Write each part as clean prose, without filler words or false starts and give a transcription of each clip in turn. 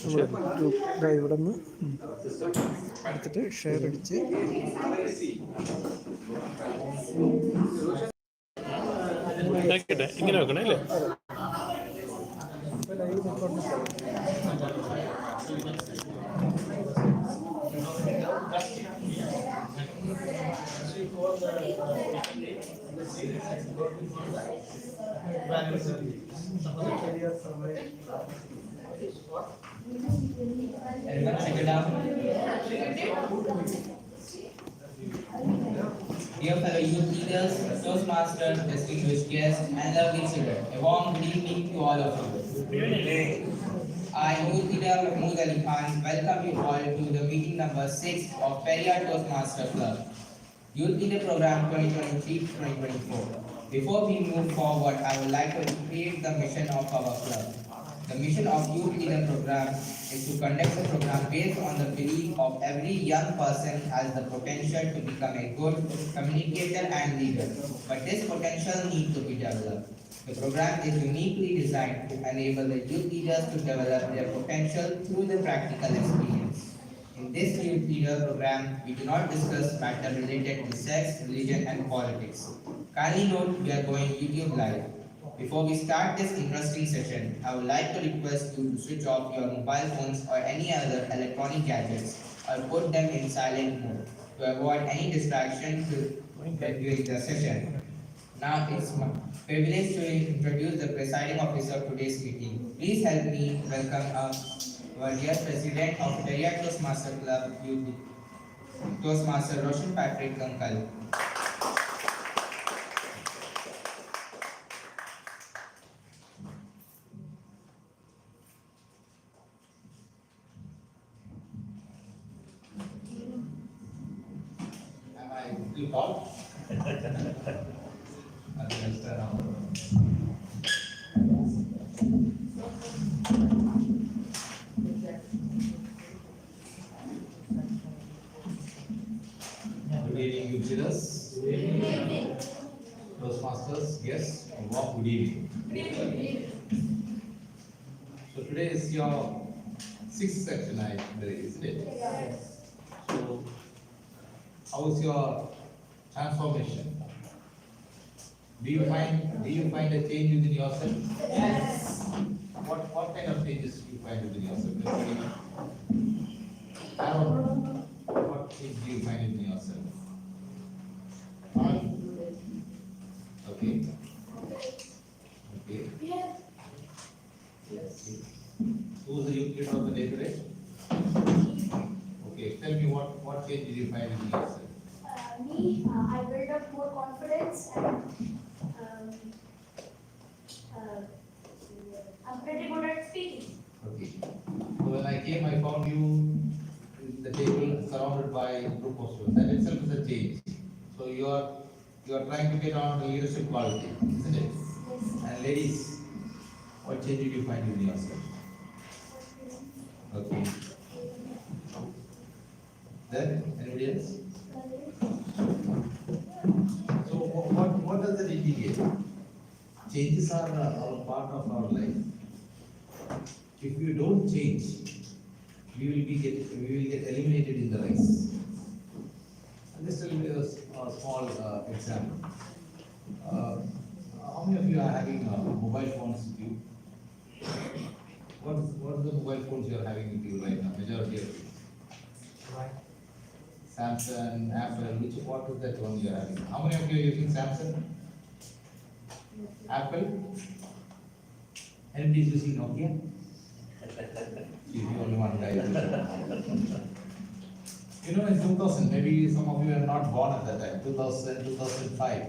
ഇവിടെ നിന്ന് എടുത്തിട്ട് ഷെയർ അടിച്ച് ഇങ്ങനെ വെക്കണേ അല്ലേ? Dear fellow youth leaders, Toastmasters, distinguished guests, and lovely children, a warm good evening to all of you. I, Youth Leader Mahmood Ali Khan, welcome you all to the meeting number 6 of Periyar Toastmaster Club, Youth Leader Program 2023-2024. Before we move forward, I would like to repeat the mission of our club. The mission of Youth Leader Program is to conduct the program based on the belief of every young person has the potential to become a good communicator and leader, but this potential needs to be developed. The program is uniquely designed to enable the youth leaders to develop their potential through the practical experience. In this youth leader program, we do not discuss matters related to sex, religion, and politics. Kindly note, we are going YouTube live. Before we start this interesting session, I would like to request you to switch off your mobile phones or any other electronic gadgets or put them in silent mode to avoid any distraction during the session. Now it's my privilege to introduce the presiding officer of today's meeting. Please help me welcome our dear President of Periyar Toastmaster Club, Youth Toastmaster Roshan Patrick Kankal. Am I too tall? Good evening, youth leaders. Good evening. Toastmasters, guests, a warm good evening. So today is your sixth section, I believe, isn't it? Yes. So, how is your transformation? Do you find a change within yourself? Yes. What kind of changes do you find within yourself? Aaron, what change do you find within yourself? Okay. Okay. Yes. Yes. Who is the youth leader of the day today? Okay. Tell me what change did you find within yourself? Me, I built up more confidence and I'm pretty good at speaking. Okay. So when I came, I found you in the table surrounded by a group of students. That itself is a change. So you are trying to get on the leadership quality, isn't it? Yes. And ladies, what change did you find within yourself? Okay. Then anybody else? So what does that indicate? Changes are part of our life. If we don't change, we will get eliminated in the race. And this will be a small example. How many of you are having mobile phones with you? What is the mobile phones you are having with you right now? Majority of you. Samsung, Apple, what is that one you are having? How many of you are using Samsung? Apple? Anybody is using Nokia? You're the only one guy. You know, in 2000, maybe some of you are not born at that time, 2000, 2005,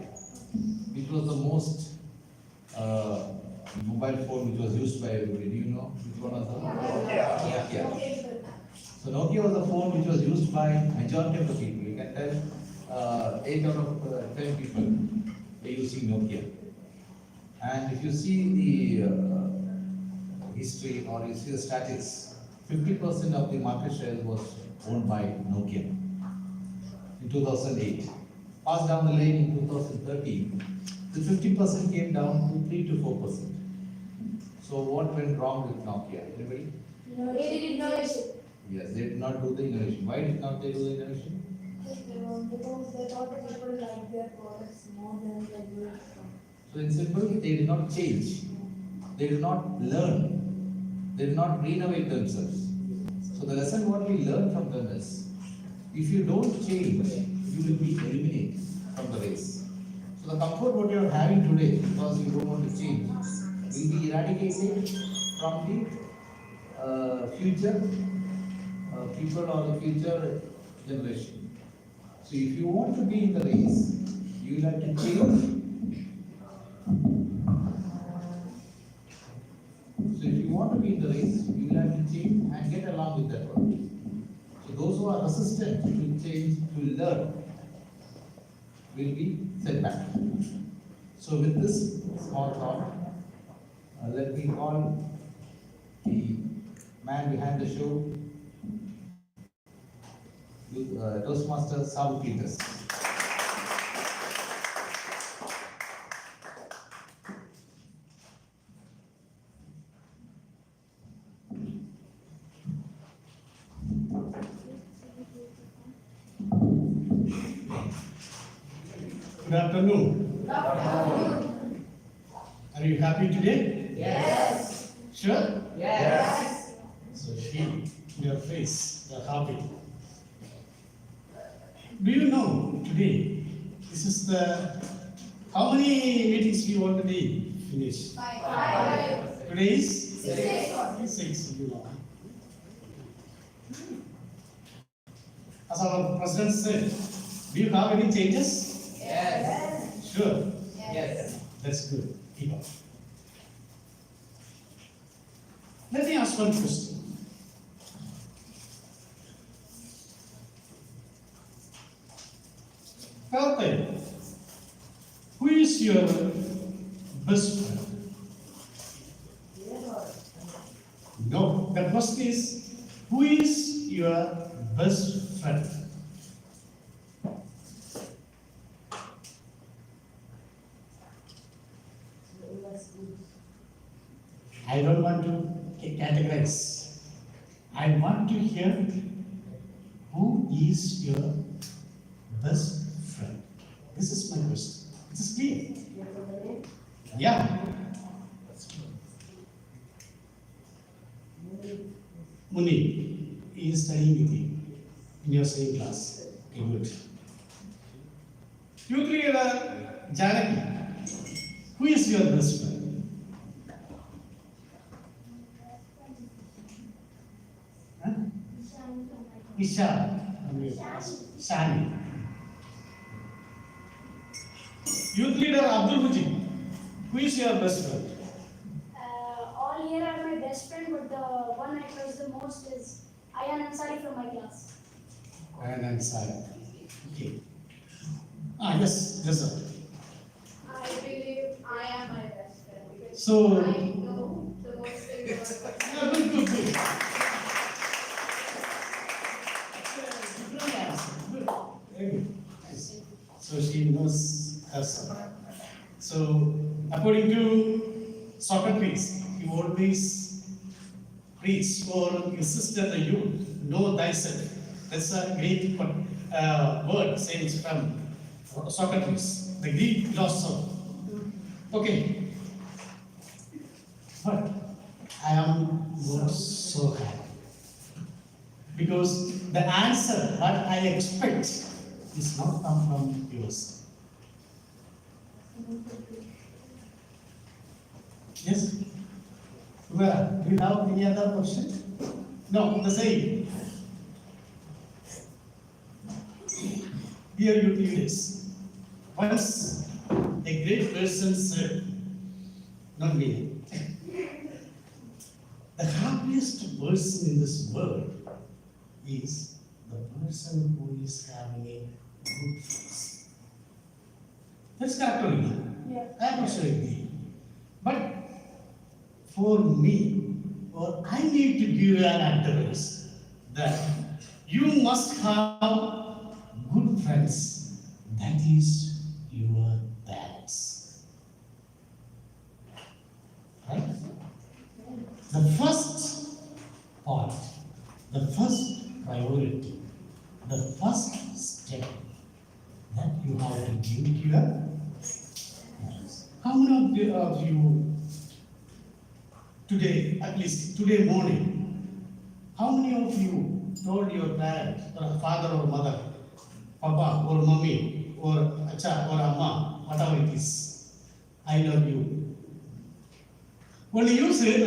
which was the most mobile phone which was used by everybody. Do you know which one was that? Nokia. So Nokia was a phone which was used by majority of the people. You can tell 8 out of 10 people are using Nokia. And if you see the history or you see the statistics, 50% of the market share was owned by Nokia in 2008. Passed down the lane in 2013, the 50% came down to 3 to 4%. So what went wrong with Nokia? Anybody? No, they did innovation. Yes, they did not do the innovation. Why did not they do the innovation? Because they thought the people like their products more than the US. So in simple, they did not change. They did not learn. They did not renovate themselves. So the lesson what we learn from them is, if you don't change, you will be eliminated from the race. So the comfort what you are having today, because you don't want to change, will be eradicated from the future people or the future generation. So if you want to be in the race, you will have to change. So if you want to be in the race, you will have to change and get along with that world. So those who are resistant to change, to learn, will be set back. So with this small thought, let me call the man behind the show, Toastmaster Sabu Peters. Good afternoon. Are you happy today? Yes. Sure? Yes. So feel your face, you're happy. Do you know today, this is the, how many meetings you already finished? Five. Today is? Six. Six, you know. As our president said, do you have any changes? Yes. Sure. Yes. That's good. Keep up. Let me ask one question. Karthik, who is your best friend? No, the question is, who is your best friend? I don't want to categorize. I want to hear who is your best friend. This is my question. It is clear. Yeah. Muni is studying with you in your same class. Okay, good. Youth leader Janaki, who is your best friend? Huh? Isha, Shani. Youth leader Abdul Mujib, who is your best friend? All here are my best friend, but the one I trust the most is Ayan Ansari from my class. And Sarah. Okay. Yes, sir. I believe I am my best friend because So- I know the most things about myself. Yeah, good. Good answer. Good. Very good. Nice. So she knows herself. So according to Socrates, he always preached or insisted the youth, know thyself. That's a great word saying from Socrates, the Greek philosopher. Okay. But I am not so happy because the answer what I expect is not come from yours. Yes? Well, do you have any other question? No, the same. Dear youth leaders, once a great person said, not me, the happiest person in this world is the person who is having a good face. That's correct or not? Yeah. I am also agree. But for me, or I need to give an advice that you must have good friends. That is your parents. Right? The first part, the first priority, the first step that you have to give to your parents. How many of you today, at least today morning, how many of you told your parents, or father or mother, papa or mommy, or acha or amma, whatever it is, I love you? Only you say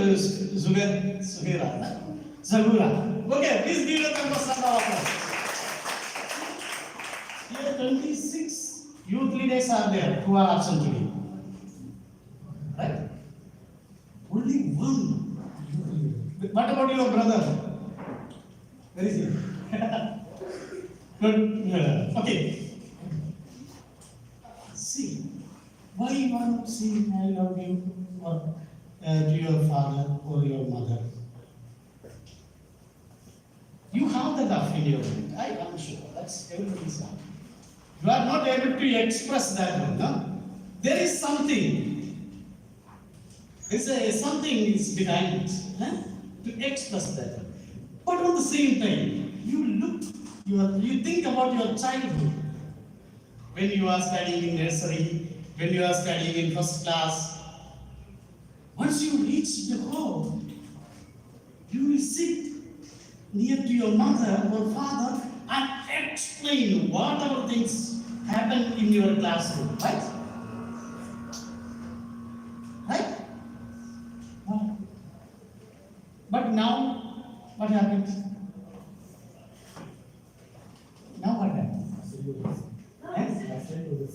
Zagura. Okay, please give a thumbs up. Here 26 youth leaders are there who are absent today. Right? Only one youth leader. What about your brother? Where is he? Good. Okay. See, why you want to say I love you or to your father or your mother? You have that love in your mind. I am sure that's everybody's love. You are not able to express that one, no? There is something. Something is behind it, huh? To express that. But at the same time, you think about your childhood. When you are studying in nursery, when you are studying in first class, once you reach the home, you will sit near to your mother or father and explain whatever things happen in your classroom, right? Right? But now, what happens? Now what happens? I also still do this.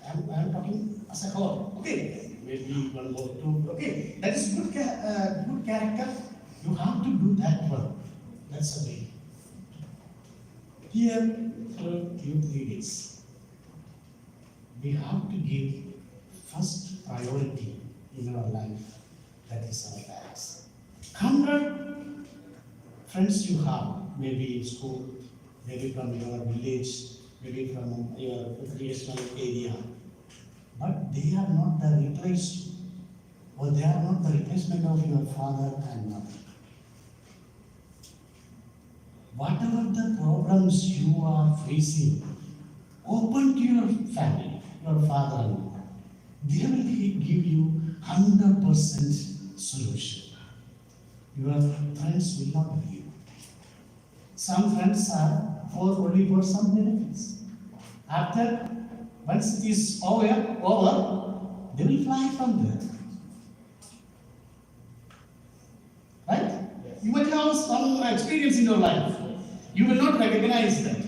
I'm talking as a whole. Okay, maybe one more two. Okay, that is good character. You have to do that one. That's the way. Here, youth leaders, we have to give first priority in our life. That is our parents. 100 friends you have, maybe in school, maybe from your village, maybe from your recreational area, but they are not the replacement, or they are not the replacement of your father and mother. Whatever the problems you are facing, open to your family, your father and mother. They will give you 100% solution. Your friends will not give. Some friends are only for some benefits. After, once it is over, they will fly from there. Right? You might have some experience in your life. You will not recognize that.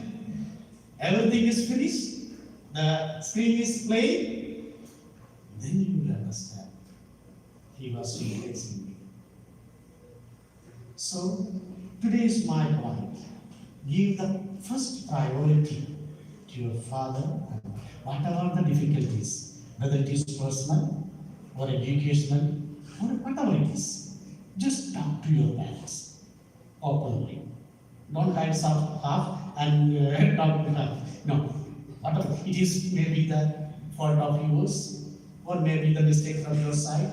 Everything is finished, the screen is playing, then you will understand. He was replacing me. So, today is my point. Give the first priority to your father and whatever the difficulties, whether it is personal or educational or whatever it is. Just talk to your parents openly. Don't hide some half and talk to them. No. Whatever it is, maybe the fault of yours or maybe the mistake from your side.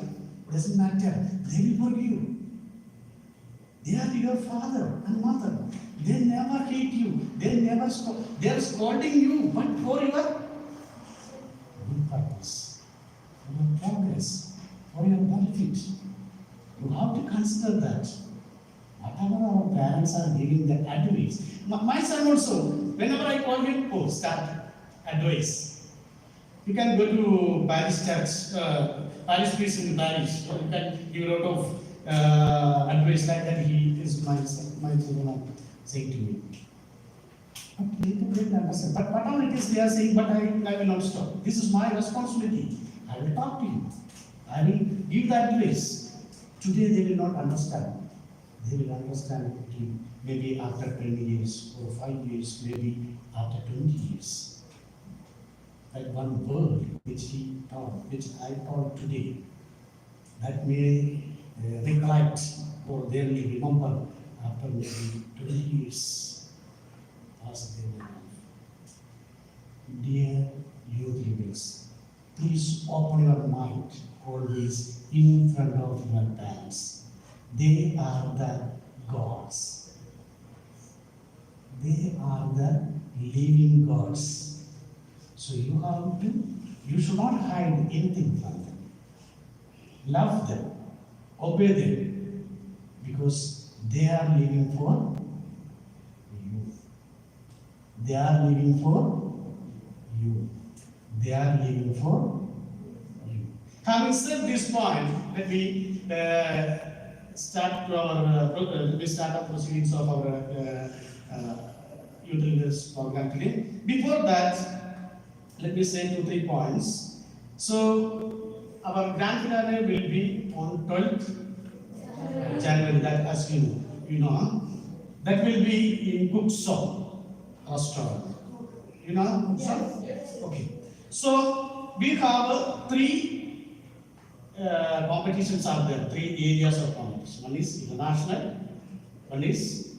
Doesn't matter. They will forgive you. They are your father and mother. They never hate you. They never They are scolding you, but for your good purpose, for your progress, for your benefit. You have to consider that. Whatever our parents are giving the advice. My son also, whenever I call him, start advice. You can go to Parish Church, Parish priest in Parish. You can give a lot of advice like that. He is my children are saying to me. But they don't understand. But whatever it is they are saying, but I will not stop. This is my responsibility. I will talk to you. I will give the advice. Today they will not understand. They will understand it maybe after 20 years or 5 years, maybe after 20 years. That one word which he taught, which I taught today, that may recollect or they will remember after maybe 20 years as they will. Dear youth leaders, please open your mind, always in front of your parents. They are the gods. They are the living gods. So you should not hide anything from them. Love them, obey them, because they are living for you. They are living for you. They are living for you. Having said this point, let me start our proceedings of our youth leaders program today. Before that, let me say 2-3 points. So, our grand finale will be on 12th January, that as you know, that will be in Cookshop restaurant. You know Cookshop? Yes. Okay. So, we have 3 competitions are there, 3 areas of competition. One is international, one is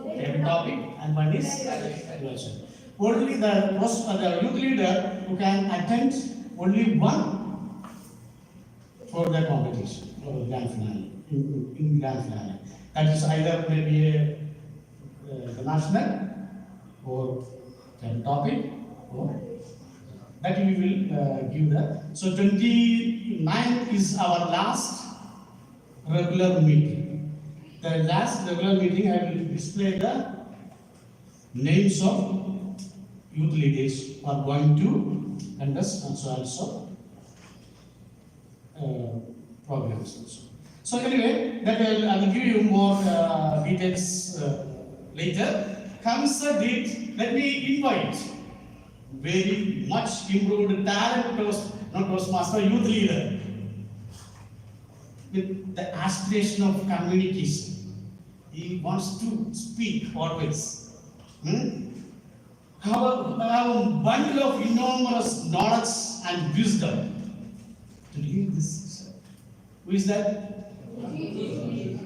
table topic, and one is graduation. Only the youth leader who can attend only one for the competition, for the grand finale, in grand finale. That is either maybe the national or table topic, or that we will give that. So 29th is our last regular meeting. The last regular meeting, I will display the names of youth leaders who are going to conduct also programs also. So anyway, that I will give you more details later. Comes the date, let me invite very much improved talent Toastmaster youth leader with the aspiration of communication. He wants to speak always. Have a bundle of enormous knowledge and wisdom to lead this. Who is that? Mujib.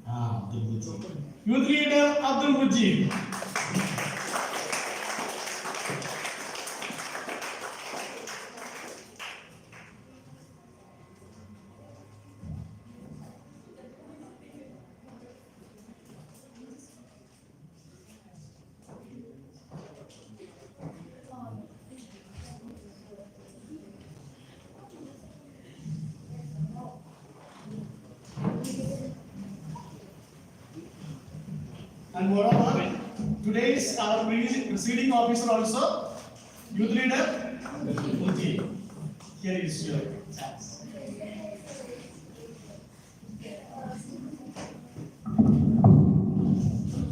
Abdul Mujib. Youth leader Abdul Mujib. And moreover, today's our presiding officer also, youth leader, Mujib. Here is your chance.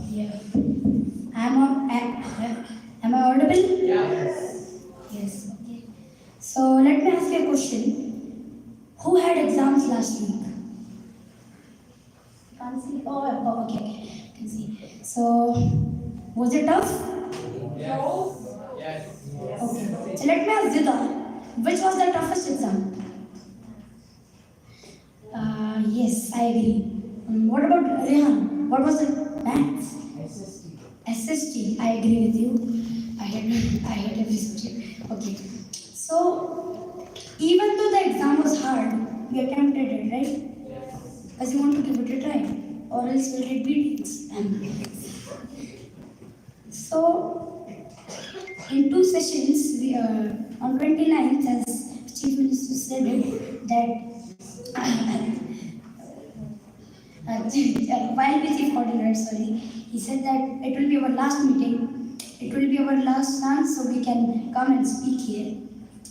Yeah. Am I audible? Yes. Yes. Okay. So let me ask you a question. Who had exams last week? Can't see. Oh, okay. Can see. So was it tough? Yes. Yes. Okay. So let me ask Zida, which was the toughest exam? Yes, I agree. What about Rehan? What was the maths? SST. I agree with you. I hate every subject. Okay. So even though the exam was hard, we attempted it, right? Because you want to give it a try, or else we'll get beatings. So in 2 sessions, we on 29th, as Chief Minister said it, that while we chief coordinator, sorry, he said that it will be our last meeting, it will be our last chance, so we can come and speak here.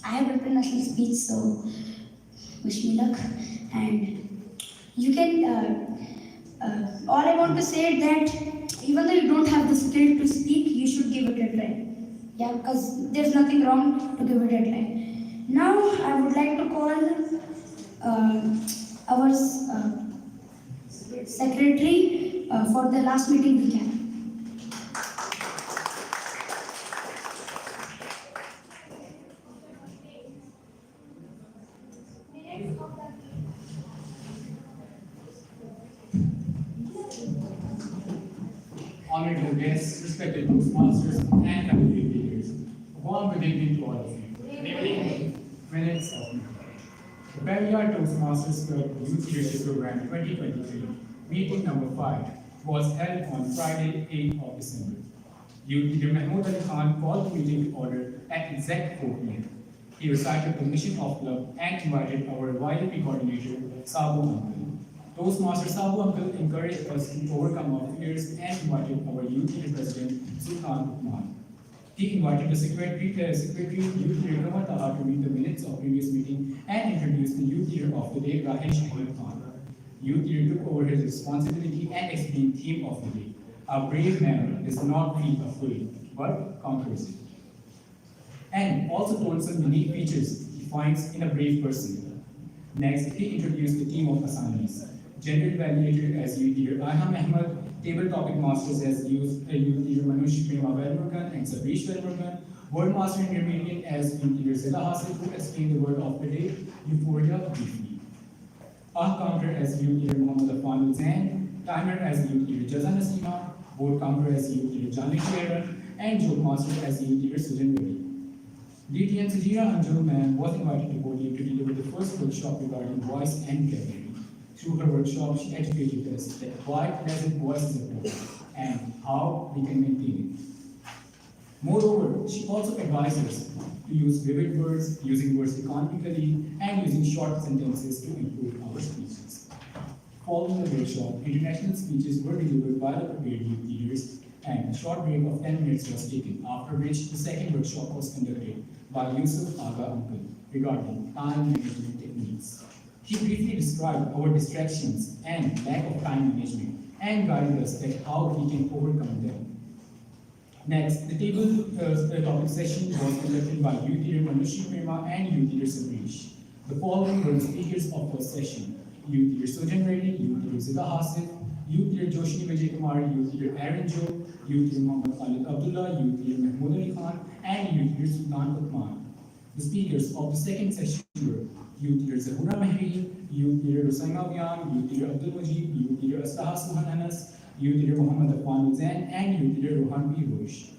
I have an international speech, so wish me luck. And you can, all I want to say is that even though you don't have the skill to speak, you should give it a try. Yeah, because there's nothing wrong to give it a try. Now, I would like to call our secretary for the last meeting we can. Honorable guests, respected Toastmasters, and community leaders, a warm good evening to all of you. Minutes of Periyar Toastmasters Club Youth Leadership Program 2023, meeting number 5, was held on Friday, 8th of December. Youth Leader Mahmood Ali Khan called the meeting to order at exact 4 p.m. He recited the mission of club and invited our YLP coordinator, Sabu Uncle. Toastmaster Sabu Uncle encouraged us to overcome our fears and invited our youth leader president, Sultan Uthman. He invited the secretary youth leader Kamar Taha to read the minutes of previous meeting and introduced the youth leader of the day, Rahil Shahid Khan. Youth leader took over his responsibility and explained the theme of the day. A brave man does not feel afraid, but conquers it. And also told some unique features he finds in a brave person. Next, he introduced the team of assignees. Gender evaluator as youth leader Ayham Ahmed, table topic masters as youth leader Manush Prema Velmurgan and Sabrish Velmurgan, word master intermediate as youth leader Zila Hasil, who explained the word of the day, euphoria, briefly. Counter as youth leader Muhammad Afan Zain, timer as youth leader Jazan Asima, board counter as youth leader Jani Sharon, and joke master as youth leader Sujan Bedi. DTM Sajira Anjum Man was invited to podium to deliver the first workshop regarding voice and vocabulary. Through her workshop, she educated us that why pleasant voice is important and how we can maintain it. Moreover, she also advised us to use vivid words, using words economically, and using short sentences to improve our speeches. Following the workshop, international speeches were delivered by the prepared youth leaders, and a short break of 10 minutes was taken, after which the second workshop was conducted by Yusuf Aga Uncle regarding time management techniques. He briefly described our distractions and lack of time management and guided us that how we can overcome them. Next, the table topic session was conducted by youth leader Manushi Prema and youth leader Sabrish. The following were the speakers of the session: youth leader Sujan Reddy, youth leader Zida Hasif, youth leader Joshni Vijay Kumar, youth leader Aaron Jo, youth leader Muhammad Khalid Abdullah, youth leader Mahmoud Ali Khan, and youth leader Sultan Uthman. The speakers of the second session were youth leader Zahura Mahri, youth leader Rusaima Vyam, youth leader Abdul Majid, youth leader Astaha Suhan Anas, youth leader Muhammad Afan Zain, and youth leader Rohan P. Rosh.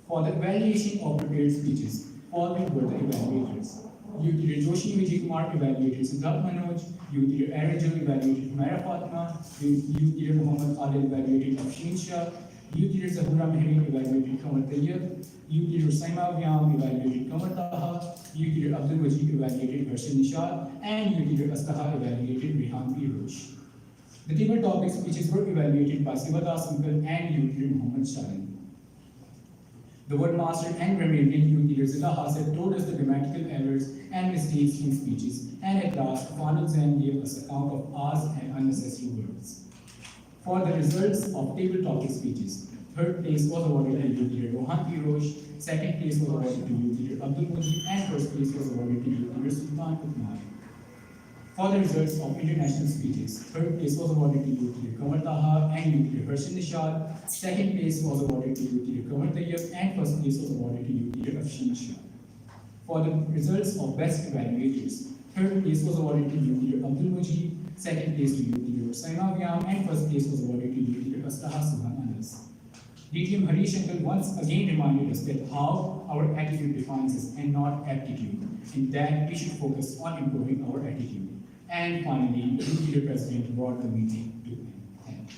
For the evaluation of prepared speeches, following were the evaluators. Youth leader Joshi Vijay Kumar evaluated Siddharth Manoj, youth leader Aaron Jo evaluated Humaira Fatima, youth leader Muhammad Khalid evaluated Afshin Shah, youth leader Zahura Mahri evaluated Kamar Tayyab, youth leader Saima Vyam evaluated Kamar Taha, youth leader Abdul Wajid evaluated Harshad Nishad, and youth leader Astaha evaluated Rehan P. Rosh. The table topic speeches were evaluated by Sivadas Uncle and youth leader Muhammad Shahin. The word master and grammarian youth leader Zila Hasib told us the grammatical errors and mistakes in speeches, and at last, Fanul Zain gave us account of ours and unnecessary words. For the results of table topic speeches, third place was awarded to youth leader Rohan P. Rosh, second place was awarded to youth leader Abdul Mujib, and first place was awarded to youth leader Sultan Uthman. For the results of international speeches, third place was awarded to youth leader Kamar Taha and youth leader Harshad Nishad, second place was awarded to youth leader Kamar Tayyab, and first place was awarded to youth leader Afshin Shah. For the results of best evaluators, third place was awarded to youth leader Abdul Mujib, second place to youth leader Saima Vyam, and first place was awarded to youth leader Astaha Suhan Anas. DTM Harish Uncle once again reminded us that how our attitude defines us and not aptitude, and that we should focus on improving our attitude. And finally, youth leader president brought the meeting to an end.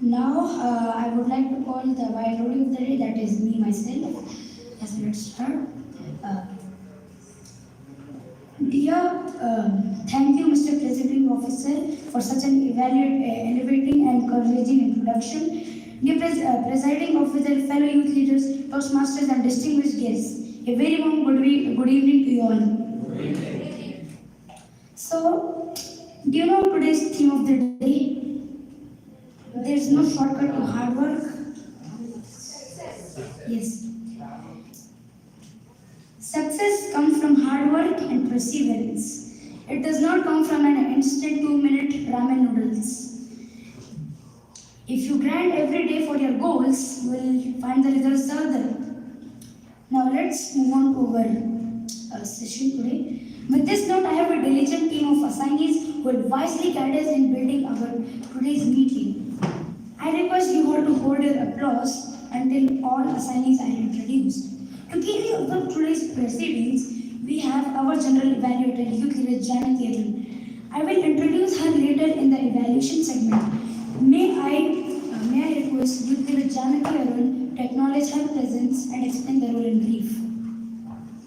Now, I would like to call the YLOD of the day, that is me, myself. Yes, let's start. Thank you, Mr. Presiding Officer, for such an elevating and encouraging introduction. Dear Presiding Officer, fellow youth leaders, Toastmasters, and distinguished guests, a very warm good evening to you all. Good evening. So, do you know today's theme of the day? There is no shortcut to hard work. Yes. Success comes from hard work and perseverance. It does not come from an instant 2-minute ramen noodles. If you grind every day for your goals, you will find the results the other. Now let's move on to our session today. With this note, I have a diligent team of assignees will wisely guide us in building our today's meeting. I request you all to hold your applause until all assignees are introduced. To carry over today's proceedings, we have our general evaluator, Youth Leader Janaki Arun. I will introduce her later in the evaluation segment. May I request Youth Leader Janaki Arun to acknowledge her presence and explain the role in brief.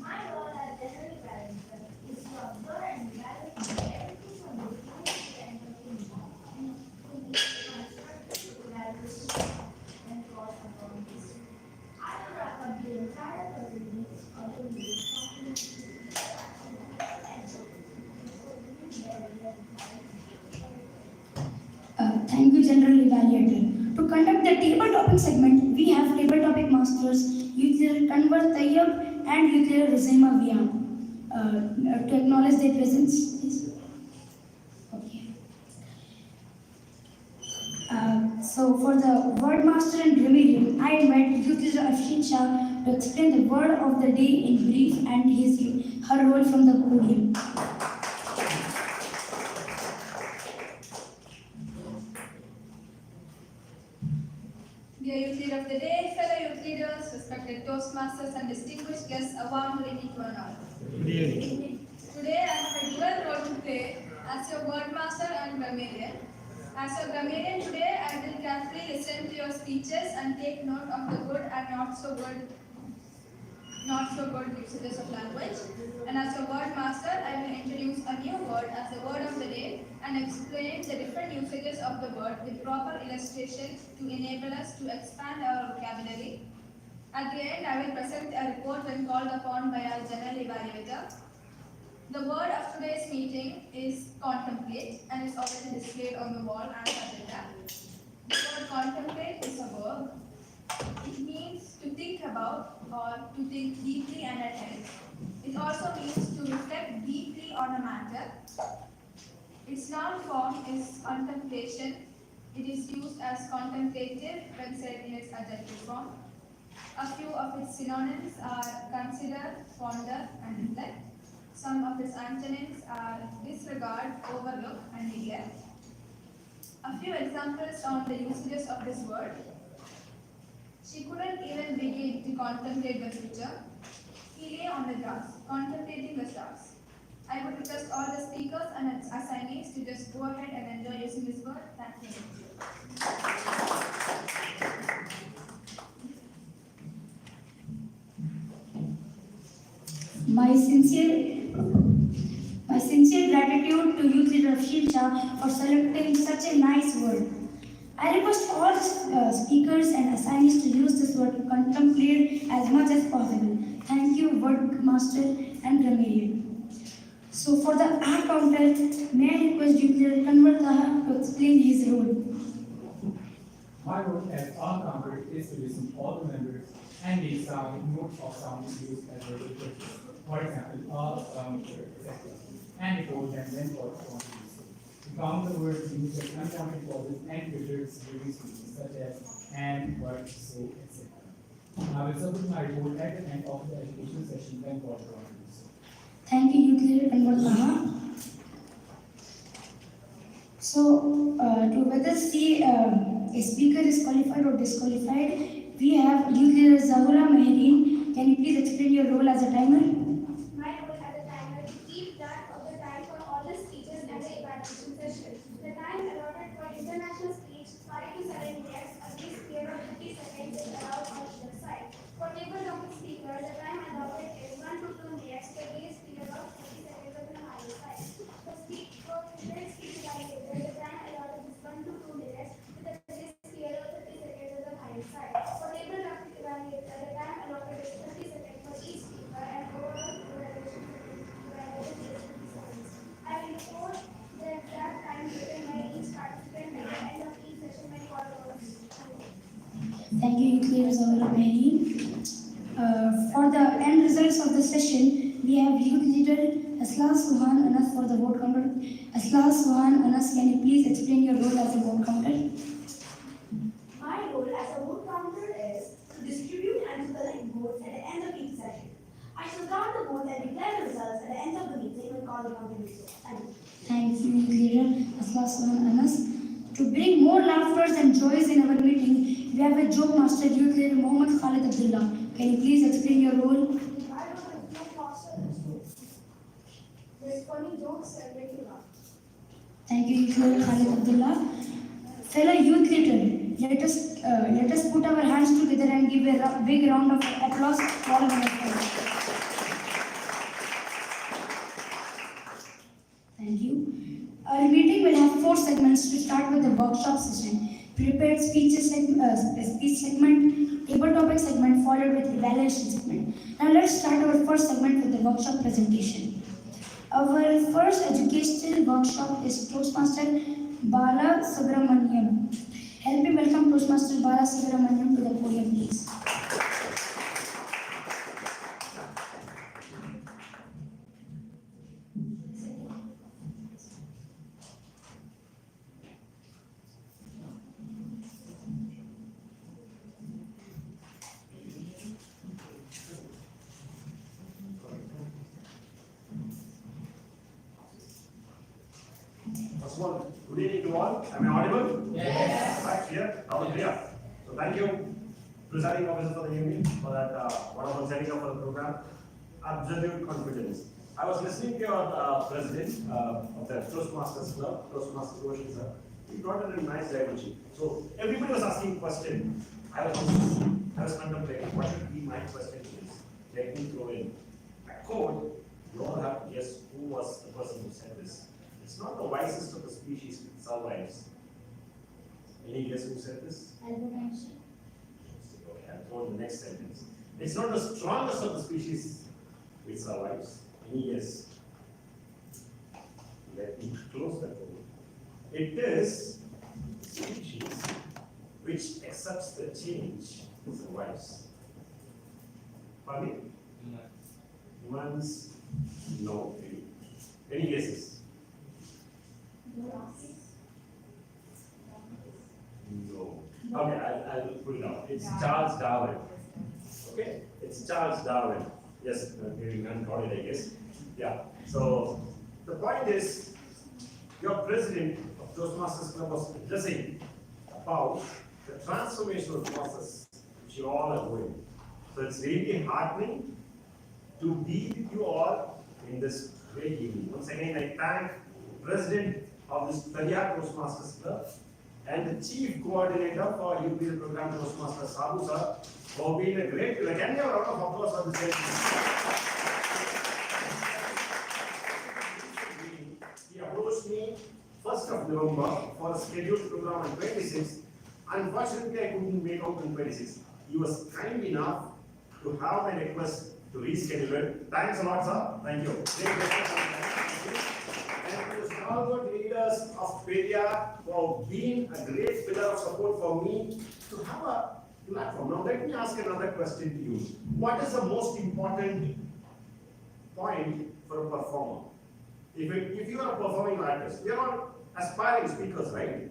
My role as general evaluator is to observe and evaluate everything from the beginning to the end of the meeting, and to make constructive evaluation and cross performance. I will wrap up the entire proceedings of the meeting. Thank you, General Evaluator. To conduct the table topic segment, we have table topic masters, Youth Leader Kanwar Tayyab and Youth Leader Rizema Vian. To acknowledge their presence, please. Okay. So for the word master and grammarian, I invite Youth Leader Afshin Shah to explain the word of the day in brief and her role from the podium. Dear Youth Leader of the Day, fellow youth leaders, respected Toastmasters and distinguished guests, a warm good evening to all. Today I have a dual role to play as your word master and grammarian. As your grammarian today, I will carefully listen to your speeches and take note of the good and not so good usages of language. And as your word master, I will introduce a new word as the word of the day and explain the different usages of the word with proper illustration to enable us to expand our vocabulary. At the end, I will present a report when called upon by our general evaluator. The word of today's meeting is contemplate and is already displayed on the wall and agenda. The word contemplate is a verb. It means to think about or to think deeply and at length. It also means to reflect deeply on a matter. Its noun form is contemplation. It is used as contemplative when said in its adjective form. A few of its synonyms are consider, ponder, and reflect. Some of its antonyms are disregard, overlook, and neglect. A few examples on the usages of this word. She couldn't even begin to contemplate the future. He lay on the grass, contemplating the stars. I would request all the speakers and assignees to just go ahead and enjoy using this word. Thank you. My sincere gratitude to Youth Leader Afshin Shah for selecting such a nice word. I request all speakers and assignees to use this word to contemplate as much as possible. Thank you, word master and grammarian. So for the act counter, may I request Youth Leader Kanwar Taha to explain his role. My role as R counter is to listen to all the members and make sound notes of sound used as verbal purpose. For example, R counter, etc. And report them then for responsibility. To count the words used as uncounted clauses and filters during speeches such as and, but, so, etc. I will submit my report at the end of the educational session then for responsibility. Thank you, Youth Leader Kanwar Taha. So, to whether see a speaker is qualified or disqualified, we have Youth Leader Zahura Mehreen. Can you please explain your role as a timer? My role as a timer is to keep track of the time for all the speeches and the evaluation session. The time allotted for international speech, 5 to 7 minutes, a brief period of 50 seconds is allowed on either side. For table topic speaker, the time allotted is 1 to 2 minutes, a brief period of 50 seconds on the higher side. For next speech evaluator, the time allotted is 1 to 2 minutes, with a brief period of 30 seconds on the higher side. For table topic evaluator, the time allotted is 30 seconds for each speaker and overall evaluation is 50 seconds. I will report the exact time given by each participant at the end of each session when called upon. Thank you, Youth Leader Zahura Mehreen. For the end results of the session, we have Youth Leader Aslah Suhan Anas for the vote counter. Aslah Suhan Anas, can you please explain your role as a vote counter? My role as a vote counter is to distribute and to collect votes at the end of each session. I shall count the votes and declare the results at the end of the meeting when called upon to do so. Thank you. Thanks, youth leader Aslan Anas. To bring more laughter and joys in our meeting, we have a joke master, youth leader Mohammed Khalid Abdullah. Can you please explain your role? My role is no faster is to make funny jokes and make you laugh. Thank you, youth leader Khalid Abdullah. Fellow youth leader, let us put our hands together and give a big round of applause for all of our friends. Thank you. Our meeting will have 4 segments to start with the workshop session. Prepared speech segment, table topic segment, followed with evaluation segment. Now let's start our first segment with the workshop presentation. Our first educational workshop is Toastmaster Bala Subramaniam. Help me welcome Toastmaster Bala Subramaniam to the podium, please. First of all, good evening to all. Am I audible? Yes. Right, clear? Loud and clear. So thank you, presiding officer for the evening, for that wonderful setting up for the program. Absolute confidence. I was listening to your president of the Toastmasters Club, Toastmasters Ocean, sir. He brought in a nice dimension. So everybody was asking questions. I was contemplating what should be my question is. Let me throw in a code. You all have to guess who was the person who said this. It's not the wisest of the species which survives. Any guess who said this? Albert Einstein. Okay, I'll throw in the next sentence. It's not the strongest of the species which survives. Any guess? Let me close that door. It is the species which accepts the change survives. Pardon me? Humans? No. Any guesses? No. Okay, I'll put it out. It's Charles Darwin. Okay, it's Charles Darwin. Yes, you got it, I guess. Yeah. So the point is, your president of Toastmasters Club was addressing about the transformational process which you all are going. So it's really heartening to be with you all in this great evening. Once again, I thank the president of this Periyar Toastmasters Club and the chief coordinator for UPL program Toastmasters Sabu sir for being a great. Can we have a round of applause for this? He approached me 1st of November for a scheduled program on 26th. Unfortunately, I couldn't make out on 26th. He was kind enough to have my request to reschedule it. Thanks a lot, sir. Thank you. And to the stalwart leaders of Periyar for being a great pillar of support for me to have a platform. Now, let me ask another question to you. What is the most important point for a performer? If you are a performing artist, we are all aspiring speakers, right?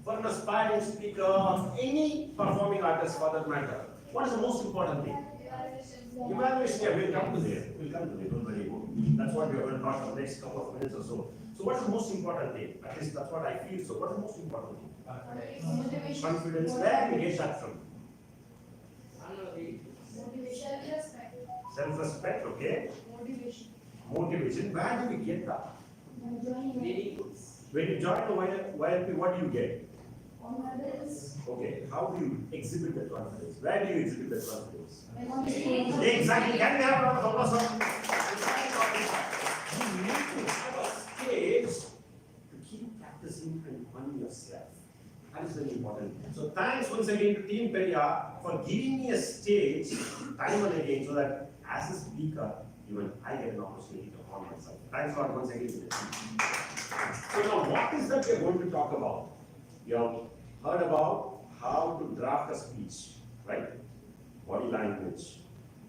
For an aspiring speaker, or any performing artist for that matter, what is the most important thing? Evaluation, yeah, we'll come to there. We'll come to there, don't worry about it. That's what we are going to talk for the next couple of minutes or so. So what's the most important thing? At least that's what I feel. So what's the most important thing? Confidence. Where do we get that from? Self-respect, okay? Motivation. Where do we get that? When you join the YLP, what do you get? Okay, how do you exhibit that confidence? Where do you exhibit that confidence? Exactly. Can we have a round of applause? You need to have a stage to keep practicing and honing yourself. That is very important. So thanks once again to Team Periyar for giving me a stage time and again so that as a speaker, even I get an opportunity to hone myself. Thanks a lot once again. So now what is that we are going to talk about? You have heard about how to draft a speech, right? Body language,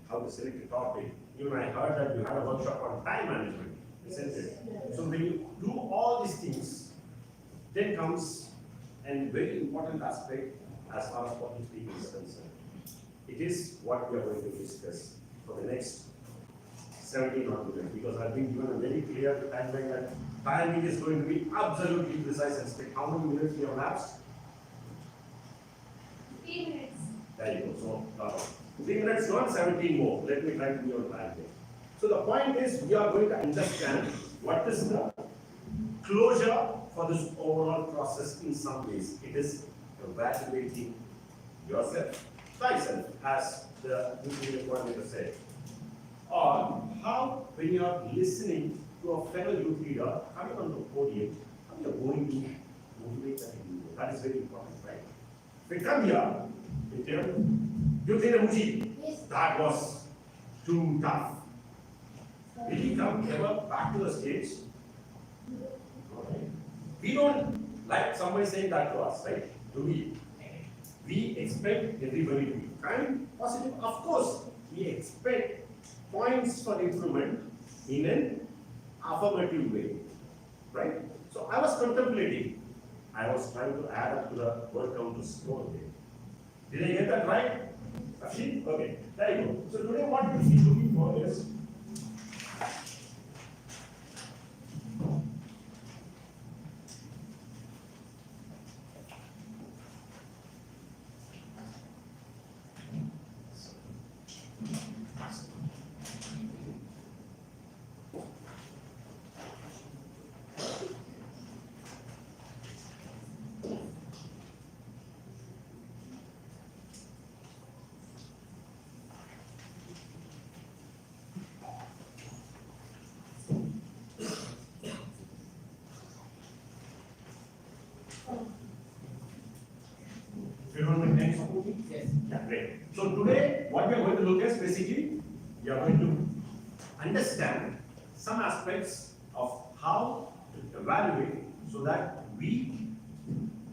how to select a topic. Even I heard that you had a workshop on time management, isn't it? So when you do all these things, then comes a very important aspect as far as public speaking is concerned. It is what we are going to discuss for the next 17 or 20, because I've been given a very clear timeline that timing is going to be absolutely precise and strict. How many minutes you have lapsed? 15 minutes. There you go. So, 3 minutes, not 17 more. Let me try to be on time here. So the point is, we are going to understand what is the closure for this overall process in some ways. It is evaluating yourself, thyself, as the youth coordinator said. Or how, when you are listening to a fellow youth leader coming on the podium, how you are going to motivate that individual. That is very important, right? We come here, you think Yes. that was too tough. Will he come ever back to the stage? Alright. We don't like somebody saying that to us, right? Do we? We expect everybody to be kind, positive. Of course, we expect points for improvement in an affirmative way, right? So I was contemplating. I was trying to add up to the word count to score there. Did I get that right? Actually, okay, there you go. So today what we see looking for is you don't make next one? Yes. Yeah, great. So today, what we are going to look is basically, we are going to understand some aspects of how to evaluate so that we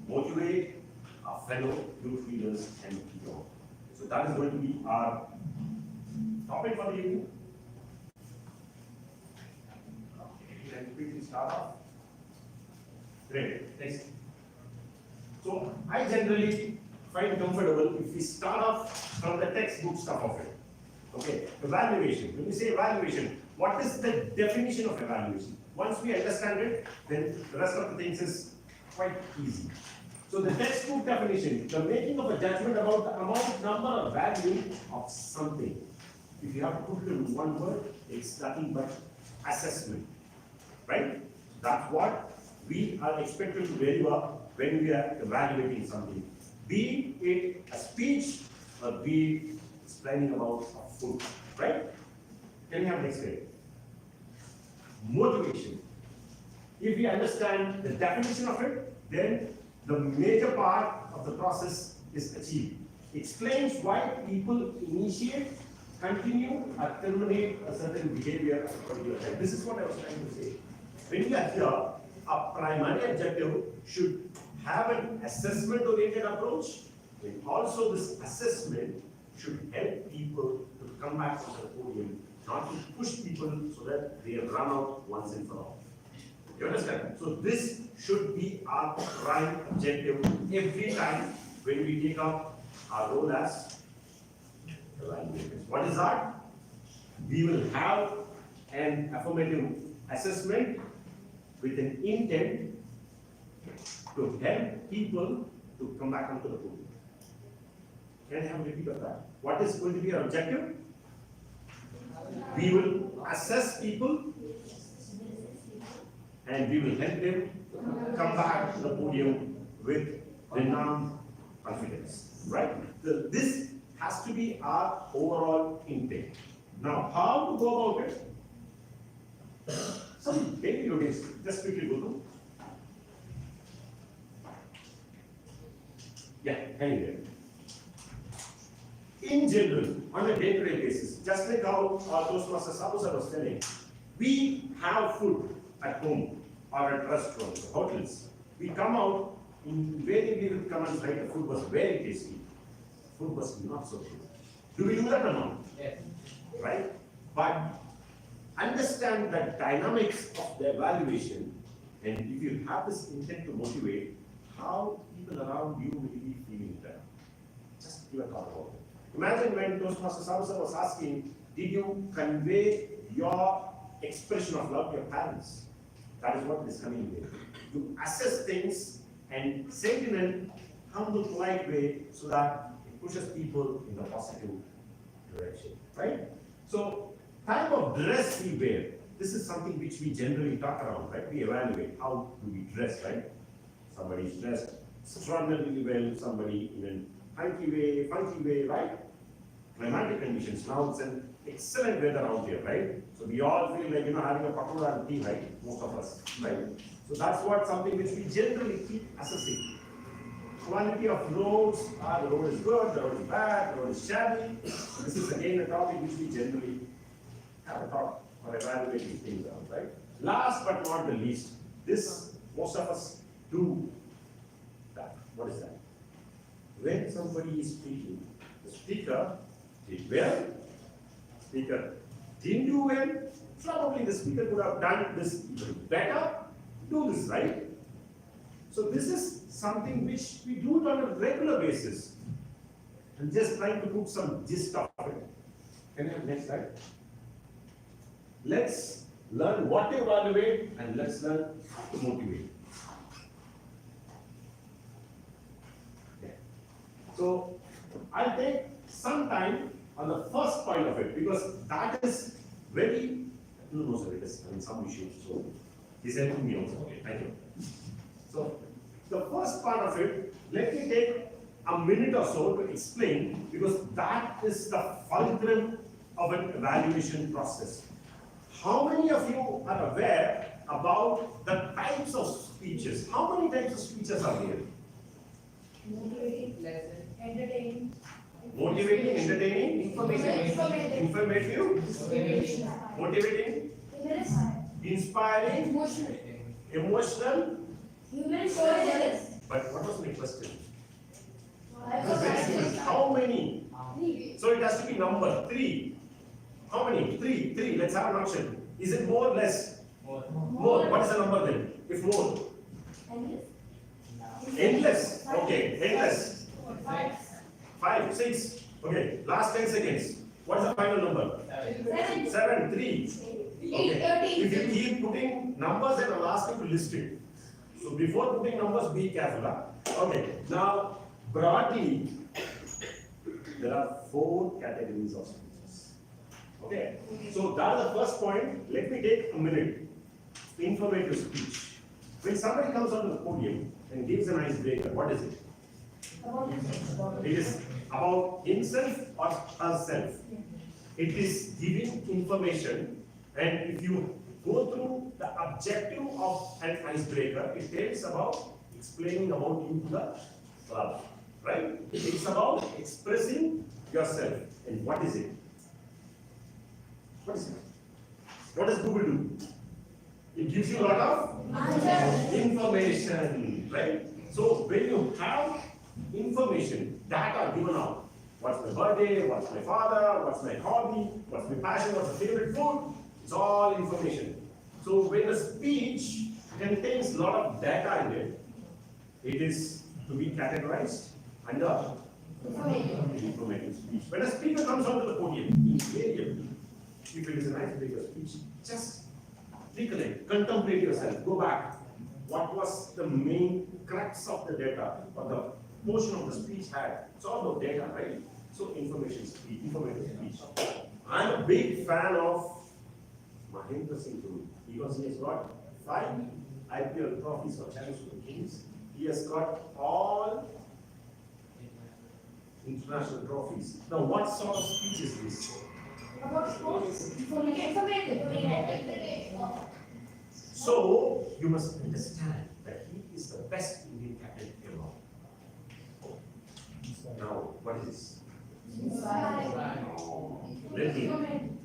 motivate our fellow youth leaders and beyond. So that is going to be our topic for the evening. Okay, let's quickly start off. Great, next. So I generally find comfortable if we start off from the textbook stuff of it. Okay, evaluation. When we say evaluation, what is the definition of evaluation? Once we understand it, then the rest of the things is quite easy. So the textbook definition, the making of a judgment about the amount, number, or value of something. If you have to put it in one word, it's nothing but assessment, right? That's what we are expected to deliver when we are evaluating something. Be it a speech or be it explaining about food, right? Can you have next slide? Motivation. If we understand the definition of it, then the major part of the process is achieved. Explains why people initiate, continue, or terminate a certain behavior at a particular time. This is what I was trying to say. When we are here, our primary objective should have an assessment-oriented approach, and also this assessment should help people to come back from the podium, not to push people so that they run out once and for all. You understand? So this should be our prime objective every time when we take up our role as evaluators. What is that? We will have an affirmative assessment with an intent to help people to come back onto the podium. Can I have a repeat of that? What is going to be our objective? We will assess people and we will help them come back to the podium with renowned confidence, right? So this has to be our overall intent. Now, how to go about it? Some daily routines, just quickly go through. Yeah, anyway. In general, on a day-to-day basis, just like how our Toastmaster Sabu was telling, we have food at home or at restaurants, hotels. We come out invariably with comments, right? The food was very tasty. Food was not so good. Do we do that or not? Yes. Right? But understand the dynamics of the evaluation, and if you have this intent to motivate, how people around you will be feeling that. Just give a thought about it. Imagine when Toastmaster Sabu was asking, did you convey your expression of love to your parents. That is what it is coming with. You assess things and say it in a humble, polite way so that it pushes people in the positive direction, right? So, type of dress we wear. This is something which we generally talk around, right? We evaluate how do we dress, right? Somebody is dressed extraordinarily well, somebody in a funky way, right? Climatic conditions. Now it's an excellent weather out here, right? So we all feel like, having a pakoda and tea, right? Most of us, right? So that's what something which we generally keep assessing. Quality of roads, the road is good, the road is bad, the road is shabby. This is again a topic which we generally have a thought or evaluating things out, right? Last but not the least, this most of us do that. What is that? When somebody is speaking, the speaker did well, speaker didn't do well, probably the speaker could have done this even better, do this right. So this is something which we do it on a regular basis. I'm just trying to put some gist of it. Can I have next slide? Let's learn what to evaluate and let's learn how to motivate. Okay. So I'll take some time on the first point of it because that is very, no, sir, it is some issues. So he's helping me also. Okay, thank you. So the first part of it, let me take a minute or so to explain because that is the fulcrum of an evaluation process. How many of you are aware about the types of speeches? How many types of speeches are there? Motivating, entertaining, Motivating, entertaining, informative, motivating, inspiring, emotional. But what was my question? It was very simple. How many? So it has to be number 3. How many? 3. Let's have an option. Is it more or less? More. What is the number then? If more? Endless. Okay, endless. 5, 6. Okay, last 10 seconds. What is the final number? 7, 3. Okay. If you keep putting numbers, then I'll ask you to list it. So before putting numbers, be careful. Huh? Okay. Now, broadly, there are 4 categories of speeches. Okay. So that is the first point. Let me take a minute. Informative speech. When somebody comes onto the podium and gives an icebreaker, what is it? It is about himself or herself. It is giving information, and if you go through the objective of an icebreaker, it tells about explaining about you to the club, right? It's about expressing yourself. And what is it? What is it? What does Google do? It gives you a lot of information, right? So when you have information, data given out, what's my birthday, what's my father, what's my hobby, what's my passion, what's my favorite food, it's all information. So when a speech contains a lot of data in it, it is to be categorized under informative speech. When a speaker comes onto the podium, invariably, if it is a icebreaker speech, just recollect, contemplate yourself, go back. What was the main crux of the data or the portion of the speech had? It's all about data, right? So informative speech. I'm a big fan of Mahendra Singh Dhoni because he has got 5 IPL trophies for Chennai Super Kings. He has got all international trophies. Now, what sort of speech is this? About sports, informative. So, you must understand that he is the best Indian captain ever. Now, what is this? Let me.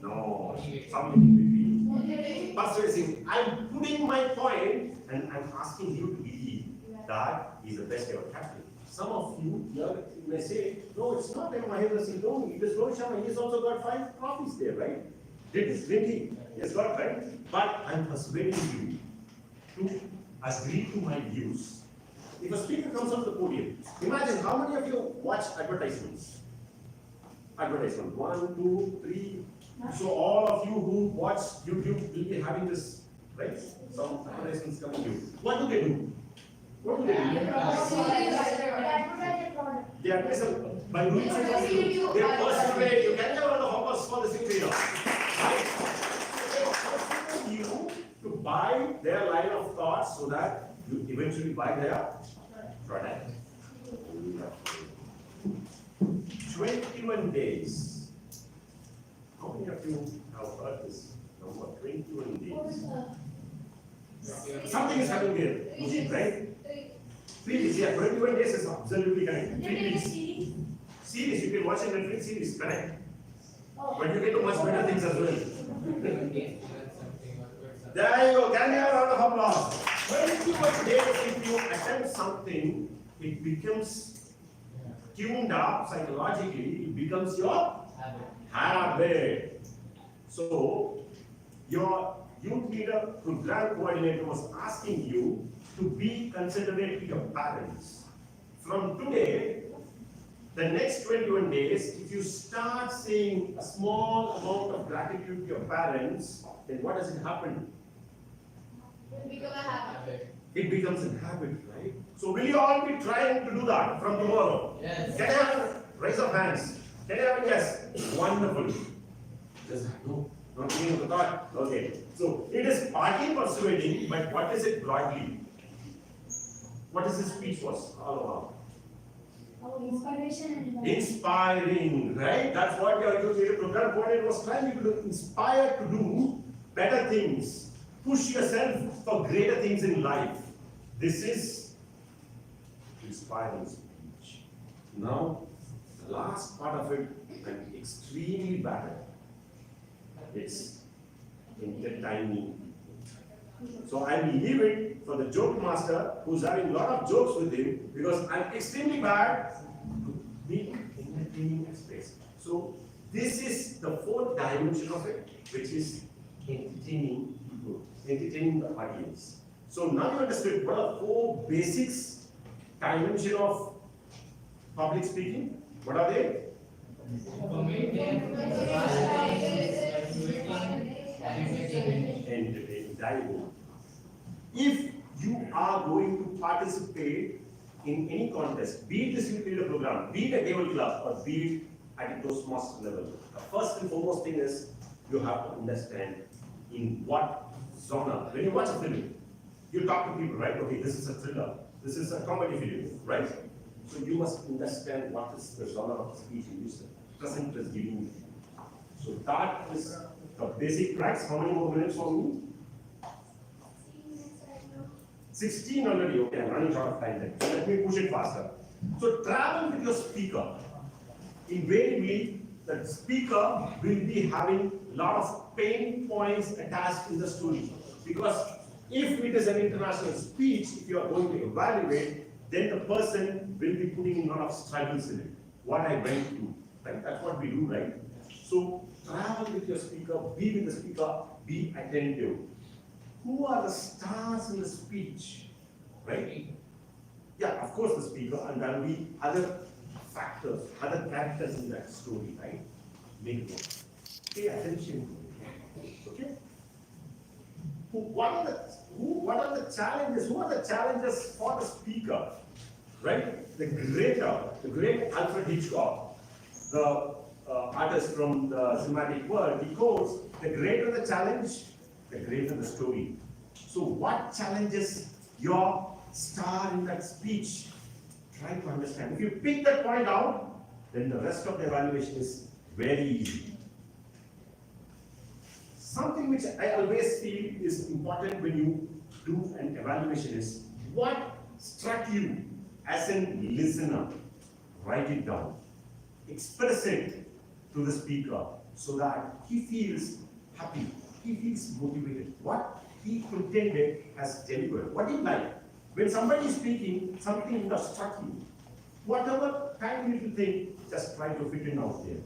No, something in between. Persuasive. I'm putting my point and I'm asking you to believe that he's the best ever captain. Some of you here may say, no, it's not Mahendra Singh Dhoni, it is Rohit Sharma. He's also got 5 trophies there, right? Didn't he? Yes, got right. But I'm persuading you to agree to my views. If a speaker comes on the podium, imagine how many of you watch advertisements? Advertisement 1, 2, 3, So all of you who watch YouTube will be having this, right? Some advertisements coming to you. What do they do? What do they do? They advertise by doing so, they persuade you. Can you learn the focus for the same reader? Right? They persuade you to buy their line of thought so that you eventually buy their product. 21 days. How many of you have heard this number? 21 days. Something is happening there, right? 3 days, yeah, 21 days is absolutely correct. 3 days. Series, you can watch a Netflix series, correct? But you get to much better things as well. There you go, can you have a round of applause? 21 days, if you attempt something, it becomes tuned up psychologically, it becomes your habit. So, your youth leader, program coordinator was asking you to be considerate to your parents. From today, the next 21 days, if you start saying a small amount of gratitude to your parents, then what does it happen? Become a habit. It becomes a habit, right? So will you all be trying to do that from tomorrow? Yes. Can I have a raise of hands? Can I have a yes? Wonderful. Just no, not giving the thought. Okay. So it is partly persuading, but what is it broadly? What is this speech was all about? Inspiration and Inspiring, right? That's what your youth leader program coordinator was trying you to inspire to do better things. Push yourself for greater things in life. This is inspiring speech. Now, the last part of it, I'm extremely bad at. It's entertaining. So I will leave it for the joke master who's having a lot of jokes with him because I'm extremely bad to be entertaining space. So this is the fourth dimension of it, which is entertaining people, entertaining the audience. So now you understood what are 4 basics dimension of public speaking. What are they? Entertaining, dialogue. If you are going to participate in any contest, be it this youth leader program, be it a table club, or be it at a Toastmaster level, the first and foremost thing is you have to understand in what genre. When you watch a film, you talk to people, right? Okay, this is a thriller, this is a comedy film, right? So you must understand what is the genre of speech in which the presenter is giving you. So that is the basic cracks. How many more minutes for me? 16 already. Okay, I'm running short of time then. So let me push it faster. So travel with your speaker. Invariably, the speaker will be having a lot of pain points attached in the story. Because if it is an international speech, if you are going to evaluate, then the person will be putting in a lot of struggles in it. What I went through, right? That's what we do, right? So travel with your speaker, be with the speaker, be attentive. Who are the stars in the speech, right? Yeah, of course the speaker, and there will be other factors, other characters in that story, right? Make note. Pay attention to it. Okay? What are the challenges? Who are the challenges for the speaker? Right? The great Alfred Hitchcock, the artist from the cinematic world, he quotes, the greater the challenge, the greater the story. So what challenges your star in that speech? Try to understand. If you pick that point out, then the rest of the evaluation is very easy. Something which I always feel is important when you do an evaluation is what struck you as a listener. Write it down. Express it to the speaker so that he feels happy, he feels motivated. What he intended has delivered. What do you like? When somebody is speaking, something that struck you. Whatever time you think, just try to fit it out there.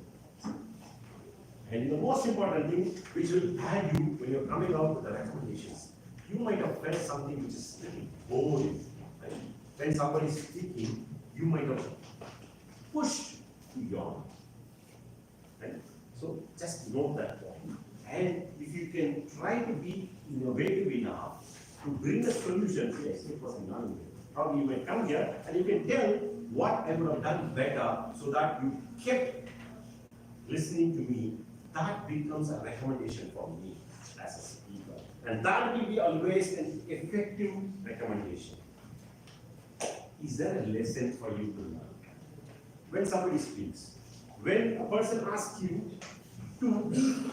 And the most important thing, which will add you when you're coming out with the recommendations, you might have felt something which is little boring. Right? When somebody is speaking, you might have pushed beyond. Right? So just note that point. And if you can try to be innovative enough to bring a solution, yes, it was innovative. Probably you may come here and you can tell what I would have done better so that you kept listening to me. That becomes a recommendation for me as a speaker. And that will be always an effective recommendation. Is there a lesson for you to learn? When somebody speaks, when a person asks you to be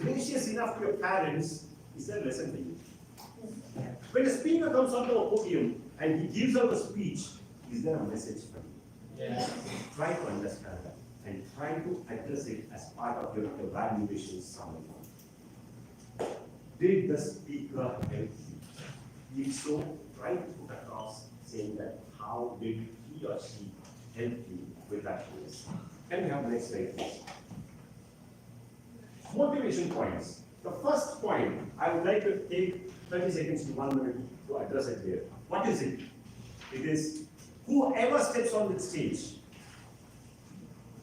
gracious enough to your parents, is there a lesson for you? When a speaker comes onto a podium and he gives out a speech, is there a message for you? Yeah. Try to understand that and try to address it as part of your evaluation summary. Did the speaker help you? If so, try to put across saying that how did he or she help you with that case. Can we have the next slide, please? Motivation points. The first point, I would like to take 30 seconds to 1 minute to address it here. What is it? It is whoever steps on the stage.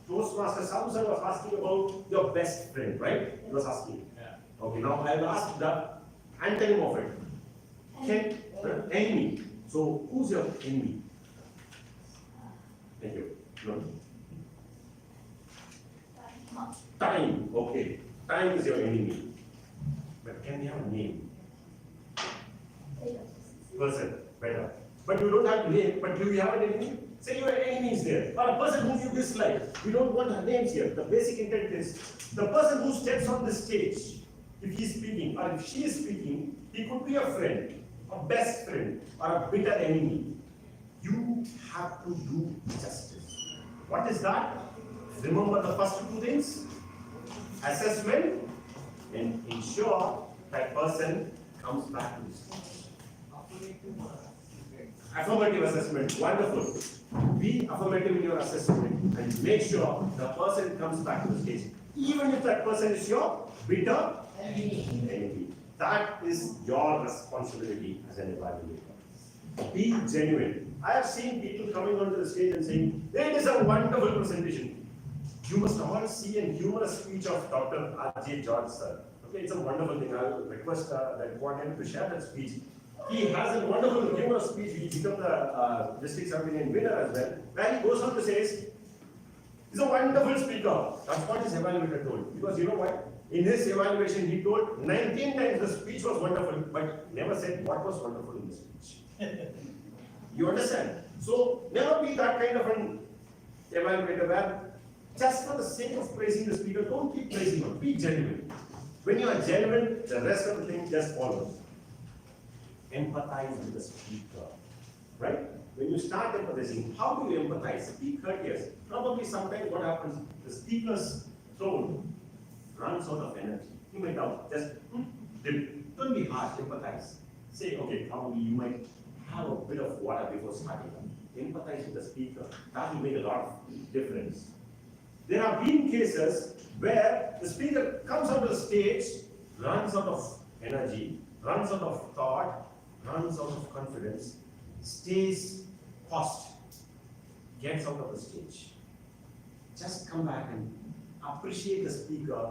Toastmaster Samson was asking about your best friend, right? He was asking. Yeah. Okay, now I will ask the antonym of it. Enemy. So who's your enemy? Thank you. No. Time. Okay. Time is your enemy. But can we have a name? Person. Better. But you don't have to name. But do you have an enemy? Say your enemy is there. Or a person whom you dislike. We don't want her names here. The basic intent is the person who steps on the stage, if he is speaking or if she is speaking, he could be a friend, a best friend, or a bitter enemy. You have to do justice. What is that? Remember the first two things? Assessment and ensure that person comes back to the stage. Affirmative assessment, wonderful. Be affirmative in your assessment and make sure the person comes back to the stage. Even if that person is your bitter enemy. That is your responsibility as an evaluator. Be genuine. I have seen people coming onto the stage and saying, it is a wonderful presentation. You must all see a humorous speech of Dr. R.J. George, sir. Okay, it's a wonderful thing. I will request that one him to share that speech. He has a wonderful humorous speech. He became the district champion winner as well. Where he goes on to say, he's a wonderful speaker. That's what his evaluator told. Because you know what? In his evaluation, he told 19 times the speech was wonderful, but never said what was wonderful in the speech. You understand? So never be that kind of an evaluator where just for the sake of praising the speaker, don't keep praising him. Be genuine. When you are genuine, the rest of the thing just follows. Empathize with the speaker, right? When you start empathizing, how do you empathize? Be courteous. Probably sometimes what happens, the speaker's tone runs out of energy. You might have just don't be harsh, empathize. Say, okay, probably you might have a bit of water before starting. Empathize with the speaker. That will make a lot of difference. There have been cases where the speaker comes onto the stage, runs out of energy, runs out of thought, runs out of confidence, stays paused, gets out of the stage. Just come back and appreciate the speaker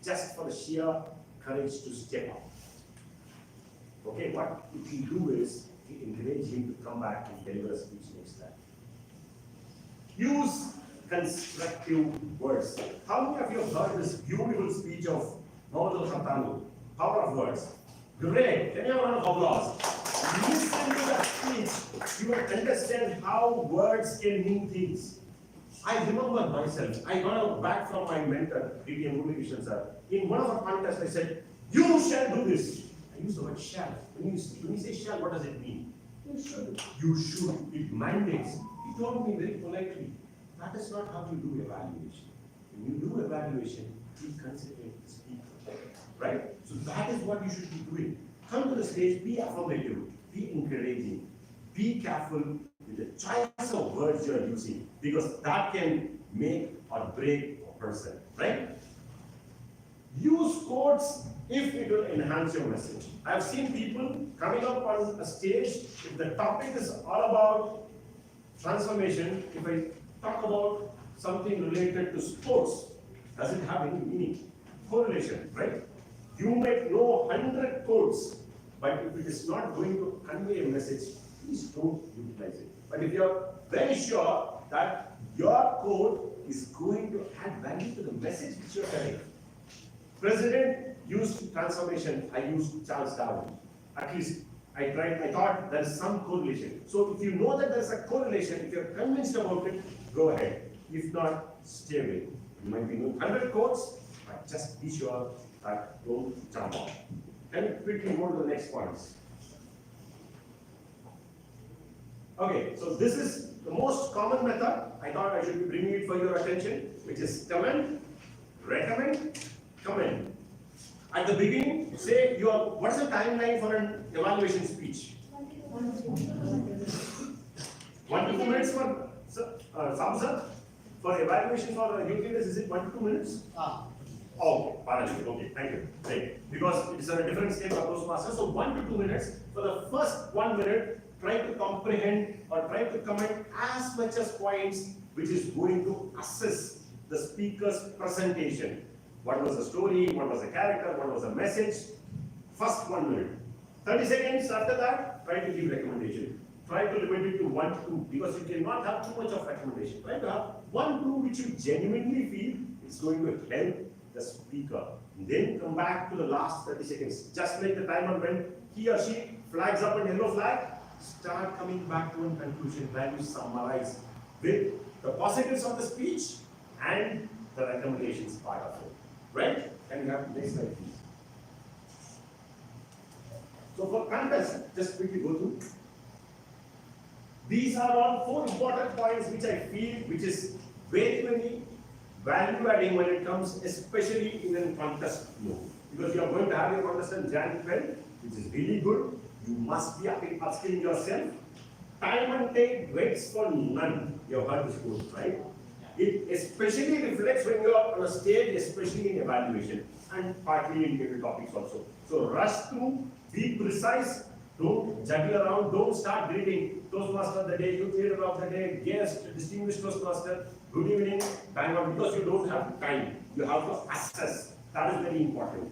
just for the sheer courage to step up. Okay, what you do is you encourage him to come back and deliver a speech next time. Use constructive words. How many of you have heard this beautiful speech of Muhammad al-Khattani? Power of words. Great. Can you have a round of applause? Listen to that speech. You will understand how words can mean things. I remember myself. I got back from my mentor, DTM Communication sir. In one of our contests, I said, "You shall do this." I use the word "shall." When you say "shall," what does it mean? You should. You should. It mandates. He told me very politely. That is not how you do evaluation. When you do evaluation, be considerate the speaker, right? So that is what you should be doing. Come to the stage, be affirmative, be encouraging, be careful with the choice of words you are using, because that can make or break a person, right? Use quotes if it will enhance your message. I have seen people coming up on a stage, if the topic is all about transformation, if I talk about something related to sports, Does it have any meaning? Correlation, right? You might know 100 codes, but if it is not going to convey a message, please don't utilize it. But if you're very sure that your code is going to add value to the message which you're telling. President used transformation, I used Charles Darwin. At least I thought there is some correlation. So if you know that there is a correlation, if you're convinced about it, go ahead. If not, stay away. You might be knowing 100 codes, but just be sure that don't jump off. Can we quickly go to the next points? Okay, so this is the most common method. I thought I should be bringing it for your attention, which is comment, recommend, comment. At the beginning, say what is the timeline for an evaluation speech? 1 to 2 minutes for thumbs up. For evaluation for youth leaders, is it 1 to 2 minutes? Oh, okay, okay, thank you. Right. Because it is on a different scale for Toastmasters. So 1 to 2 minutes. For the first 1 minute, try to comprehend or try to comment as much as points which is going to assess the speaker's presentation. What was the story, what was the character, what was the message? First 1 minute. 30 seconds after that, try to give recommendation. Try to limit it to 1 to 2 because you cannot have too much of recommendation. Try to have 1 2 which you genuinely feel is going to help the speaker. Then come back to the last 30 seconds. Just like the timer when he or she flags up a yellow flag, start coming back to one conclusion where you summarize with the positives of the speech and the recommendations part of it. Right? Can you have the next slide, please? So for contest, just quickly go through. These are all 4 important points which I feel which is very value adding when it comes, especially in a contest mode. Because you are going to have your contest on Jan 12, which is really good. You must be upskilling yourself. Time and take waits for none. You have heard this quote, right? It especially reflects when you are on a stage, especially in evaluation and partly in different topics also. So rush through, be precise, don't juggle around, don't start greeting Toastmaster of the day, youth leader of the day, guest, distinguished Toastmaster, good evening, bang on, because you don't have time. You have to assess. That is very important.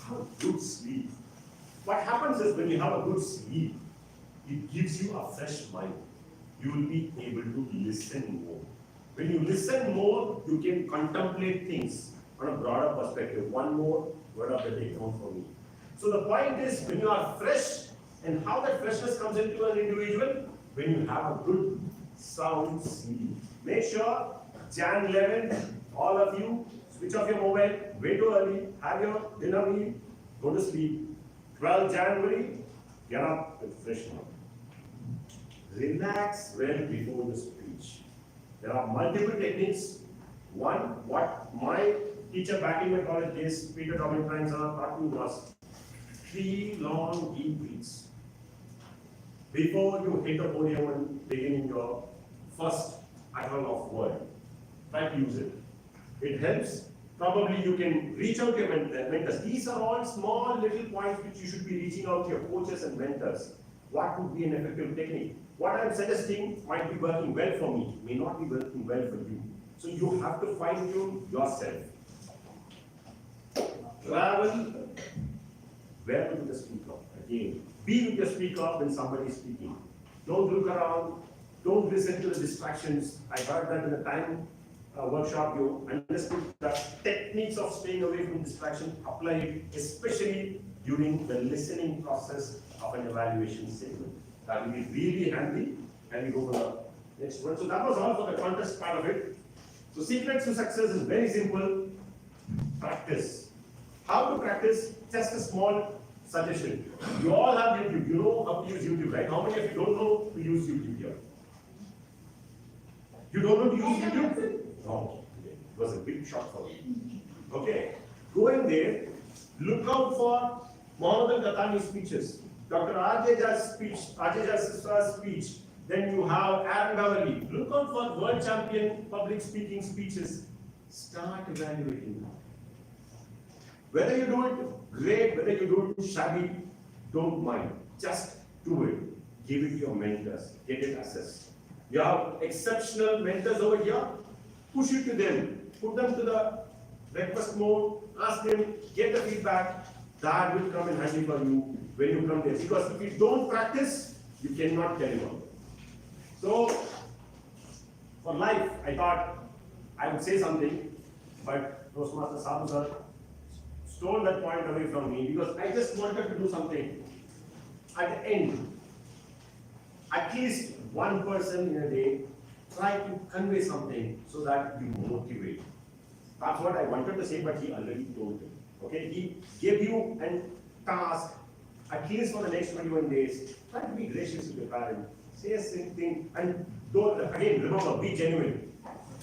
Have good sleep. What happens is when you have a good sleep, it gives you a fresh mind. You will be able to listen more. When you listen more, you can contemplate things on a broader perspective. One more word of the day count for me. So the point is, when you are fresh, and how that freshness comes into an individual, when you have a good sound sleep. Make sure Jan 11, all of you, switch off your mobile, way too early, have your dinner meal, go to sleep. 12 January, get up with fresh mind. Relax well before the speech. There are multiple techniques. One, what my teacher back in my college days, Peter Dominic taught me was 3 long deep breaths. Before you hit the podium and begin your first utteral of word, try to use it. It helps. Probably you can reach out to your mentors. These are all small little points which you should be reaching out to your coaches and mentors. What would be an effective technique? What I'm suggesting might be working well for me, may not be working well for you. So you have to fine-tune yourself. Travel well with the speaker. Again, be with your speaker when somebody is speaking. Don't look around. Don't listen to the distractions. I heard that in the time workshop, you understood the techniques of staying away from distraction. Apply it, especially during the listening process of an evaluation segment. That will be really handy. And we go for the next one. So that was all for the contest part of it. So secrets to success is very simple. Practice. How to practice? Just a small suggestion. You all have YouTube. You know how to use YouTube, right? How many of you don't know to use YouTube here? You don't know to use YouTube? No. It was a big shock for me. Okay. Go in there. Look out for Mohammed Al-Khatami's speeches. Dr. R.J. Jaz's speech. Then you have Aaron Beverly. Look out for world champion public speaking speeches. Start evaluating them. Whether you do it great, whether you do it shabby, don't mind. Just do it. Give it to your mentors. Get it assessed. You have exceptional mentors over here. Push it to them. Put them to the request mode, ask him, get the feedback. That will come in handy for you when you come there. Because if you don't practice, you cannot deliver. So, for life, I thought I would say something, but Toastmaster Sabu sir stole that point away from me because I just wanted to do something. At the end, at least one person in a day try to convey something so that you motivate. That's what I wanted to say, but he already told me. Okay, he gave you a task, at least for the next 21 days. Try to be gracious with your parent. Say a same thing, and don't, again, remember, be genuine.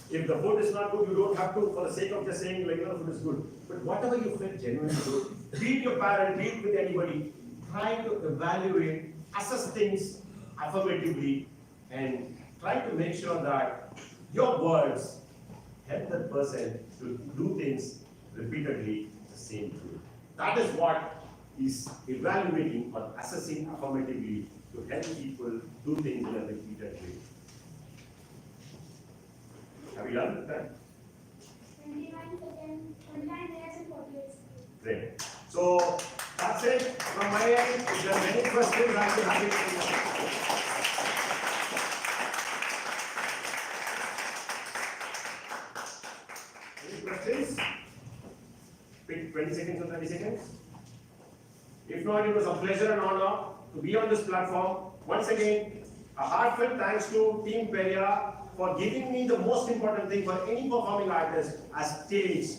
If the food is not good, you don't have to, for the sake of just saying, like, food is good. But whatever you feel genuine to do, be it your parent, be it with anybody, try to evaluate, assess things affirmatively, and try to make sure that your words help that person to do things repeatedly the same way. That is what is evaluating or assessing affirmatively to help people do things in a repeated way. Have you done with that? 29 seconds, 29 minutes and 48 seconds. Great. So that's it from my end. If there are any questions, I will have it. Any questions? Pick 20 seconds or 30 seconds. If not, it was a pleasure and honor to be on this platform. Once again, a heartfelt thanks to Team Periyar for giving me the most important thing for any performing artist, a stage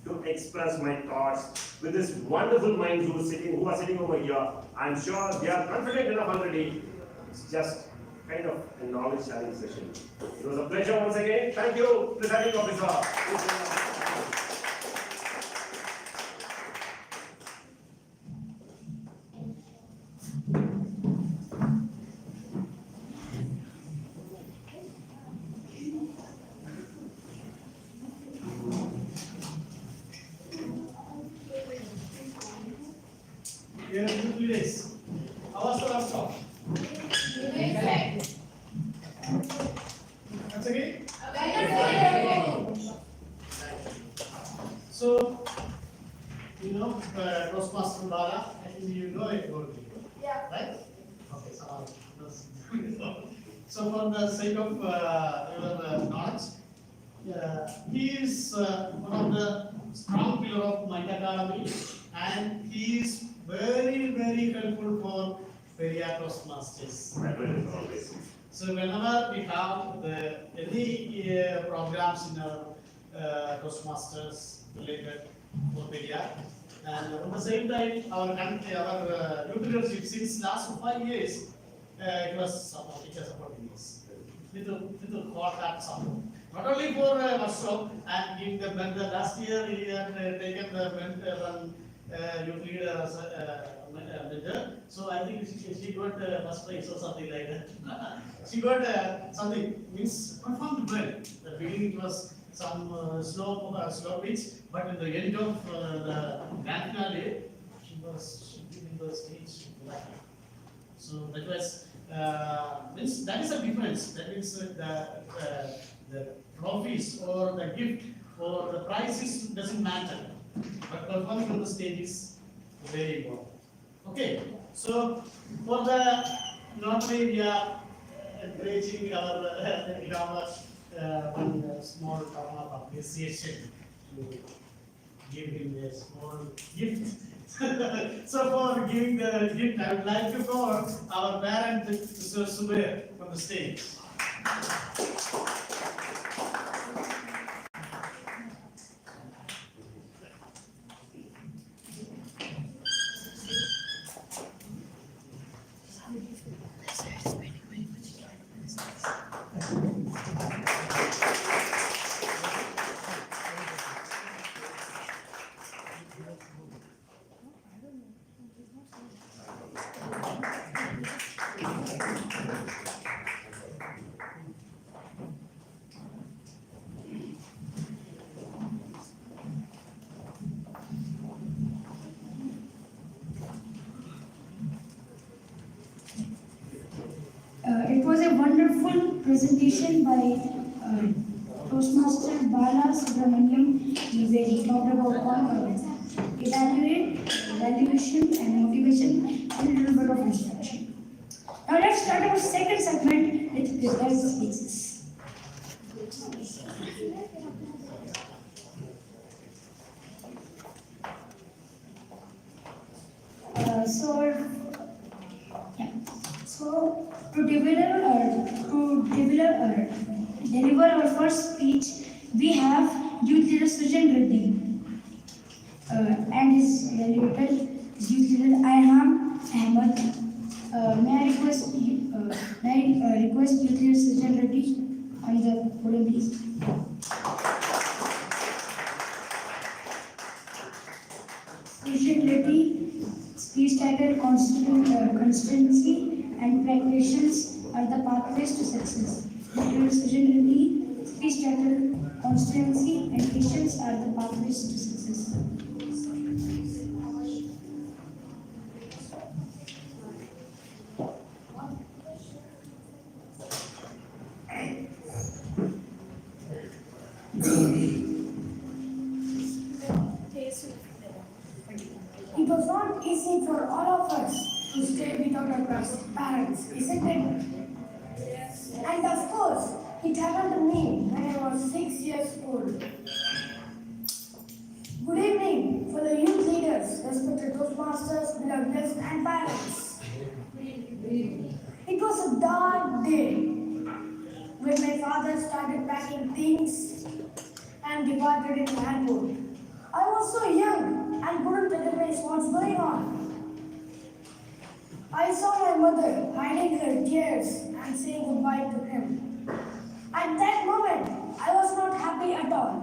to express my thoughts with this wonderful minds who are sitting over here. I'm sure they are confident enough already. It's just kind of a knowledge sharing session. It was a pleasure once again. Thank you, Presiding Officer. Here are 2 days. How was the last talk? Once again? So, Toastmaster Bala, I think you know it already. Yeah. Right? Okay, so for the sake of your knowledge, he is one of the strong pillar of my academy, and he is very, very helpful for Periyar Toastmasters. So whenever we have any programs in our Toastmasters related for Periyar, and at the same time, our youth leadership since last 5 years, it was supporting us with a hot support. Not only for workshop and giving the mentor. Last year he had taken the mentor youth leader as a mentor. So I think she got first prize or something like that. She got something, means performed well. The beginning it was some slow pitch, but in the end of the grand finale, she was giving the stage black. So that was means that is a difference. That means the trophies or the gift or the prizes doesn't matter, but performing on the stage is very important. Okay, so for the normally we are encouraging our one small token of appreciation to give him a small gift. So for giving the gift, I would like to call our parent, Mr. Jubail, from the stage. It was a wonderful presentation by Toastmaster Bala Subramaniam Nivedi talked about evaluation and motivation and a little bit of instruction. Now let's start our second segment with prepared speeches. Uh, so, yeah. So to deliver our first speech, we have Youth Leader Sujan Reddy and his related Youth Leader Ayham Ahmed. May I request Youth Leader Sujan Reddy on the podium, please. Sujan Reddy, speech title Consistency and Preparations are the pathways to success. Dr. Sujan Reddy, speech title Consistency and Patience are the pathways to success. It was not easy for all of us to stay without our parents, isn't it? Yes. And of course, it happened to me when I was 6 years old. Good evening for the youth leaders, respected Toastmasters, beloved guests and parents. It was a dark day when my father started packing things and departed in the airport. I was so young and couldn't recognize what's going on. I saw my mother hiding her tears and saying goodbye to him. At that moment, I was not happy at all.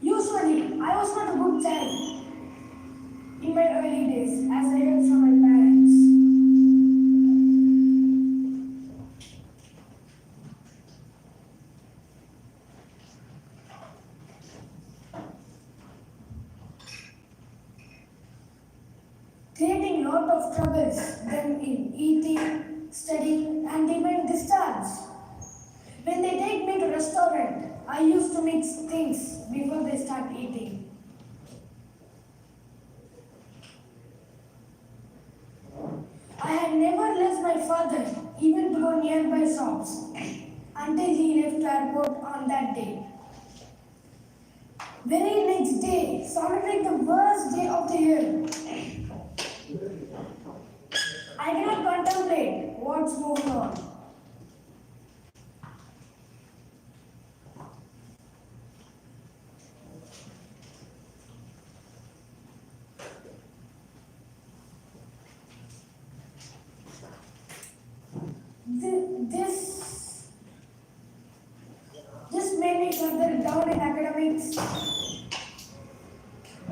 Usually, I was not a good child in my early days as I heard from my parents. Creating lot of troubles them in eating, studying and even discharge. When they take me to restaurant, I used to mix things before they start eating. I had never left my father even to go nearby shops until he left the airport on that day. Very next day sounded like the worst day of the year. I cannot contemplate what's moving on. This made me further down in academics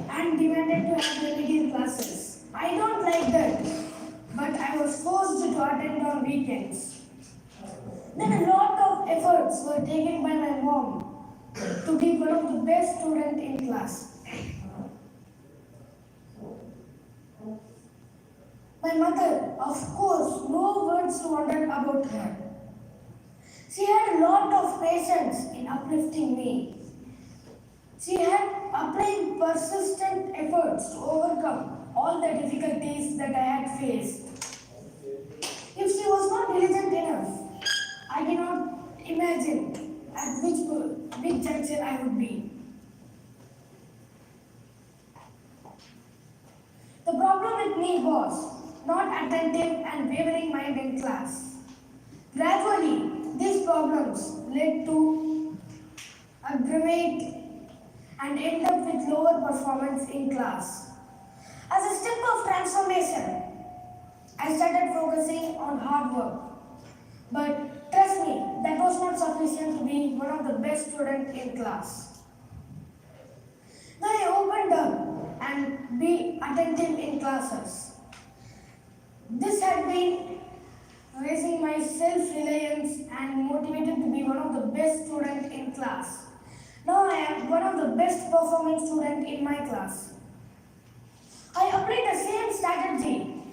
and demanded to have remedial classes. I don't like that, but I was forced to attend on weekends. Then a lot of efforts were taken by my mom to be one of the best students in class. My mother, of course, no words to wonder about her. She had a lot of patience in uplifting me. She had applied persistent efforts to overcome all the difficulties that I had faced. If she was not diligent enough, I cannot imagine at which juncture I would be. The problem with me was not attentive and wavering mind in class. Gradually, these problems led to aggravate and end up with lower performance in class. As a step of transformation, I started focusing on hard work. But trust me, that was not sufficient to be one of the best students in class. Then I opened up and be attentive in classes. This had been raising my self-reliance and motivated to be one of the best students in class. Now I am one of the best performing students in my class. I applied the same strategy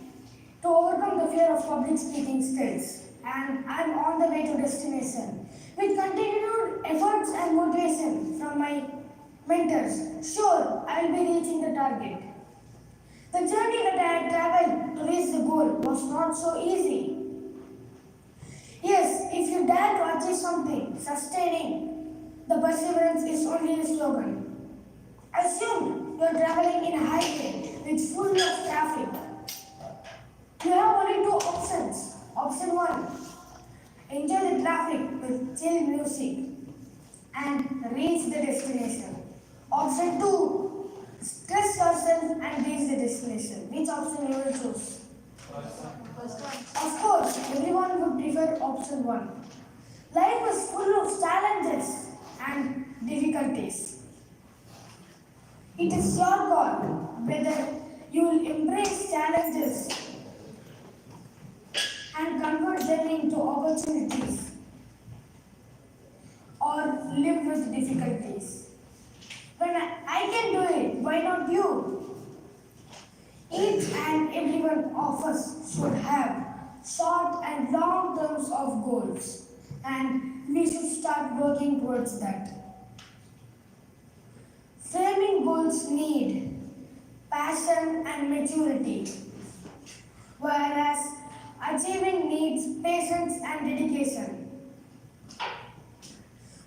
to overcome the fear of public speaking skills, and I am on the way to destination. With continued mentors. Sure, I will be reaching the target. The journey that I had traveled to reach the goal was not so easy. Yes, if you dare to achieve something, sustaining the perseverance is only a slogan. Assume you are traveling in a highway with full of traffic. You have only two options. Option one, enjoy the traffic with chill music and reach the destination. Option two, stress yourself and reach the destination. Which option you will choose? Of course, everyone would prefer option one. Life is full of challenges and difficulties. It is your call whether you will embrace challenges and convert them into opportunities or live with difficulties. When I can do it, why not you? Each and every one of us should have short and long terms of goals, and we should start working towards that. Framing goals need passion and maturity, whereas achieving needs patience and dedication.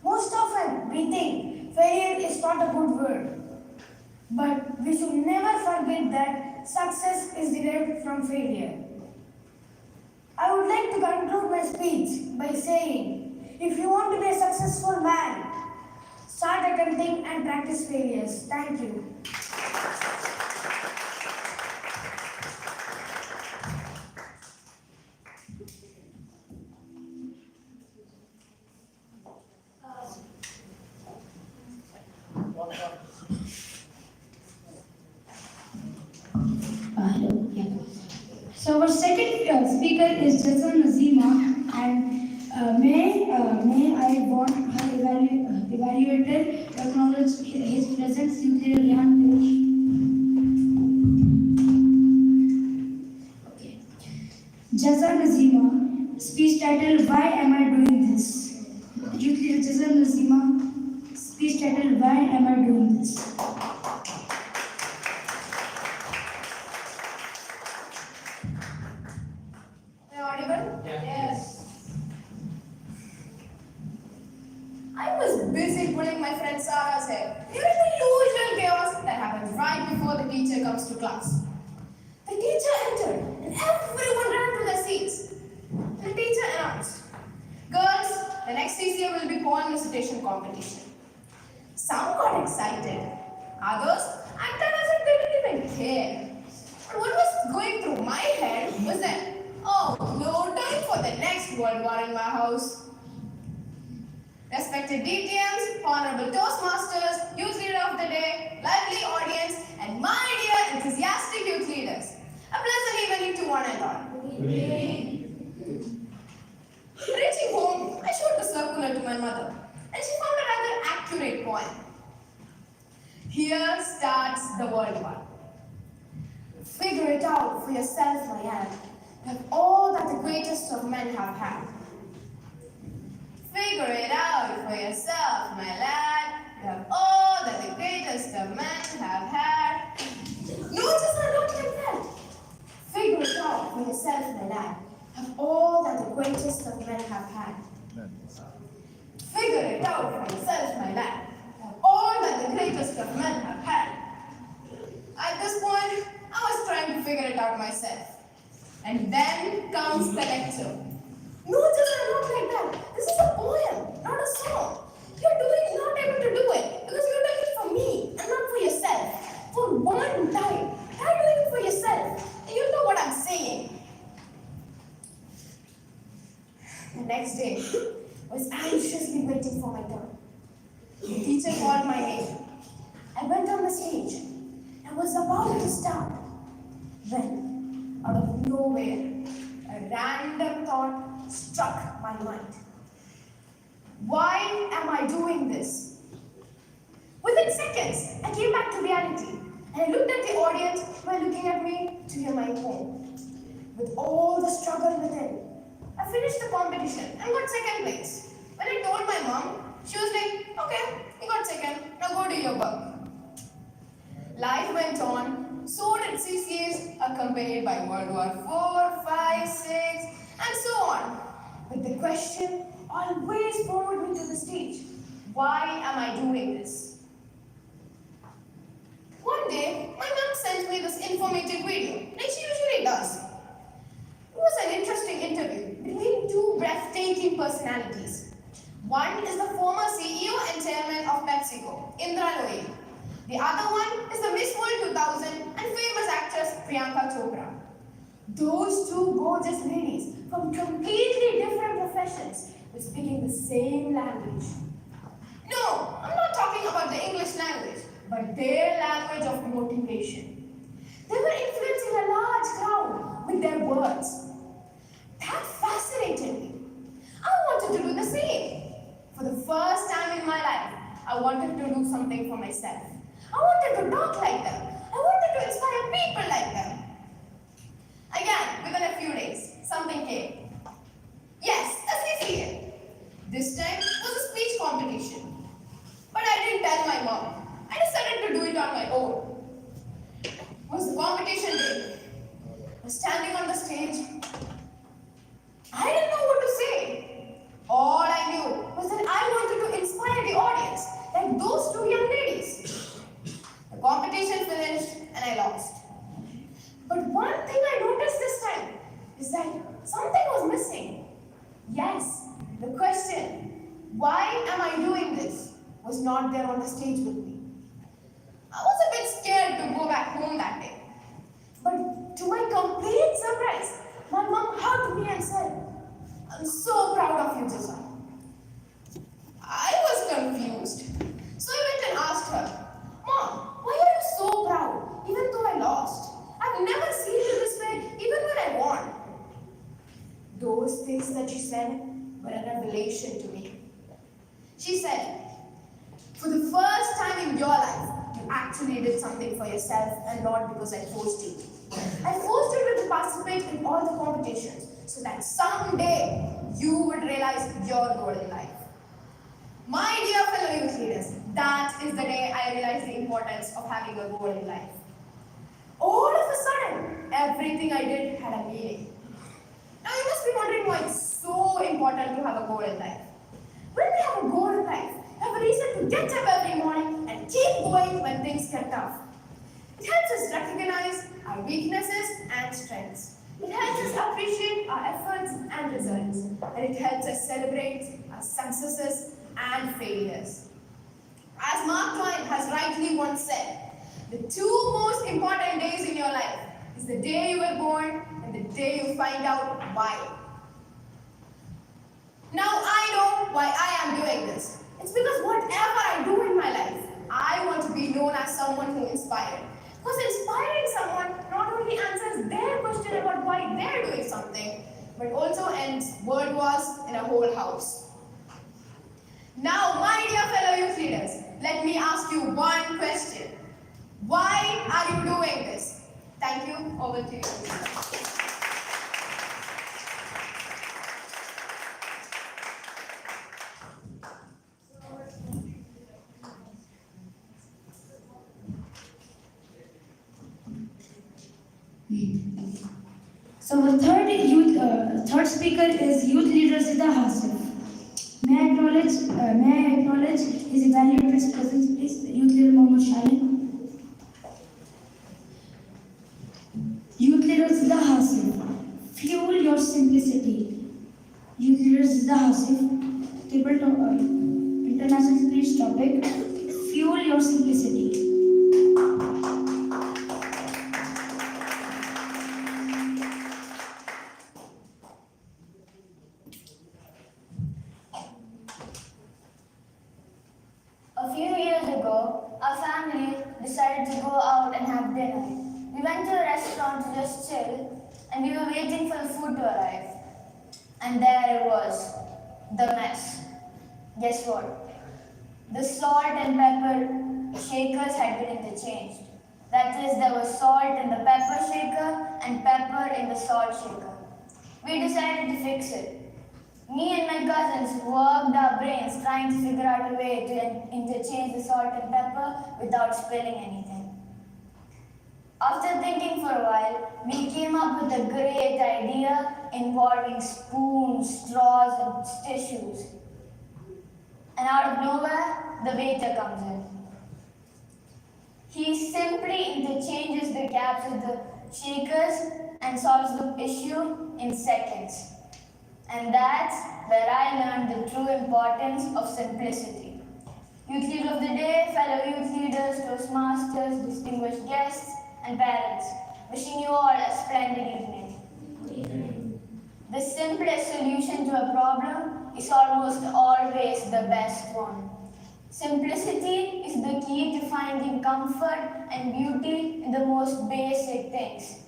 Most often we think failure is not a good word, but we should never forget that success is derived from failure. I would like to conclude my speech by saying, if you want to be a successful man, start attempting and practice failures. Thank you. Hello. Yeah. So our second speaker is Jazan Nazima, and may I want her evaluator to acknowledge his presence in the Rihan. Okay. Jazan Nazima, speech title: Why am I doing this? Youth leader Jazan Nazima, speech title: Why am I doing this? Am I audible? Yes. I was busy pulling my friend Sarah's hair during the usual chaos that happens right before the teacher comes to class. The teacher entered and everyone ran to their seats. The teacher announced, "Girls, the next CCA will be poem recitation competition." Some got excited. Others acted as if they didn't even care. But what was going through my head was that, oh, no time for the next World War in my house. Respected DTMs, Honorable Toastmasters, Youth Leader of the Day, lively audience, and my dear enthusiastic youth leaders. A pleasant evening to one and all. Reaching home, I showed the circular to my mother, and she found a rather accurate poem. Here starts the World War. Figure it out for yourself, my lad. Have all that the greatest of men have had. Figure it out for yourself, my lad. You have all that the greatest of men have had. No, just not like that. Figure it out for yourself, my lad. Have all that the greatest of men have had. Figure it out for yourself, my lad. Have all that the greatest of men have had. At this point, I was trying to figure it out myself. And then comes the lecture. No, just not like that. This is a poem, not a song. You're not able to do it because you're doing it for me and not for yourself. For one time, try doing it for yourself, and you'll know what I'm saying. The next day, I was anxiously waiting for my turn. The teacher called my name. I went on the stage and was about to start when, out of nowhere, a random thought struck my mind. Why am I doing this? Within seconds, I came back to reality and I looked at the audience who were looking at me to hear my poem. With all the struggle within, I finished the competition and got second place. When I told my mom, she was like, "Okay, you got second, now go do your work." Life went on, so did CCAs accompanied by World War IV, 5, 6, and so on. But the question always followed me to the stage. Why am I doing this? One day, my mom sent me this informative video, like she usually does. It was an interesting interview between two breathtaking personalities. One is the former CEO and chairman of PepsiCo, Indra Nooyi. The other one is the Miss World 2000 and famous actress Priyanka Chopra. Those two gorgeous ladies from completely different professions were speaking the same language. No, I'm not talking about the English language, but their language of motivation. They were influencing a large crowd with their words. That fascinated me. I wanted to do the same. For the first time in my life, I wanted to do something for myself. I wanted to talk like them. I wanted to inspire people like them. Again, within a few days, something came. Yes, a CCA. This time was a speech competition. But I didn't tell my mom. I decided to do it on my own. It was the competition day. I was standing on the stage. I didn't know what to say. All I knew was that I wanted to inspire the audience, like those two young ladies. The competition finished and I lost. But one thing I noticed this time is that something was missing. Yes, the question, why am I doing this, was not there on the stage with me. I was a bit scared to go back home that day. But to my complete surprise, my mom hugged me and said, "I'm so proud of you, Jisa." I was confused. So I went and asked her, "Mom, why are you so proud, even though I lost? I've never seen you this way, even when I won." Those things that she said were a revelation to me. She said, "For the first time in your life, you actually did something for yourself and not because I forced you. I forced you to participate in all the competitions so that someday you would realize your goal in life." My dear fellow youth leaders, that is the day I realized the importance of having a goal in life. All of a sudden, everything I did had a meaning. Now you must be wondering why it's so important to have a goal in life. When we have a goal in life, we have a reason to get up every morning and keep going when things get tough. It helps us recognize our weaknesses and strengths. It helps us appreciate our efforts and results. And it helps us celebrate our successes and failures. As Mark Twain has rightly once said, the two most important days in your life is the day you were born and the day you find out why. Now I know why I am doing this. It's because whatever I do in my life, I want to be known as someone who inspired. Because inspiring someone not only answers their question about why they're doing something, but also ends word wars in a whole house. Now, my dear fellow youth leaders, let me ask you one question. Why are you doing this? Thank you. Over to you. So the third speaker is Youth Leader Zida Hasif. May I acknowledge his valued presence, please, Youth Leader Mohammed Shahin. Youth Leader Zida Hasif, fuel your simplicity. Youth Leader Zida Hasif, international speech topic, fuel your simplicity. A few years ago, our family decided to go out and have dinner. We went to a restaurant to just chill, and we were waiting for the food to arrive. And there it was, the mess. Guess what? The salt and pepper shakers had been interchanged. That is, there was salt in the pepper shaker and pepper in the salt shaker. We decided to fix it. Me and my cousins worked our brains trying to figure out a way to interchange the salt and pepper without spilling anything. After thinking for a while, we came up with a great idea involving spoons, straws, and tissues. And out of nowhere, the waiter comes in. He simply interchanges the caps with the shakers and solves the issue in seconds. And that's where I learned the true importance of simplicity. Youth Leader of the Day, fellow youth leaders, Toastmasters, distinguished guests, and parents, wishing you all a splendid evening. The simplest solution to a problem is almost always the best one. Simplicity is the key to finding comfort and beauty in the most basic things.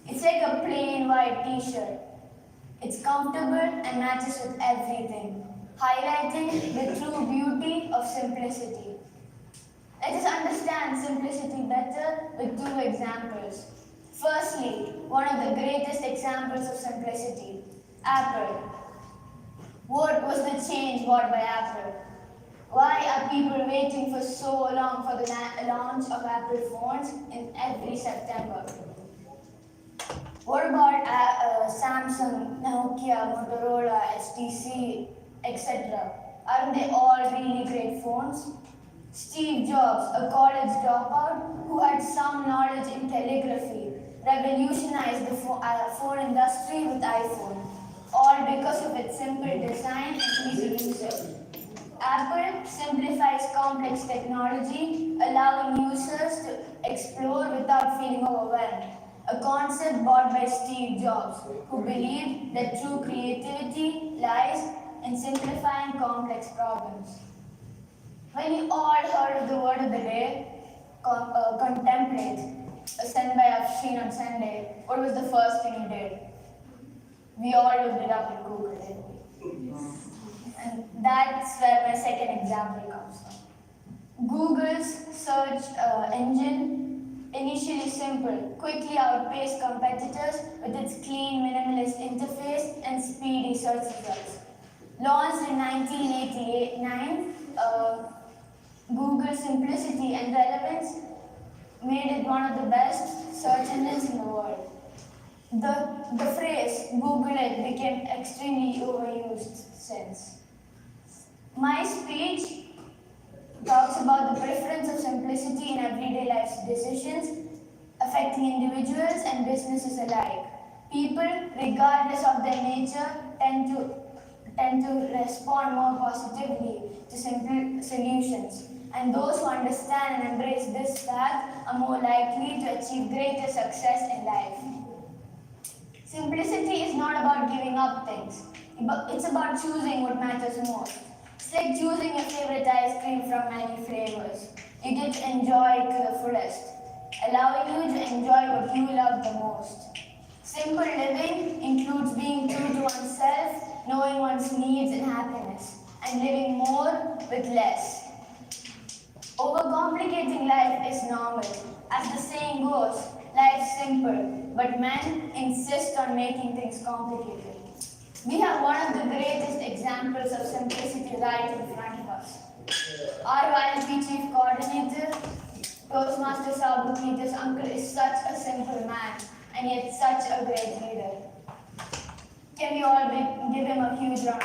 It's like a plain white t-shirt. It's comfortable and matches with everything, highlighting the true beauty of simplicity. Let us understand simplicity better with two examples. Firstly, one of the greatest examples of simplicity, Apple. What was the change brought by Apple? Why are people waiting for so long for the launch of Apple phones in every September? What about Samsung, Nokia, Motorola, HTC, etc.? Aren't they all really great phones? Steve Jobs, a college dropout who had some knowledge in telegraphy, revolutionized the phone industry with iPhone, all because of its simple design and easy usage. Apple simplifies complex technology, allowing users to explore without feeling overwhelmed. A concept brought by Steve Jobs, who believed that true creativity lies in simplifying complex problems. When you all heard of the word of the day, contemplate, sent by Afshin on Sunday, what was the first thing you did? We all looked it up in Google, didn't we? And that's where my second example comes from. Google's search engine, initially simple, quickly outpaced competitors with its clean, minimalist interface and speedy search results. Launched in 1989, Google's simplicity and relevance made it one of the best search engines in the world. The phrase Google it became extremely overused since. My speech talks about the preference of simplicity in everyday life's decisions affecting individuals and businesses alike. People, regardless of their nature, tend to respond more positively to simple solutions. And those who understand and embrace this fact are more likely to achieve greater success in life. Simplicity is not about giving up things. It's about choosing what matters most. It's like choosing your favorite ice cream from many flavors. You get to enjoy it to the fullest, allowing you to enjoy what you love the most. Simple living includes being true to oneself, knowing one's needs and happiness, and living more with less. Overcomplicating life is normal. As the saying goes, life's simple, but men insist on making things complicated. We have one of the greatest examples of simplicity right in front of us. Our YLP Chief Coordinator, Toastmaster Sabu Peter's uncle, is such a simple man and yet such a great leader. Can we all give him a huge round?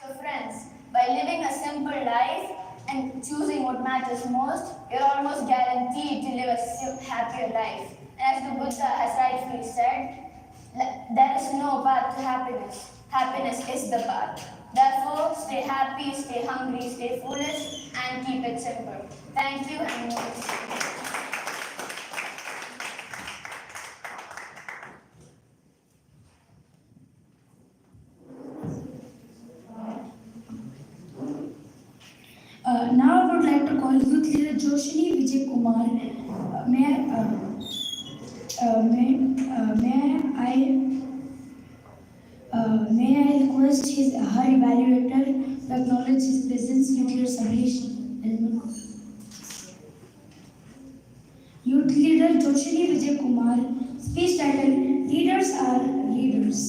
So friends, by living a simple life and choosing what matters most, you're almost guaranteed to live a happier life. And as the Buddha has rightfully said, there is no path to happiness. Happiness is the path. Therefore, stay happy, stay hungry, stay foolish, and keep it simple. Thank you and now I would like to call Youth Leader Joshini Vijay Kumar. May I request her evaluator to acknowledge his presence due to your submission. Youth Leader Joshini Vijay Kumar, speech title, Leaders Are Readers.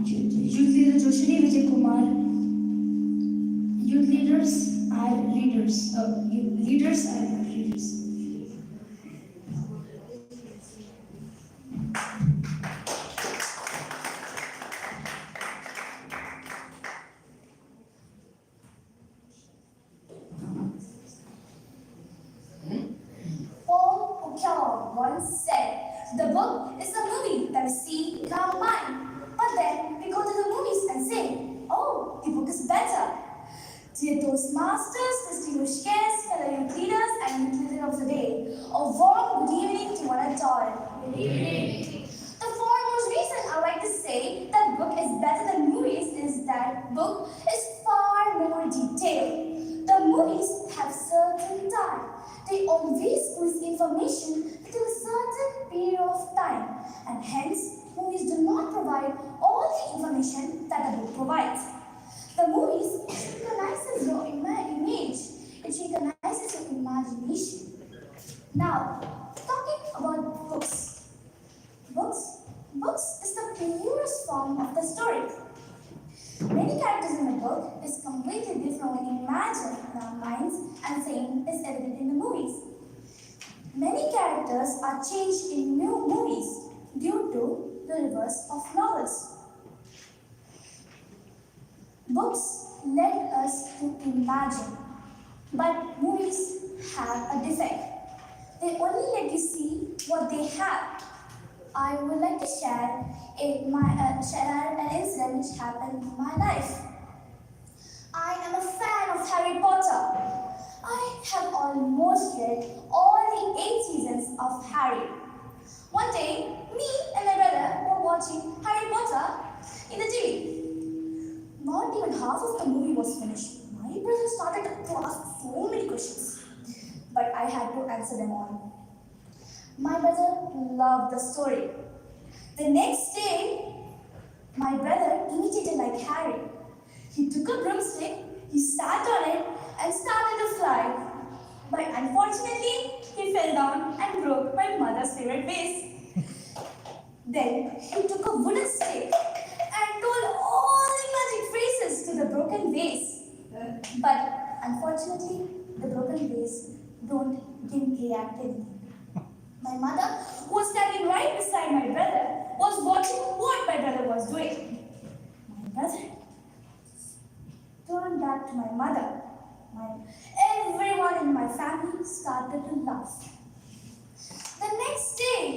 Youth Leader Joshini Vijay Kumar, Youth Leaders are readers. readers. Leaders are not readers. Paul O'Kelly once said, "The book is the movie that we see in our mind." But then we go to the movies and say, "Oh, the book is better." Dear Toastmasters, distinguished guests, fellow youth leaders, and youth leader of the day, a warm good evening to one and all. Good evening. The foremost reason I like to say that book is better than movies is that book is far more detailed. The movies have certain time. They always squeeze information within a certain period of time, and hence movies do not provide all the information that a book provides. The movies synchronizes your image. It synchronizes your imagination. Now, talking about books. Books is the purest form of the story. Many characters in the book is completely different when you imagine in our minds, and same is evident in the movies. Many characters are changed in new movies due to the reverse of novels. Books let us to imagine, but movies have a defect. They only let you see what they have. I would like to share an incident which happened in my life. I am a fan of Harry Potter. I have almost read all the 8 seasons of Harry. One day, me and my brother were watching Harry Potter in the TV. Not even half of the movie was finished. My brother started to ask so many questions, but I had to answer them all. My brother loved the story. The next day, my brother imitated like Harry. He took a broomstick, he sat on it, and started to fly. But unfortunately, he fell down and broke my mother's favorite vase. Then he took a wooden stick and told all the magic phrases to the broken vase. But unfortunately, the broken vase didn't react anything. My mother, who was standing right beside my brother, was watching what my brother was doing. My brother turned back to my mother. Everyone in my family started to laugh. The next day,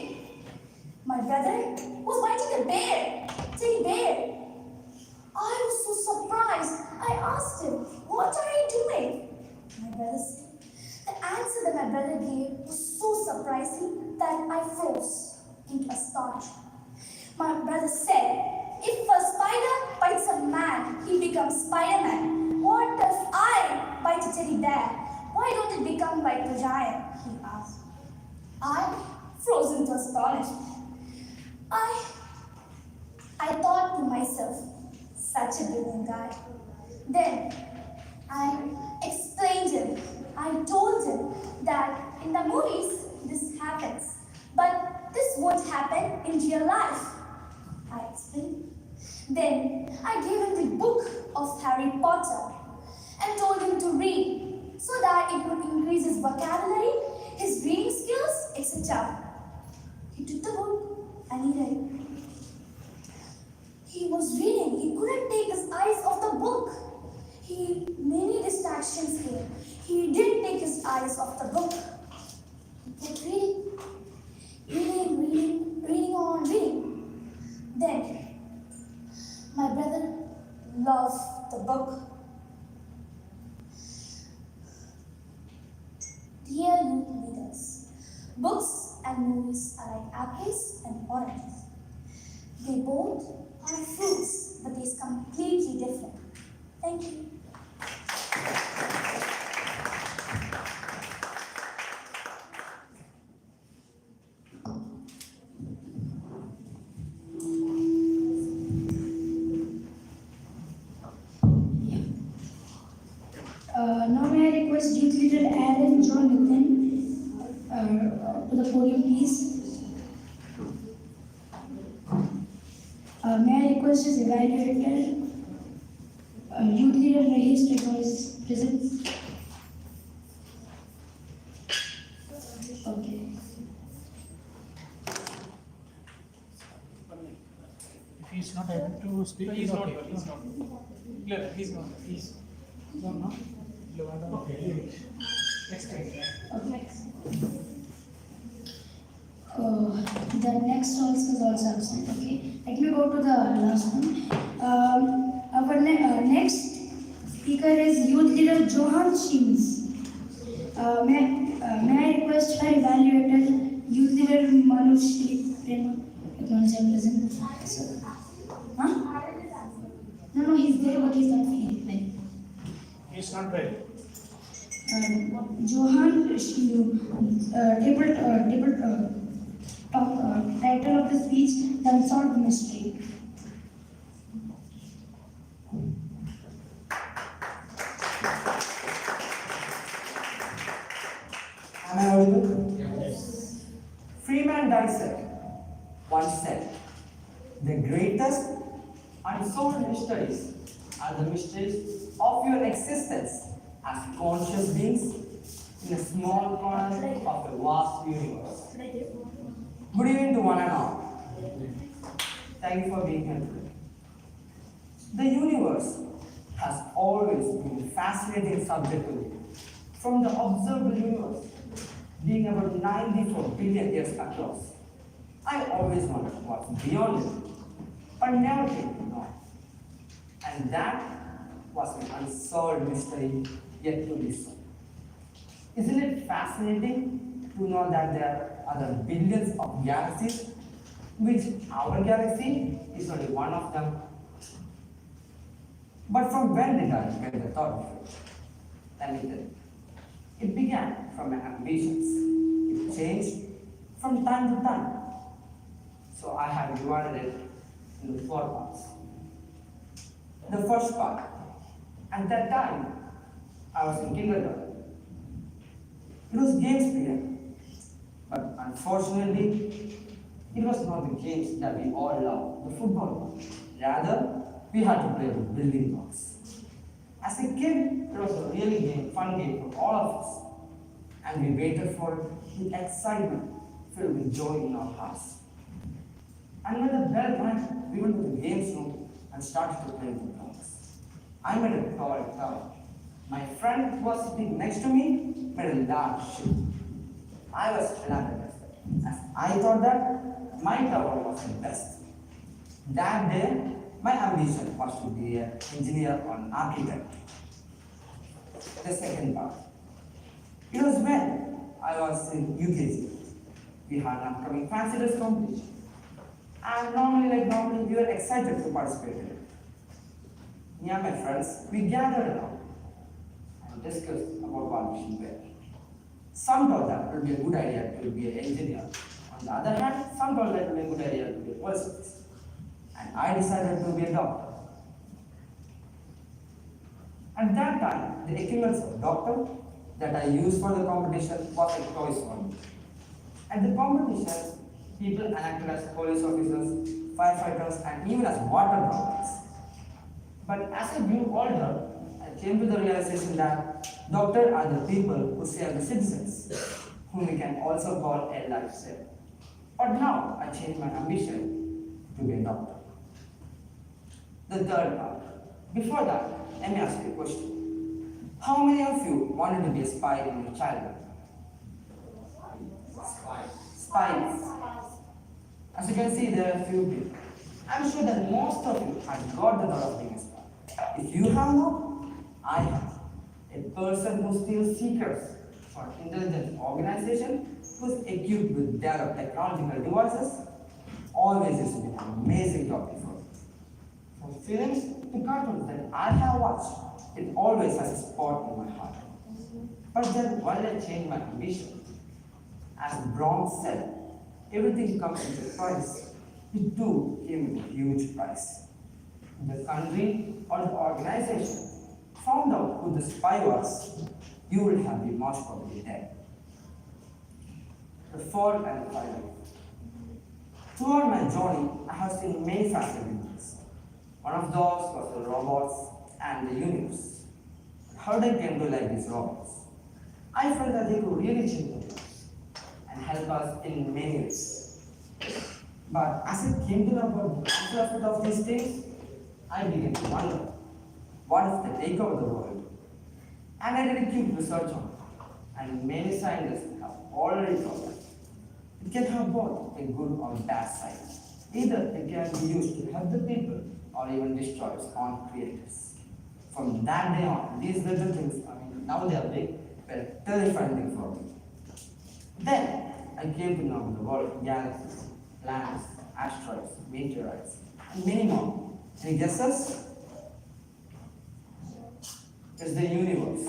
my brother was fighting a bear, teddy bear. I was so surprised. I asked him, "What are you doing?" My brother said, the answer that my brother gave was so surprising that I froze into astonishment. My brother said, "If a spider bites a man, he becomes Spider-Man. What if I bite a teddy bear? Why don't it become like the giant?" he asked. I froze into astonishment. I thought to myself, such a brilliant guy. Then I explained him. I told him that in the movies this happens, but this won't happen in real life. I explained. Then I gave him the book of Harry Potter and told him to read so that it would increase his vocabulary, his reading skills, etc. He took the book and he read. He was reading. He couldn't take his eyes off the book. Many distractions came. He didn't take his eyes off the book. He kept reading on, reading. Then, my brother loved the book. Dear youth leaders, books and movies are like apples and oranges. They both are fruits, but they're completely different. Thank you. Now may I request youth leader Aaron John Nathan to the podium, please. May I request his evaluator, youth leader Rahis Technologies present. He's not able to speak. No, he's not okay. well, he's not well. No, he's not, he's. No, no. Levada. Okay. Next time. The next also is also absent. Okay, let me go to the last one. Our next speaker is youth leader Johan Shims. May I request her evaluator, youth leader Manushi Prema? Acknowledge him present. Huh? No, he's there, but he's not feeling well. He's not well. Johan title of the speech, The Unsolved Mystery. Am I audible? Yes. Freeman Dyson once said, the greatest unsolved mysteries are the mysteries of your existence as conscious beings in a small corner of a vast universe. Good evening to one and all. Thank you for being here today. The universe has always been a fascinating subject to me. From the observable universe being about 94 billion years across, I always wondered what's beyond it, but never came to know. And that was an unsolved mystery yet to be solved. Isn't it fascinating to know that there are other billions of galaxies, which our galaxy is only one of them? But from when did I get the thought of it? Let me tell you. It began from my ambitions. It changed from time to time. So I have divided it into 4 parts. The first part, at that time, I was in kindergarten. It was games period, but unfortunately, it was not the games that we all love, the football one. Rather, we had to play with building blocks. As a kid, it was a really fun game for all of us, and we waited for it with excitement, filled with joy in our hearts. And when the bell rang, we went to the games room and started to play with the blocks. I made a tall tower. My friend who was sitting next to me made a large ship. I was flabbergasted, as I thought that my tower was the best. That day, my ambition was to be an engineer or an architect. The second part. It was when I was in UKG. We had an upcoming fancy dress competition. And normally, we were excited to participate in it. Me and my friends, we gathered around and discussed about what we should wear. Some thought that it would be a good idea to be an engineer. On the other hand, some thought that it would be a good idea to be a police. And I decided to be a doctor. At that time, the equipment of doctor that I used for the competition was a choice for me. At the competition, people enacted as police officers, firefighters, and even as water droplets. But as I grew older, I came to the realization that doctors are the people who save the citizens, whom we can also call a lifesaver. But now I changed my ambition to be a doctor. The third part. Before that, let me ask you a question. How many of you wanted to be a spy in your childhood? Spies. As you can see, there are a few people. I'm sure that most of you have got the thought of being a spy. If you have not, I have. A person who steals secrets for intelligence organization who's equipped with developed technological devices always used to be an amazing topic for me. From films to cartoons that I have watched, it always has a spot in my heart. But then when I changed my ambition, as Braun said, everything comes with a price. It too came with a huge price. If the country or the organization found out who the spy was, you would have been most probably dead. The fourth and final. Throughout my journey, I have seen many fascinating things. One of those was the robots and the universe. How did I came to like these robots? I felt that they could really change the lives and help us in many ways. But as it came to know about the actual effect of these things, I began to wonder, what if they take over the world? And I did a quick research on it, and many scientists have already thought that it can have both a good or bad side. Either it can be used to help the people or even destroy its own creators. From that day on, these little things, now they are big, were a terrifying thing for me. Then I came to know the world of galaxies, planets, asteroids, meteorites, and many more. Any guesses? It's the universe.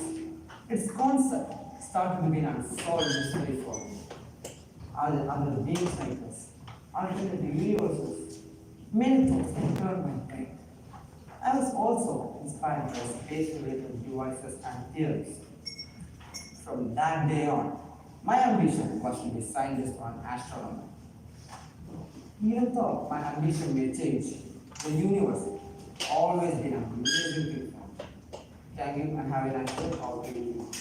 Its concept started to be an unsolved mystery for me. Are there other beings like us? Alternative universes? Many thoughts entered my brain. I was also inspired by space-related devices and theories. From that day on, my ambition was to be a scientist or an astronomer. Even though my ambition may change, the universe has always been an amazing thing for me. Thank you and have a nice day. All to you.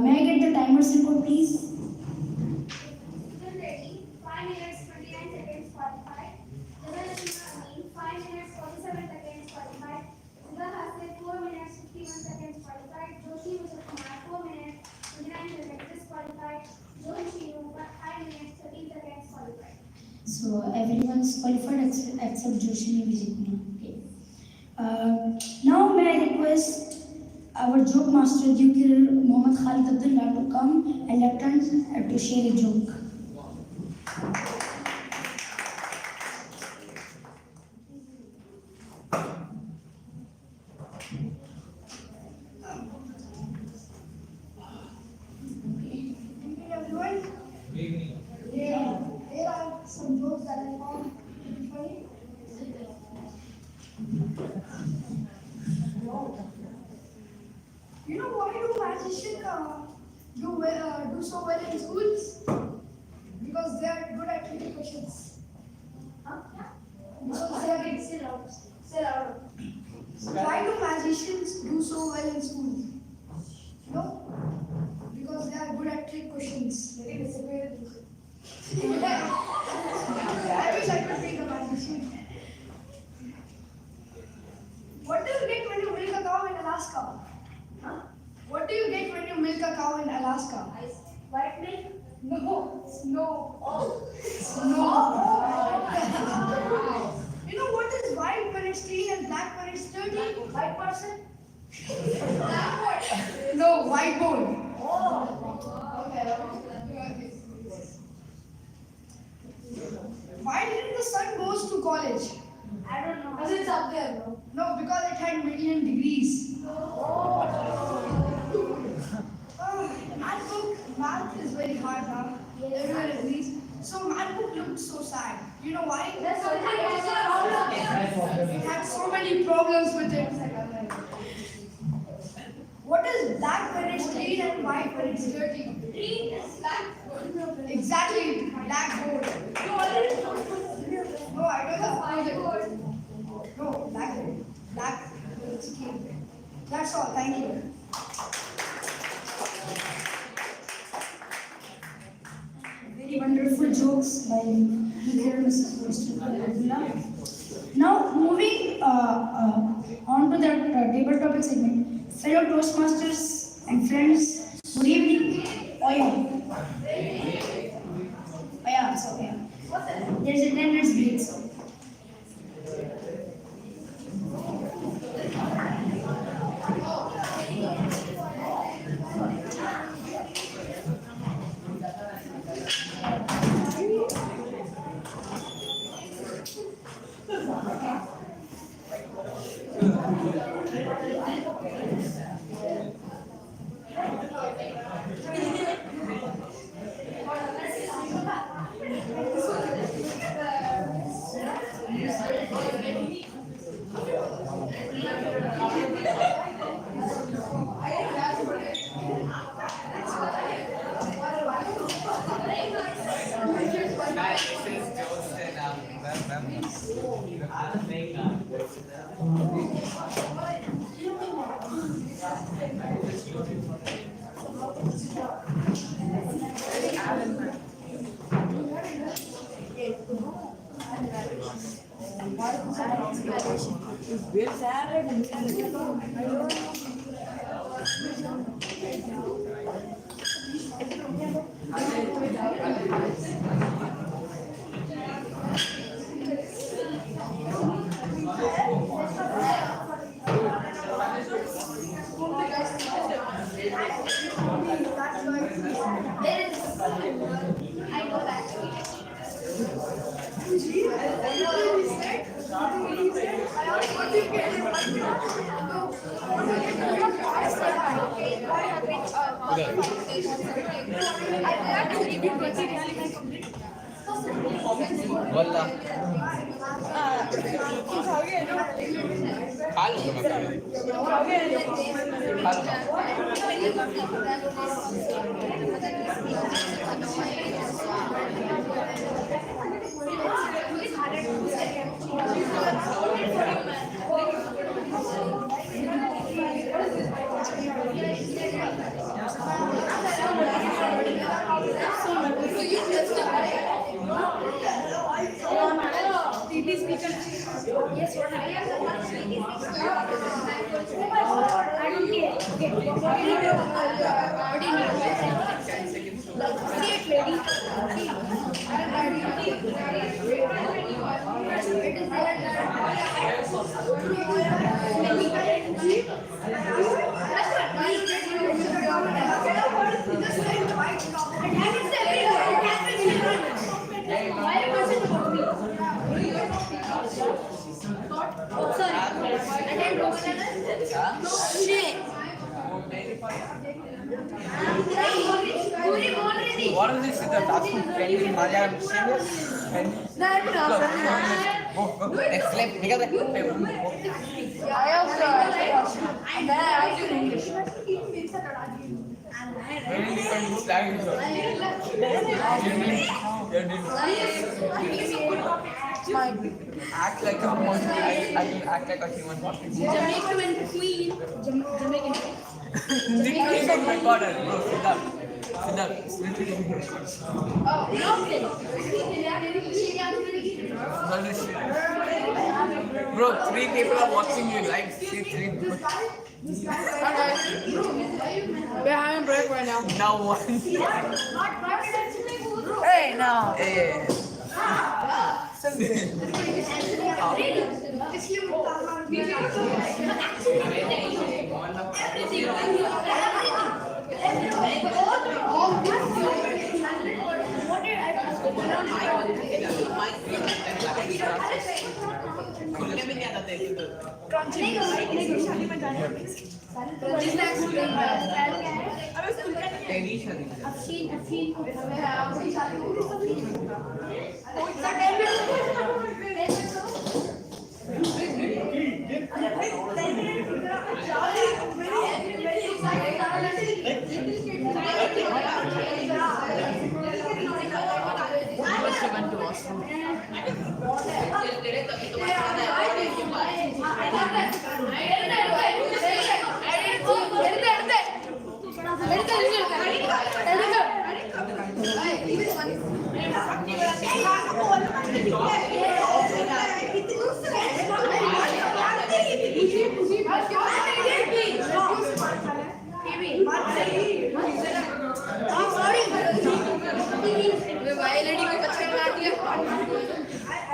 May I get the timer's report, please? Student ready, 5 minutes 29 seconds qualified. Janalashina Amin, 5 minutes 47 seconds qualified. Ziba Hassan, 4 minutes 51 seconds qualified. Joshi Vijay Kumar, 4 minutes 29 seconds disqualified. Joshi Shinu, 5 minutes 13 seconds qualified. So everyone is qualified except Joshi Vijay Kumar. Okay. Now may I request our joke master Dukir Mohammad Khalid Abdullah to come and attempt to share a joke. Evening, everyone. Evening. Here are some jokes that I found funny. You know why do magicians do so well in schools? Because they are good at tricky questions. Huh? Because they are still out. Why do magicians do so well in schools? You know? Because they are good at trick questions. Very disappointed. I wish I could be a magician. What do you get when you milk a cow in Alaska? Huh? What do you get when you milk a cow in Alaska? White milk? No, snow. Oh, snow. You know what is white when it's clean and black when it's dirty? White person? Blackboard. No, whiteboard. Oh. Okay. Why didn't the sun goes to college? I don't know. Because it's up there, bro. No, because it had million degrees. Math is very hard, huh? Everyone agrees. So math book looked so sad. You know why? It had so many problems with it. What is black when it's clean and white when it's dirty? Green is black. Exactly, blackboard. No, I don't have whiteboard. No, blackboard. Black. It's clean. That's all. Thank you. Very wonderful jokes by Mr. Abdullah. Now moving on to the table topic segment. Fellow Toastmasters and friends, good evening. Oh yeah, so yeah. There's a 10 minutes break. So. Guys, this is Joseph and बोला खा लूंगा What is this? The last one, trending Malayalam singers? Go. Next slide. Because very different slang. Act like a monkey. I can act like a human. Jamaican queen. Jamaican. Jamaican recorder, bro. Siddharth. Bro, 3 people are watching you live. See 3 people. We're having break right now. Now 1. Hey, now. Hey.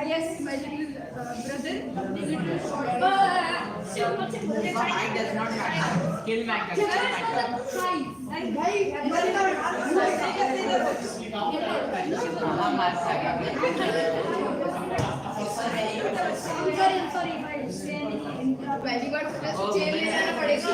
Yes, my little brother. Height does not matter. Skill matters. Very good. Change लेना पड़ेगा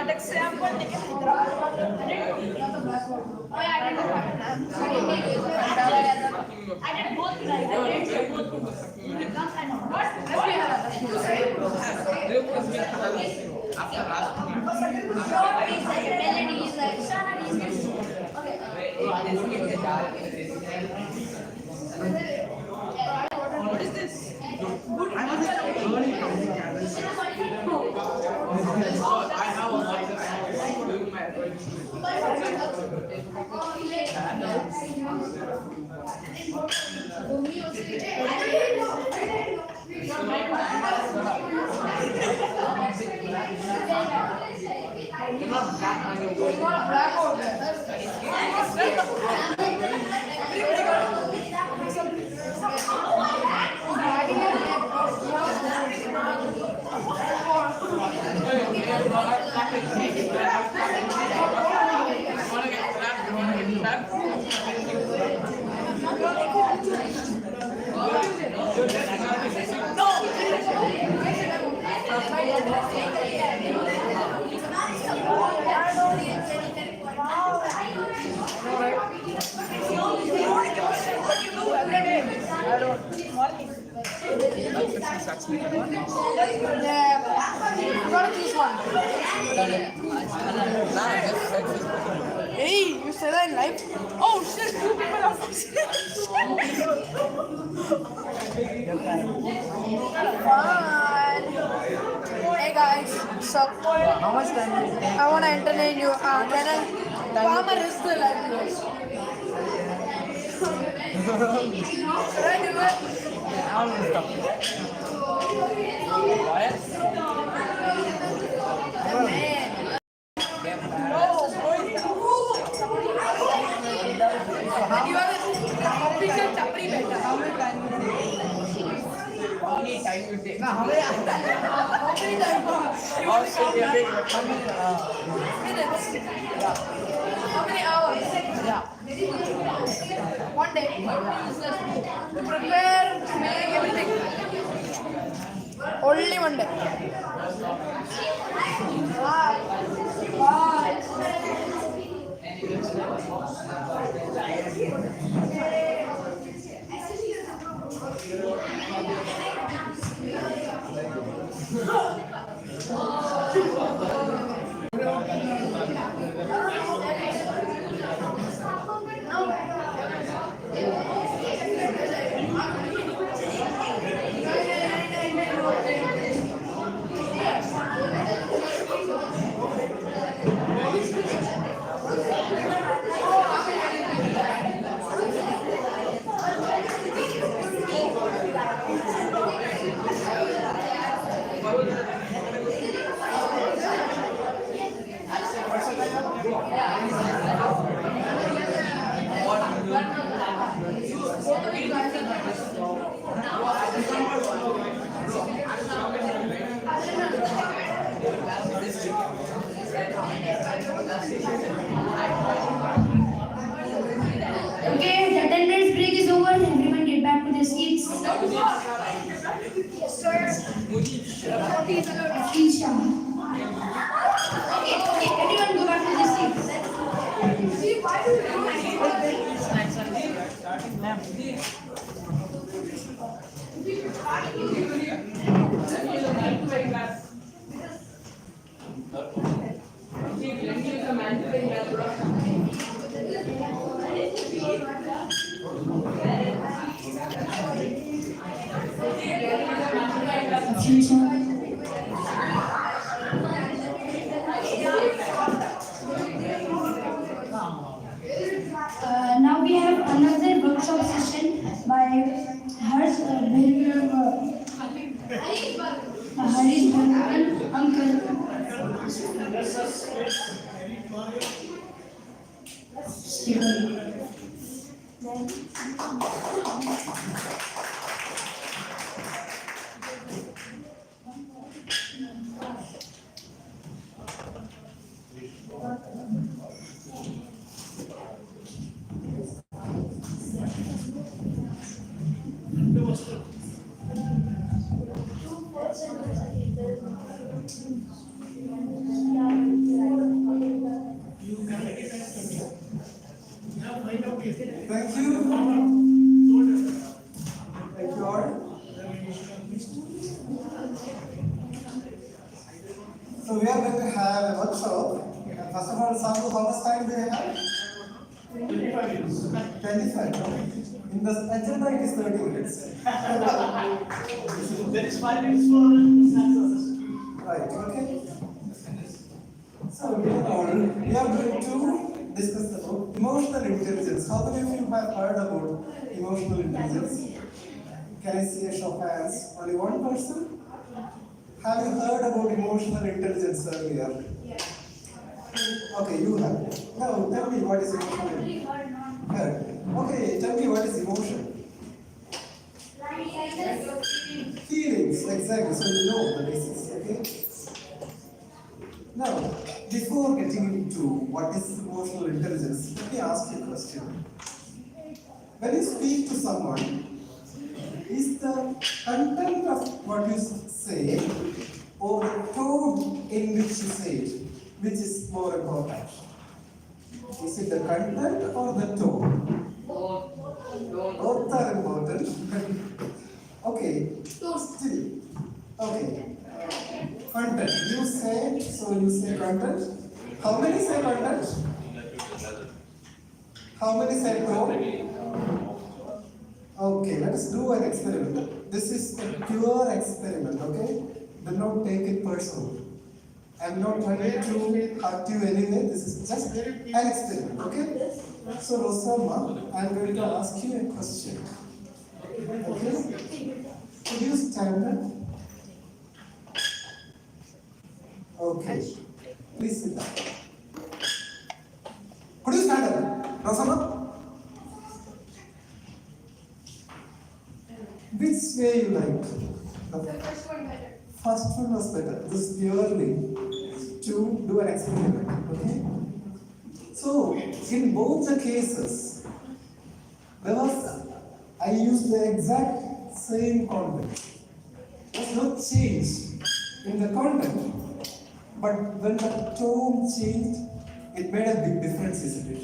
That example taken with the I did both. What is this? Hey, you said that in live? Oh shit, two people are fun. Hey guys, what's up? How much time? I want to entertain you. Can I? Farmer is the live. Should I do it? I don't know. How many time you take? How many hours? Yeah. One day. To prepare, to make everything. Only one day. Bye. Okay, the 10 minutes break is over. Everyone get back to their seats. Isha. Okay, everyone go back to their seats. Now we have another workshop session by Harsh Harish Bhargan, uncle. So we are going to have a workshop. And first of all, Sabu, how much time do you have? 25 minutes. 25. In the agenda, it is 30 minutes. There is 5 minutes for snacks. Right, okay. So we are going to discuss about emotional intelligence. How many of you have heard about emotional intelligence? Can I see a show of hands? Only one person? Have you heard about emotional intelligence earlier? Yes. Okay, you have. Now tell me what is emotional intelligence. Heard. Okay, tell me what is emotion. Feelings, exactly. So you know the basics, okay? Now, before getting into what is emotional intelligence, let me ask you a question. When you speak to someone, is the content of what you say or the tone in which you say it, which is more important? Is it the content or the tone? Both are important. Okay, still. Okay. Content. You say, so you say content. How many say content? How many say tone? Okay, let us do an experiment. This is a pure experiment, okay? Do not take it personal. I'm not trying to hurt you anyway. This is just an experiment, okay? So, Rosama, I'm going to ask you a question. Okay? Could you stand up? Okay. Please sit down. Could you stand up? Rosama? Which way you like? The first one better. First one was better. This is purely to do an experiment. Okay? So, in both the cases, I used the exact same content. There's no change in the content, but when the tone changed, it made a big difference, isn't it?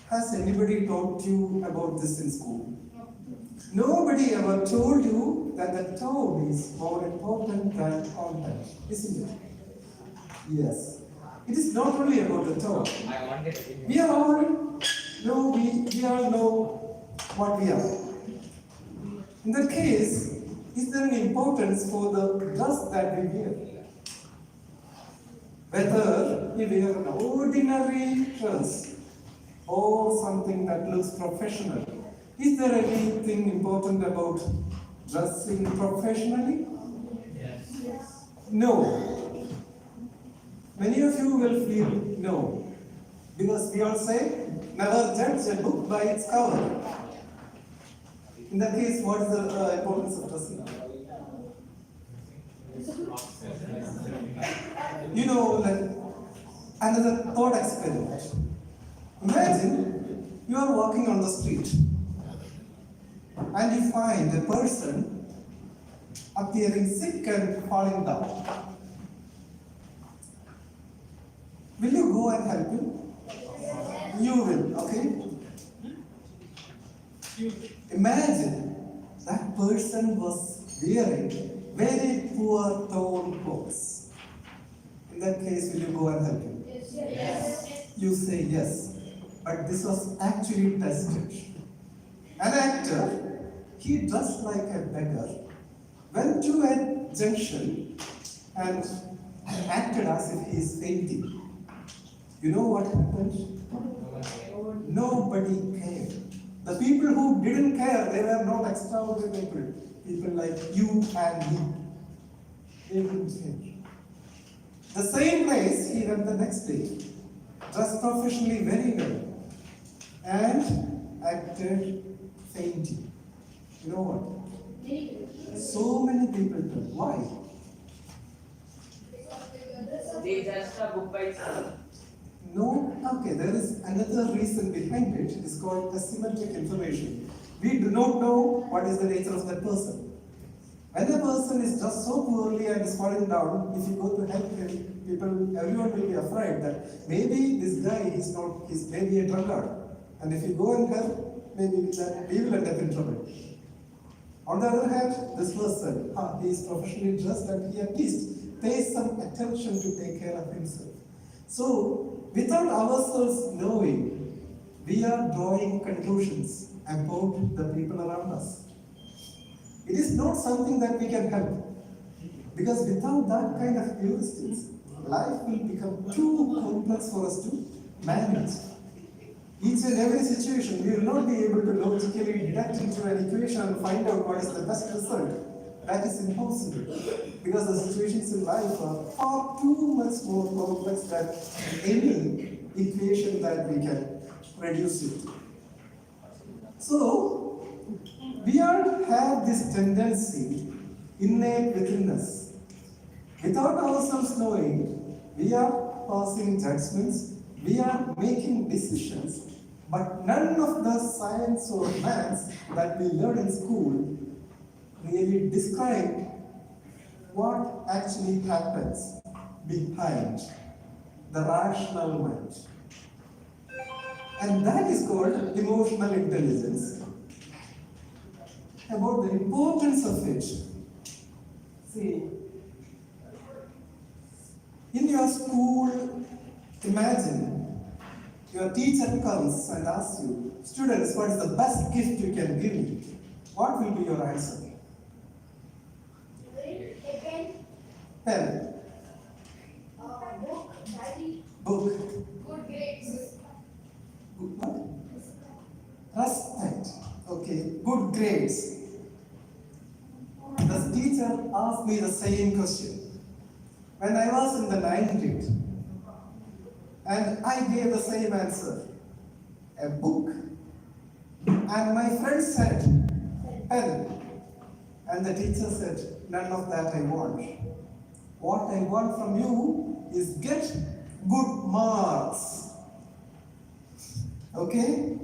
Has anybody taught you about this in school? Nobody ever told you that the tone is more important than content, isn't it? Yes. It is not only about the tone. We all know what we are. In that case, is there an importance for the dress that we wear? Whether we wear an ordinary dress or something that looks professional, is there anything important about dressing professionally? Yes. No. Many of you will feel no, because we all say, never judge a book by its cover. In that case, what is the importance of dressing? You know, like another thought experiment. Imagine you are walking on the street and you find a person appearing sick and falling down. Will you go and help him? You will, okay? Imagine that person was wearing very poor tone clothes. In that case, will you go and help him? Yes. You say yes, but this was actually tested. An actor, he dressed like a beggar, went to a junction and acted as if he is fainting. You know what happened? Nobody cared. The people who didn't care, they were not extraordinary people. People like you and me. They didn't care. The same place he went the next day, dressed professionally very well, and acted fainting. You know what? So many people did. Why? They judged a book by itself. No, okay, there is another reason behind it. It is called asymmetric information. We do not know what is the nature of that person. When a person is dressed so poorly and is falling down, if you go to help him, everyone will be afraid that maybe this guy is maybe a drunkard. And if you go and help, maybe we will end up in trouble. On the other hand, this person, he is professionally dressed and he at least pays some attention to take care of himself. So, without ourselves knowing, we are drawing conclusions about the people around us. It is not something that we can help. Because without that kind of heuristics, life will become too complex for us to manage. Each and every situation, we will not be able to logically deduct into an equation and find out what is the best result. That is impossible. Because the situations in life are far too much more complex than any equation that we can reduce it to. So, we all have this tendency innate within us. Without ourselves knowing, we are passing judgments, we are making decisions, but none of the science or maths that we learn in school really describe what actually happens behind the rational mind. And that is called emotional intelligence. About the importance of it. See, in your school, imagine your teacher comes and asks you, students, what is the best gift you can give me? What will be your answer? A pen, Pen, book, diary, book, good grades. good what? Respect. Okay, good grades. The teacher asked me the same question when I was in the 9th grade, and I gave the same answer, a book. And my friend said, pen. And the teacher said, none of that I want. What I want from you is get good marks. Okay?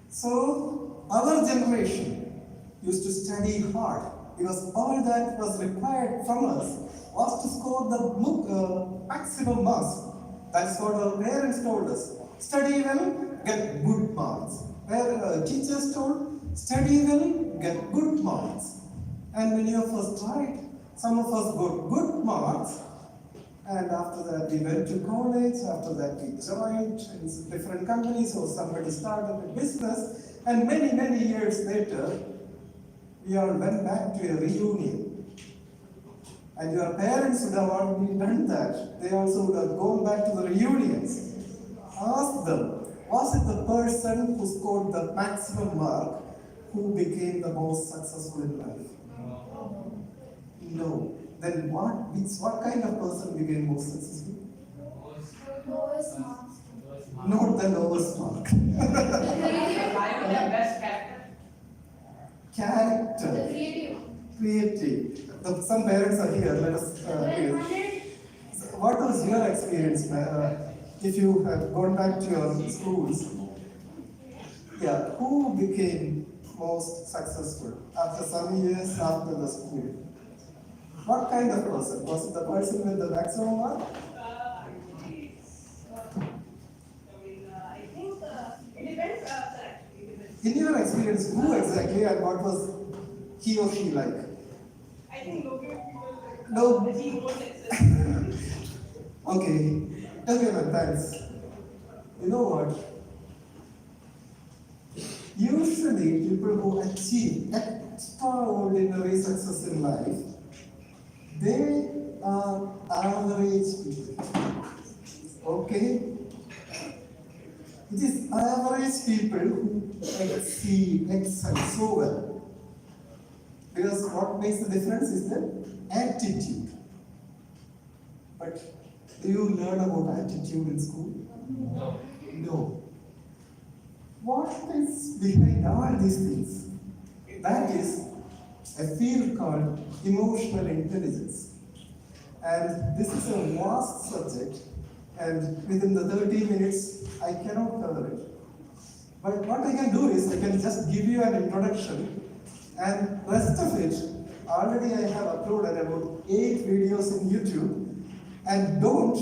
So, our generation used to study hard because all that was required from us was to score the maximum marks. That's what our parents told us. Study well, get good marks. Where teachers told, study well, get good marks. And many of us tried. Some of us got good marks. And after that, we went to college. After that, we joined in different companies, or somebody started a business. And many, many years later, we all went back to a reunion. And your parents would have already done that. They also would have gone back to the reunions. Ask them, was it the person who scored the maximum mark who became the most successful in life? No. Then what kind of person became most successful? Lowest marks. Not the lowest mark. Character. The creative. Creative. Some parents are here. Let us hear. What was your experience, if you have gone back to your schools? Yeah, who became most successful after some years after the school? What kind of person? Was it the person with the maximum mark? I think it depends. In your experience, who exactly and what was he or she like? I think local people No. achieve more success. Okay. Okay, man, thanks. You know what? Usually, people who achieve extraordinary success in life, they are average people. Okay? It is average people who excel so well. Because what makes the difference is the attitude. But do you learn about attitude in school? No. No. What is behind all these things? That is a field called emotional intelligence. And this is a vast subject, and within the 30 minutes, I cannot cover it. But what I can do is I can just give you an introduction, and rest of it, already I have uploaded about 8 videos in YouTube, and don't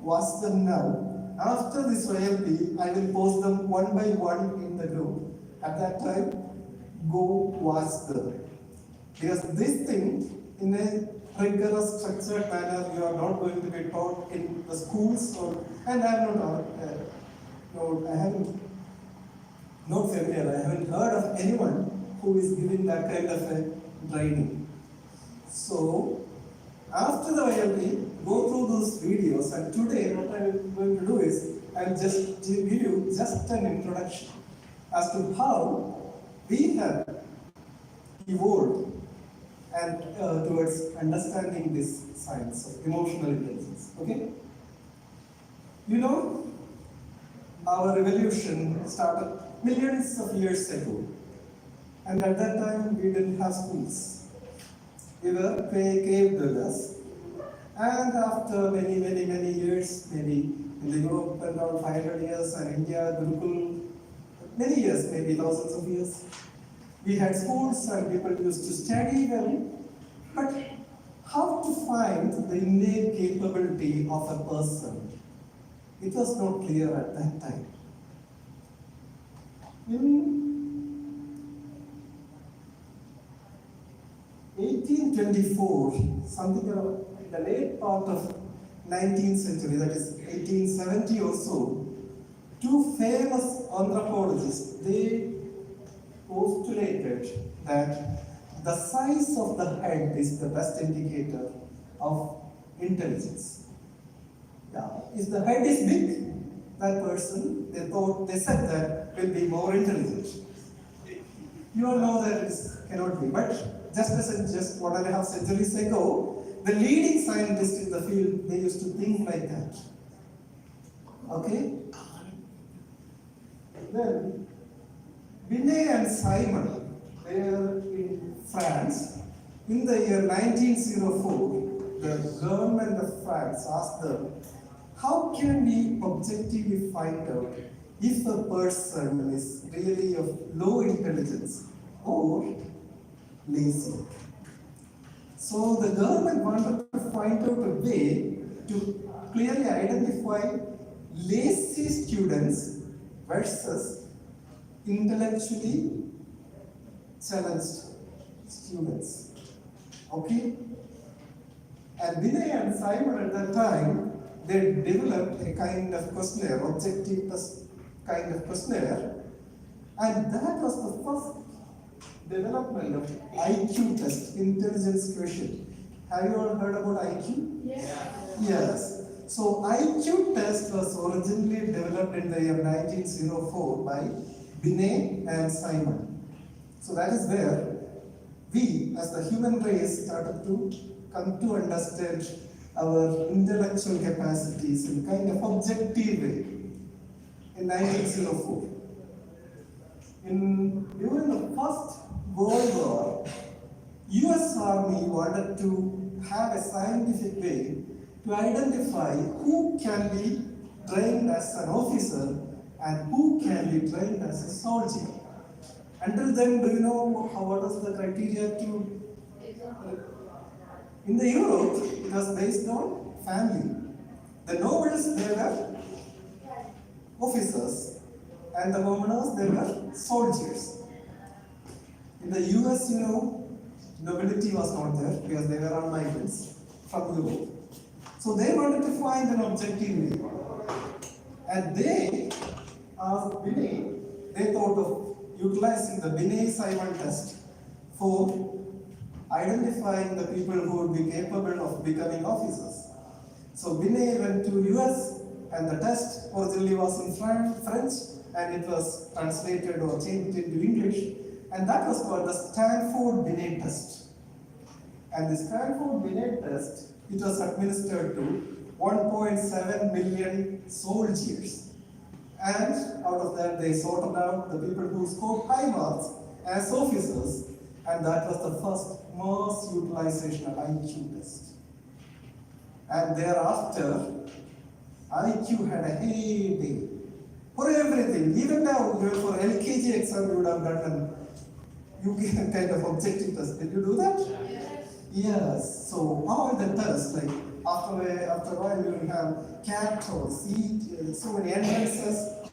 watch them now. After this OLP, I will post them one by one in the group. At that time, go watch them. Because this thing, in a rigorous, structured manner, you are not going to be taught in the schools, and I am I haven't, not familiar, I haven't heard of anyone who is giving that kind of a training. So, after the ILP, go through those videos, and today what I am going to do is, I'll just give you just an introduction as to how we have evolved and towards understanding this science of emotional intelligence. Okay? You know, our revolution started millions of years ago, and at that time we didn't have schools. We were cave dwellers, and after many years, maybe in the Europe around 500 years, and India, Gurukul, many years, maybe thousands of years, we had schools and people used to study well, but how to find the innate capability of a person? It was not clear at that time. In 1824, something around the late part of 19th century, that is 1870 or so, two famous anthropologists, they postulated that the size of the head is the best indicator of intelligence. Yeah. If the head is big, that person, they said that will be more intelligent. You all know that this cannot be, but just 1.5 centuries ago, the leading scientists in the field, they used to think like that. Okay? Then, Binet and Simon, they were in France. In the year 1904, the government of France asked them, how can we objectively find out if a person is really of low intelligence or lazy? So the government wanted to find out a way to clearly identify lazy students versus intellectually challenged students. Okay? And Binet and Simon at that time, they developed a kind of questionnaire, objective kind of questionnaire, and that was the first development of IQ test, intelligence quotient. Have you all heard about IQ? Yes. Yes. So IQ test was originally developed in the year 1904 by Binet and Simon. So that is where we, as the human race, started to come to understand our intellectual capacities in a kind of objective way in 1904. During the First World War, US Army wanted to have a scientific way to identify who can be trained as an officer and who can be trained as a soldier. Until then, do you know what was the criteria to? In the Europe, it was based on family. The nobles, they were officers, and the commoners, they were soldiers. In the US, nobility was not there because they were all migrants from Europe. So they wanted to find an objective way. And they asked Binet, they thought of utilizing the Binet-Simon test for identifying the people who would be capable of becoming officers. So Binet went to US, and the test originally was in French, and it was translated or changed into English, and that was called the Stanford-Binet test. And the Stanford-Binet test, it was administered to 1.7 million soldiers. And out of that, they sorted out the people who scored high marks as officers, and that was the first mass utilization of IQ test. And thereafter, IQ had a heyday for everything. Even now, for LKG exam, you would have done a kind of objective test. Did you do that? Yes. Yes. So all the tests, like after a while, you will have CAT or SEAT, so many entrances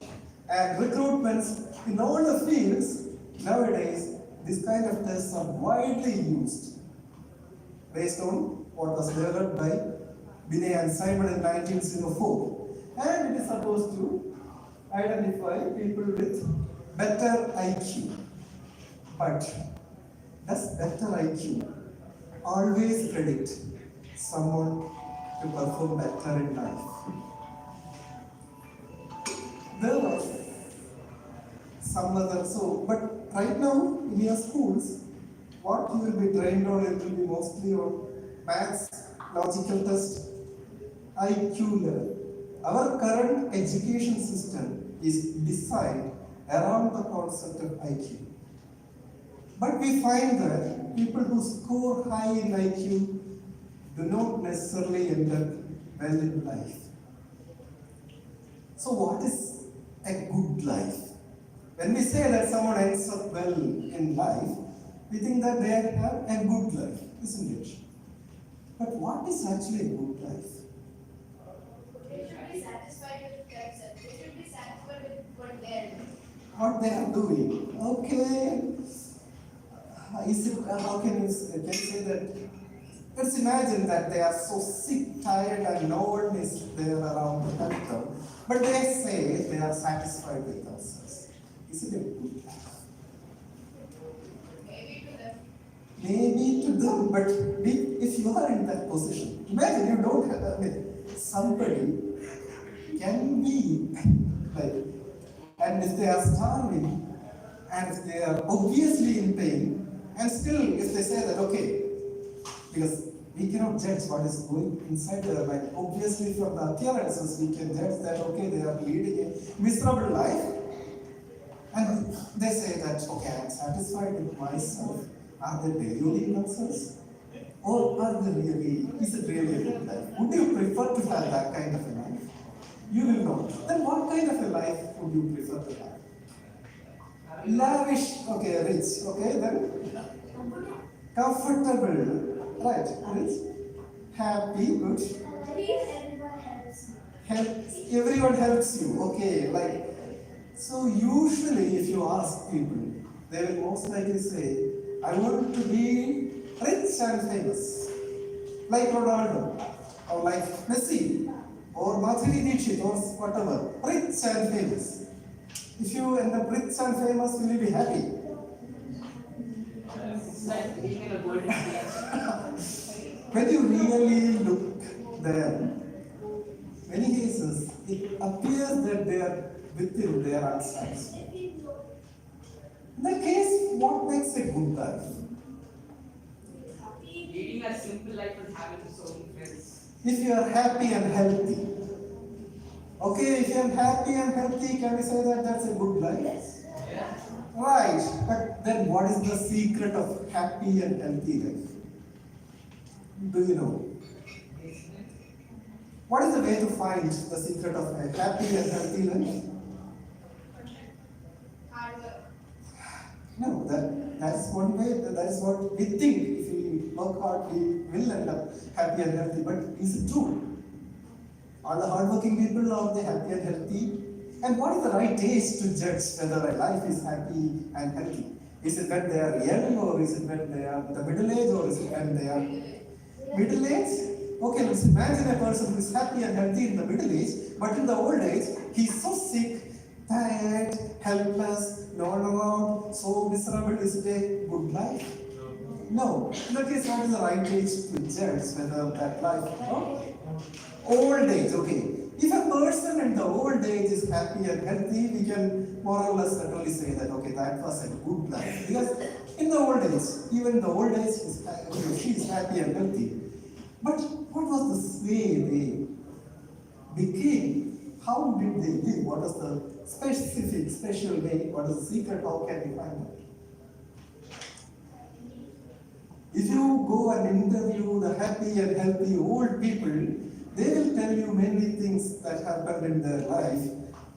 and recruitments in all the fields. Nowadays, this kind of tests are widely used based on what was developed by Binet and Simon in 1904. And it is supposed to identify people with better IQ. But does better IQ always predict someone to perform better in life? There was some other, but right now in your schools, what you will be trained on, it will be mostly on maths, logical test, IQ level. Our current education system is designed around the concept of IQ. But we find that people who score high in IQ do not necessarily end up well in life. So what is a good life? When we say that someone ends up well in life, we think that they have a good life, isn't it? But what is actually a good life? They should be satisfied with themselves. They should be satisfied with what they are doing. What they are doing? Okay. How can you say that? Let's imagine that they are so sick, tired, and no one is there around to help them. But they say they are satisfied with themselves. Is it a good life? Maybe to them. Maybe to them, but if you are in that position, imagine you don't have, somebody can be like, and if they are starving, and if they are obviously in pain, and still if they say that, okay, because we cannot judge what is going inside their mind. Obviously from the appearances we can judge that, okay, they are leading a miserable life, and they say that, okay, I am satisfied with myself. Are they deluding themselves? Or are they really, is it really a good life? Would you prefer to have that kind of a life? You will not. Then what kind of a life would you prefer to have? Lavish, okay, rich, okay, then comfortable, right, rich, happy, good, everyone helps you, okay, like, so usually if you ask people, they will most likely say, I want to be rich and famous, like Ronaldo, or like Messi, or Madhuri Dixit, or whatever, rich and famous. If you end up rich and famous, will you be happy? When you really look there, many cases, it appears that they are within their unsatisfied. In that case, what makes a good life? Leading a simple life and having so many friends. If you are happy and healthy. Okay, if you are happy and healthy, can we say that that's a good life? Yes. Yeah. Right, but then what is the secret of happy and healthy life? Do you know? What is the way to find the secret of a happy and healthy life? Hard work. No, that's one way, that is what we think. If we work hard, we will end up happy and healthy. But is it true? Are the hardworking people, are they happy and healthy? And what is the right age to judge whether a life is happy and healthy? Is it when they are young, or is it when they are the middle age, or is it when they are middle age? Okay, let's imagine a person who is happy and healthy in the middle age, but in the old age, he is so sick, tired, helpless, no one around, so miserable. Is it a good life? No. In that case, what is the right age to judge whether that life? No? Old age, okay. If a person in the old age is happy and healthy, we can more or less certainly say that, okay, that was a good life. Because in the old age, even the old age, she is happy and healthy. But what was the way they became? How did they live? What was the specific, special way? What is the secret? How can we find out? If you go and interview the happy and healthy old people, they will tell you many things that happened in their life.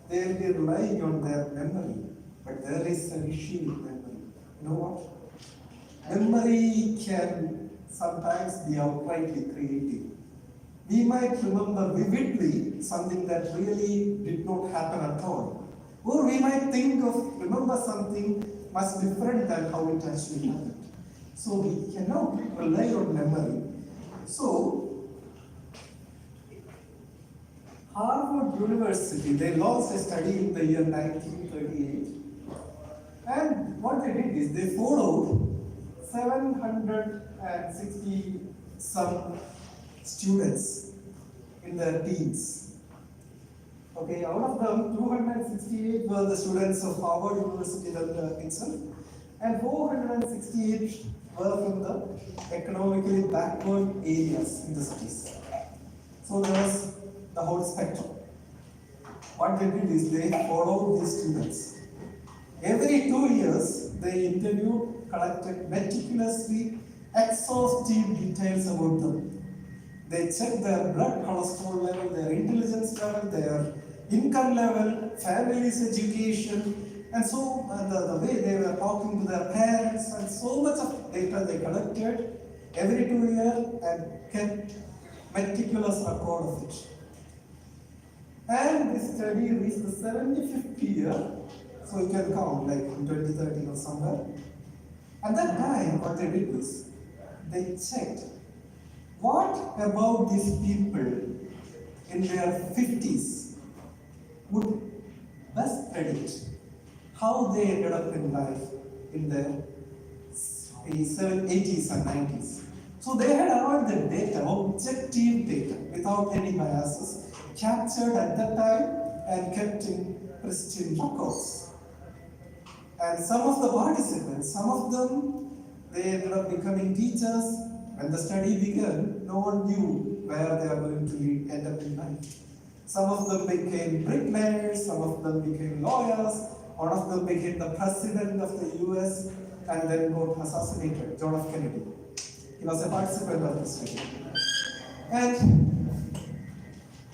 They will be relying on their memory. But there is an issue with memory. You know what? Memory can sometimes be outrightly creative. We might remember vividly something that really did not happen at all. Or we might remember something much different than how it actually happened. So we cannot rely on memory. So Harvard University, they launched a study in the year 1938. And what they did is they followed 760 some students in their teens. Okay, out of them, 268 were the students of Harvard University itself, and 468 were from the economically backward areas in the cities. So there was the whole spectrum. What they did is they followed these students. Every 2 years, they interviewed, collected meticulously exhaustive details about them. They checked their blood cholesterol level, their intelligence level, their income level, family's education, and so the way they were talking to their parents, and so much of data they collected every 2 years and kept meticulous record of it. And this study reached the 75th year, so you can count like in 2030 or somewhere. At that time, what they did was they checked what about these people in their 50s would best predict how they ended up in life in their 80s and 90s. So they had all the data, objective data, without any biases, captured at that time and kept in pristine records. And some of the participants, some of them, they ended up becoming teachers. When the study began, no one knew where they are going to end up in life. Some of them became bricklayers, some of them became lawyers, one of them became the president of the US and then got assassinated, John F. Kennedy. He was a participant of the study.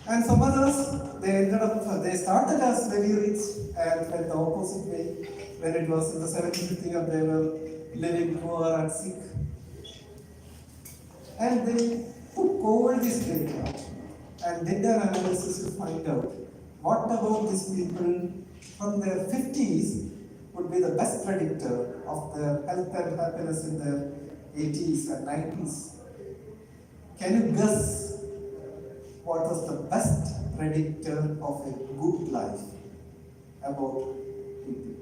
And some others, they started as very rich and went the opposite way. When it was in the 70th year, they were living poor and sick. And they took over this data and did an analysis to find out what about these people from their 50s would be the best predictor of their health and happiness in their 80s and 90s. Can you guess what was the best predictor of a good life about people?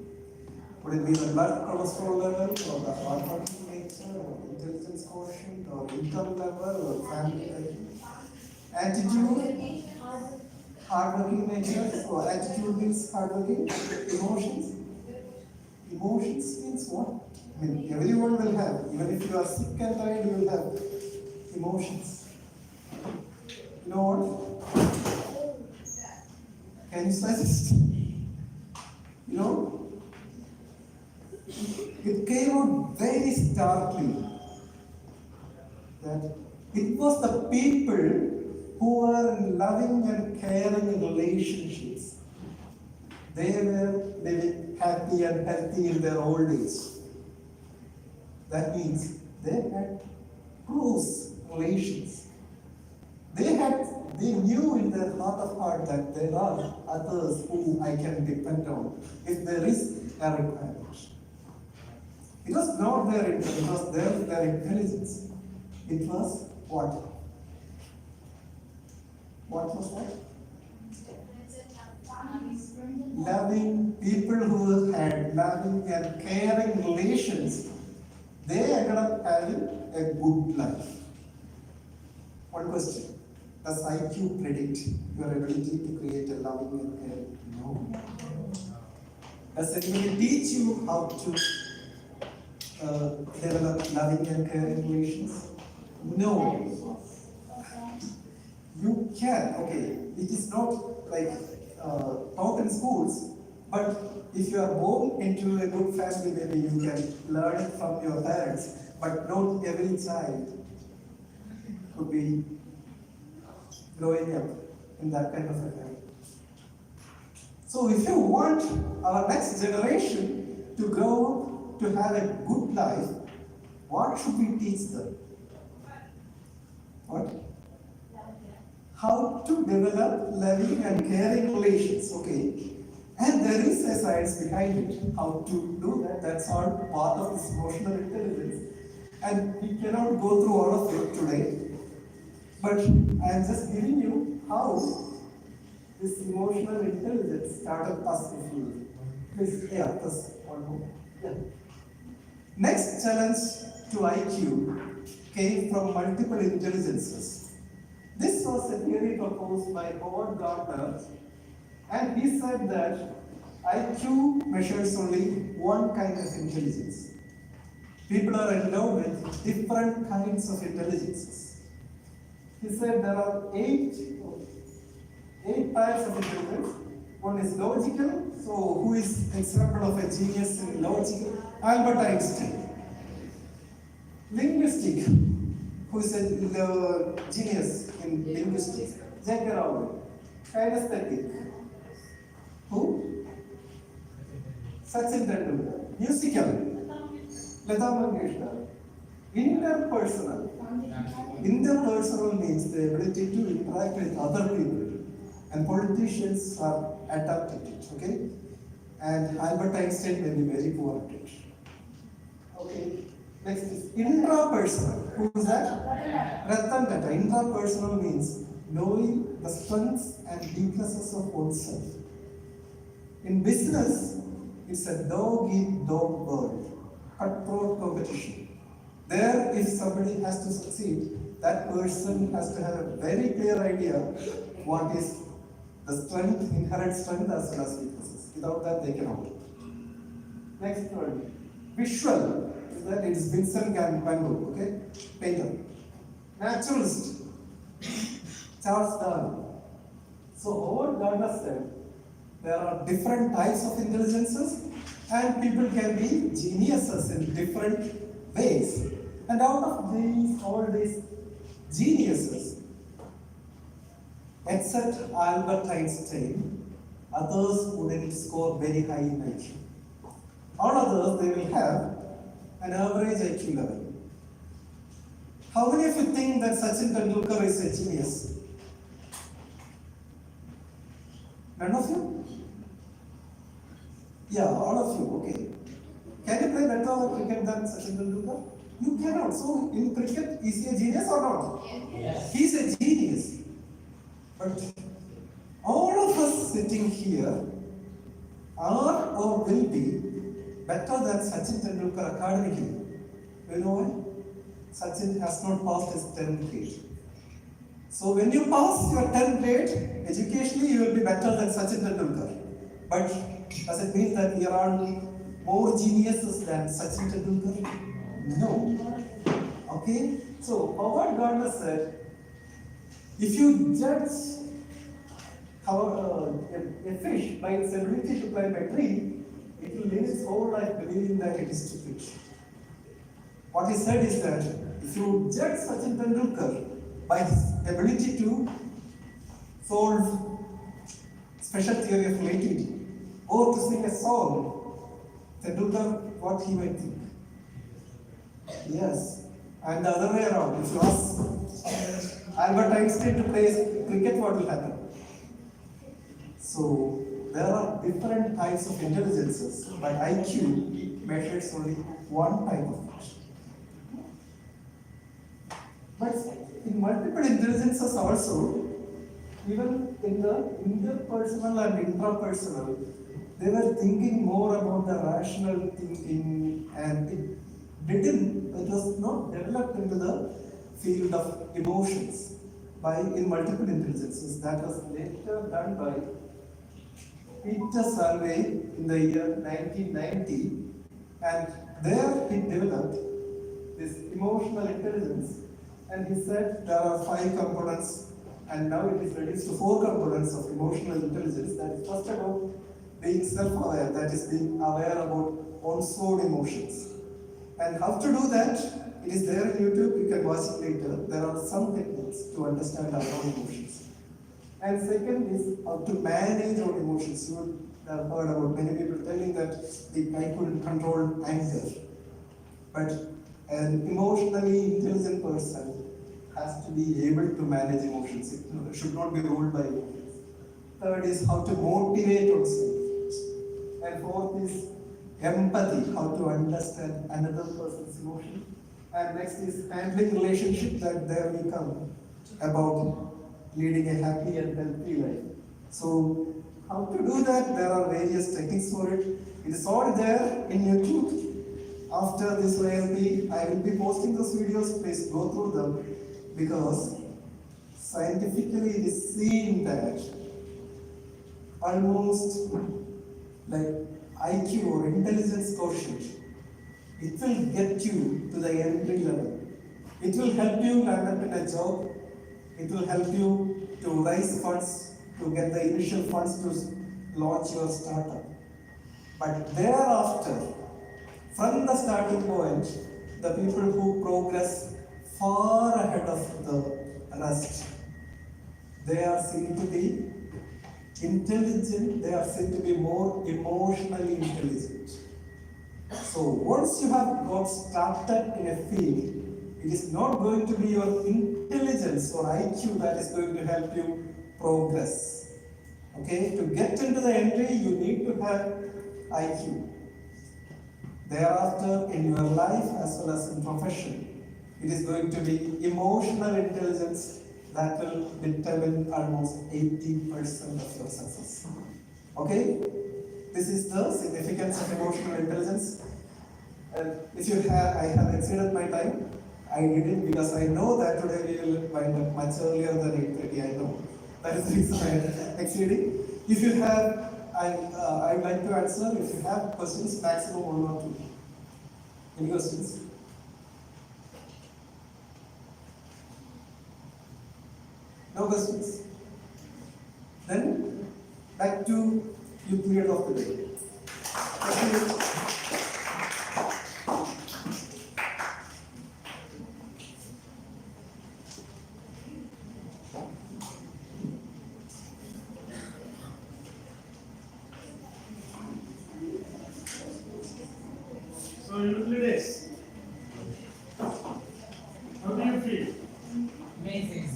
Would it be the blood cholesterol level, or the hardworking nature, or intelligence quotient, or income level, or family life? Attitude, hardworking nature, so attitude means hardworking. Emotions? Emotions means what? I mean, everyone will have, even if you are sick and tired, you will have emotions. You know what? Can you suggest? You know? It came out very starkly that it was the people who were in loving and caring relationships. They were living happy and healthy in their old age. That means they had close relations. They knew in their heart of heart that there are others who I can depend on if there is a requirement. It was not their intelligence. It was what? What was what? Loving people who had loving and caring relations. They ended up having a good life. One question. Does IQ predict your ability to create a loving and caring? No. Does anybody teach you how to develop loving and caring relations? No. You can, okay. It is not like taught in schools, but if you are born into a good family, maybe you can learn it from your parents, but not every child could be growing up in that kind of a family. So if you want our next generation to grow up to have a good life, what should we teach them? What? How to develop loving and caring relations, okay? And there is a science behind it, how to do that. That's all part of this emotional intelligence. And we cannot go through all of it today. But I am just giving you how this emotional intelligence started us if you please, yeah, this one more. Yeah. Next challenge to IQ came from multiple intelligences. This was a theory proposed by Howard Gardner, and he said that IQ measures only one kind of intelligence. People are endowed with different kinds of intelligences. He said there are eight types of intelligence. One is logical, so who is example of a genius in logical? Albert Einstein. Linguistic, who is a genius in linguistics? J.K. Rowling. Kinesthetic, who? Sachin Tendulkar. Musical, Lata Mangeshkar. Interpersonal. Interpersonal means the ability to interact with other people. And politicians are adapted to it, okay? And Albert Einstein may be very poor at it. Okay, next is intrapersonal. Who is that? Ratan Tata. Intrapersonal means knowing the strengths and weaknesses of oneself. In business, it's a dog-eat-dog world, cutthroat competition. There, if somebody has to succeed, that person has to have a very clear idea what is the strength, inherent strength as well as weaknesses. Without that, they cannot. Next one, visual. Is that it's Vincent Van Gogh, okay? Painter. Naturalist, Charles Darwin. So Howard Gardner said there are different types of intelligences, and people can be geniuses in different ways. And out of all these geniuses, except Albert Einstein, others wouldn't score very high in IQ. All others, they will have an average IQ level. How many of you think that Sachin Tendulkar is a genius? None of you? Yeah, all of you, okay. Can you play better cricket than Sachin Tendulkar? You cannot. So in cricket, is he a genius or not? Yes. He's a genius. But all of us sitting here are or will be better than Sachin Tendulkar academically. You know why? Sachin has not passed his 10th grade. So when you pass your 10th grade, educationally you will be better than Sachin Tendulkar. But does it mean that we are all more geniuses than Sachin Tendulkar? No. Okay? So Howard Gardner said, if you judge a fish by its ability to climb a tree, it will live its whole life believing that it is stupid. What he said is that if you judge Sachin Tendulkar by his ability to solve special theory of relativity or to sing a song, Tendulkar, what he might think. Yes. And the other way around, if you ask Albert Einstein to play cricket, what will happen? So there are different types of intelligences, but IQ measures only one type of it. But in multiple intelligences also, even in the interpersonal and intrapersonal, they were thinking more about the rational thinking, and it was not developed into the field of emotions in multiple intelligences. That was later done by Peter Salve in the year 1990, and there he developed this emotional intelligence, and he said there are 5 components, and now it is reduced to 4 components of emotional intelligence. That is first about being self-aware, that is being aware about one's own emotions. And how to do that, it is there in YouTube, you can watch it later. There are some techniques to understand our own emotions. And second is how to manage our emotions. You would have heard about many people telling that I couldn't control anger. But an emotionally intelligent person has to be able to manage emotions. It should not be ruled by emotions. Third is how to motivate oneself. and fourth is empathy, how to understand another person's emotion. And next is handling relationship, that there we come about leading a happy and healthy life. So how to do that? There are various techniques for it. It is all there in YouTube. After this I will be posting those videos. Please go through them, because scientifically it is seen that almost like IQ or intelligence quotient, it will get you to the entry level. It will help you land up in a job. It will help you to raise funds, to get the initial funds to launch your startup. But thereafter, from the starting point, the people who progress far ahead of the rest, they are seen to be intelligent, they are seen to be more emotionally intelligent. So once you have got started in a field, it is not going to be your intelligence or IQ that is going to help you progress. Okay, to get into the entry, you need to have IQ. Thereafter, in your life as well as in profession, it is going to be emotional intelligence that will determine almost 80% of your success. Okay? This is the significance of emotional intelligence. And if you have, I have exceeded my time. I didn't, because I know that today we will wind up much earlier than 8:30. I know. That is the reason I am exceeding. If you have, I would like to answer. If you have questions, maximum 1 or 2. Any questions? No questions? Then back to your period of the day. Thank you. So usually days. How do you feel? Amazing.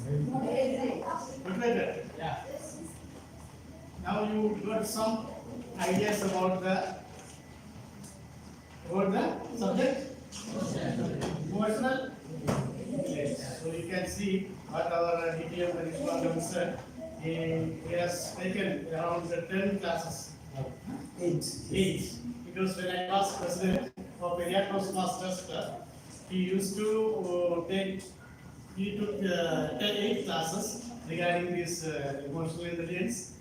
Motivated? Yeah. Now you got some ideas about the subject? Emotional? Yes. So you can see what our DTM Periyar said. He has taken around 10 classes. 8. Because when I was president of Periyar Masters Club, he used to he took 8 classes regarding this emotional intelligence,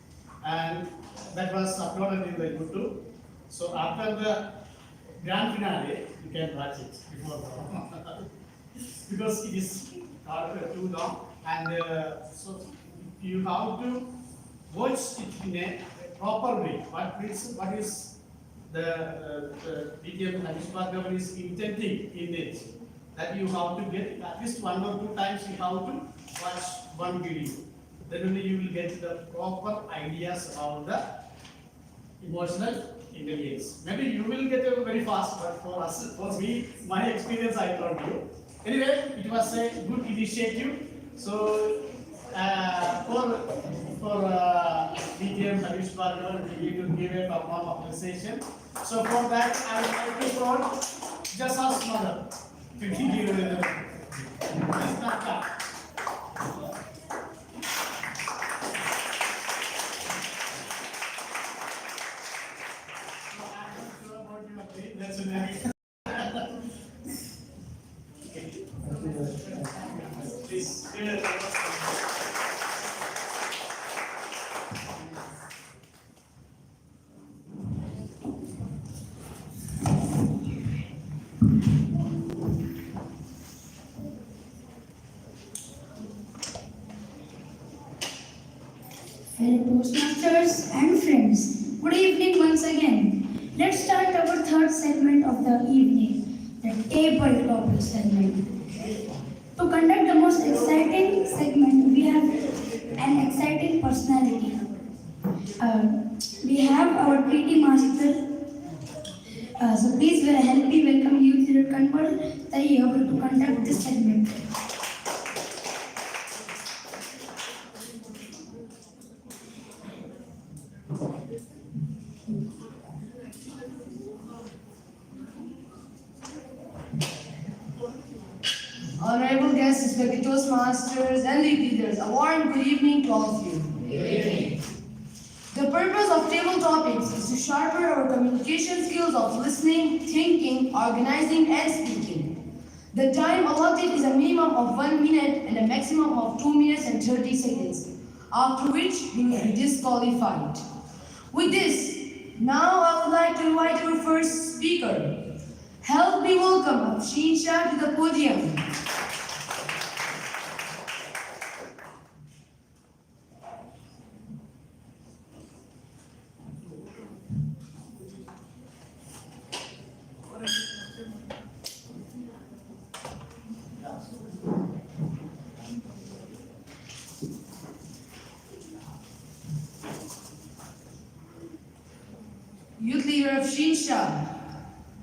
and that was uploaded in the YouTube. So after the grand finale, you can watch it before because it is too long, and so you have to watch it in a proper way. What is the DTM Harish is intending in it? That you have to get at least 1 or 2 times. You have to watch one video. Then only you will get the proper ideas about the emotional intelligence. Maybe you will get it very fast, but for us, for me, my experience, I told you. Anyway, it was a good initiative. So for DTM Harish we need to give a warm appreciation. So for that, I would like to call just ask mother to give you the let's not that. That's the next. Please. Fellow Toastmasters and friends, good evening once again. Let's start our third segment of the evening, the table topic segment. To conduct the most exciting segment, we have an exciting personality. We have our PT master. So please help me welcome you to the convert that you able to conduct this segment. respected Toastmasters and lead leaders, a warm good evening to all of you. The purpose of table topics is to sharpen our communication skills of listening, thinking, organizing, and speaking. The time allotted is a minimum of 1 minute and a maximum of 2 minutes and 30 seconds, after which you will be disqualified. With this, now I would like to invite our first speaker. Help me welcome Afshin Shah to the podium. Youth leader Afshin Shah,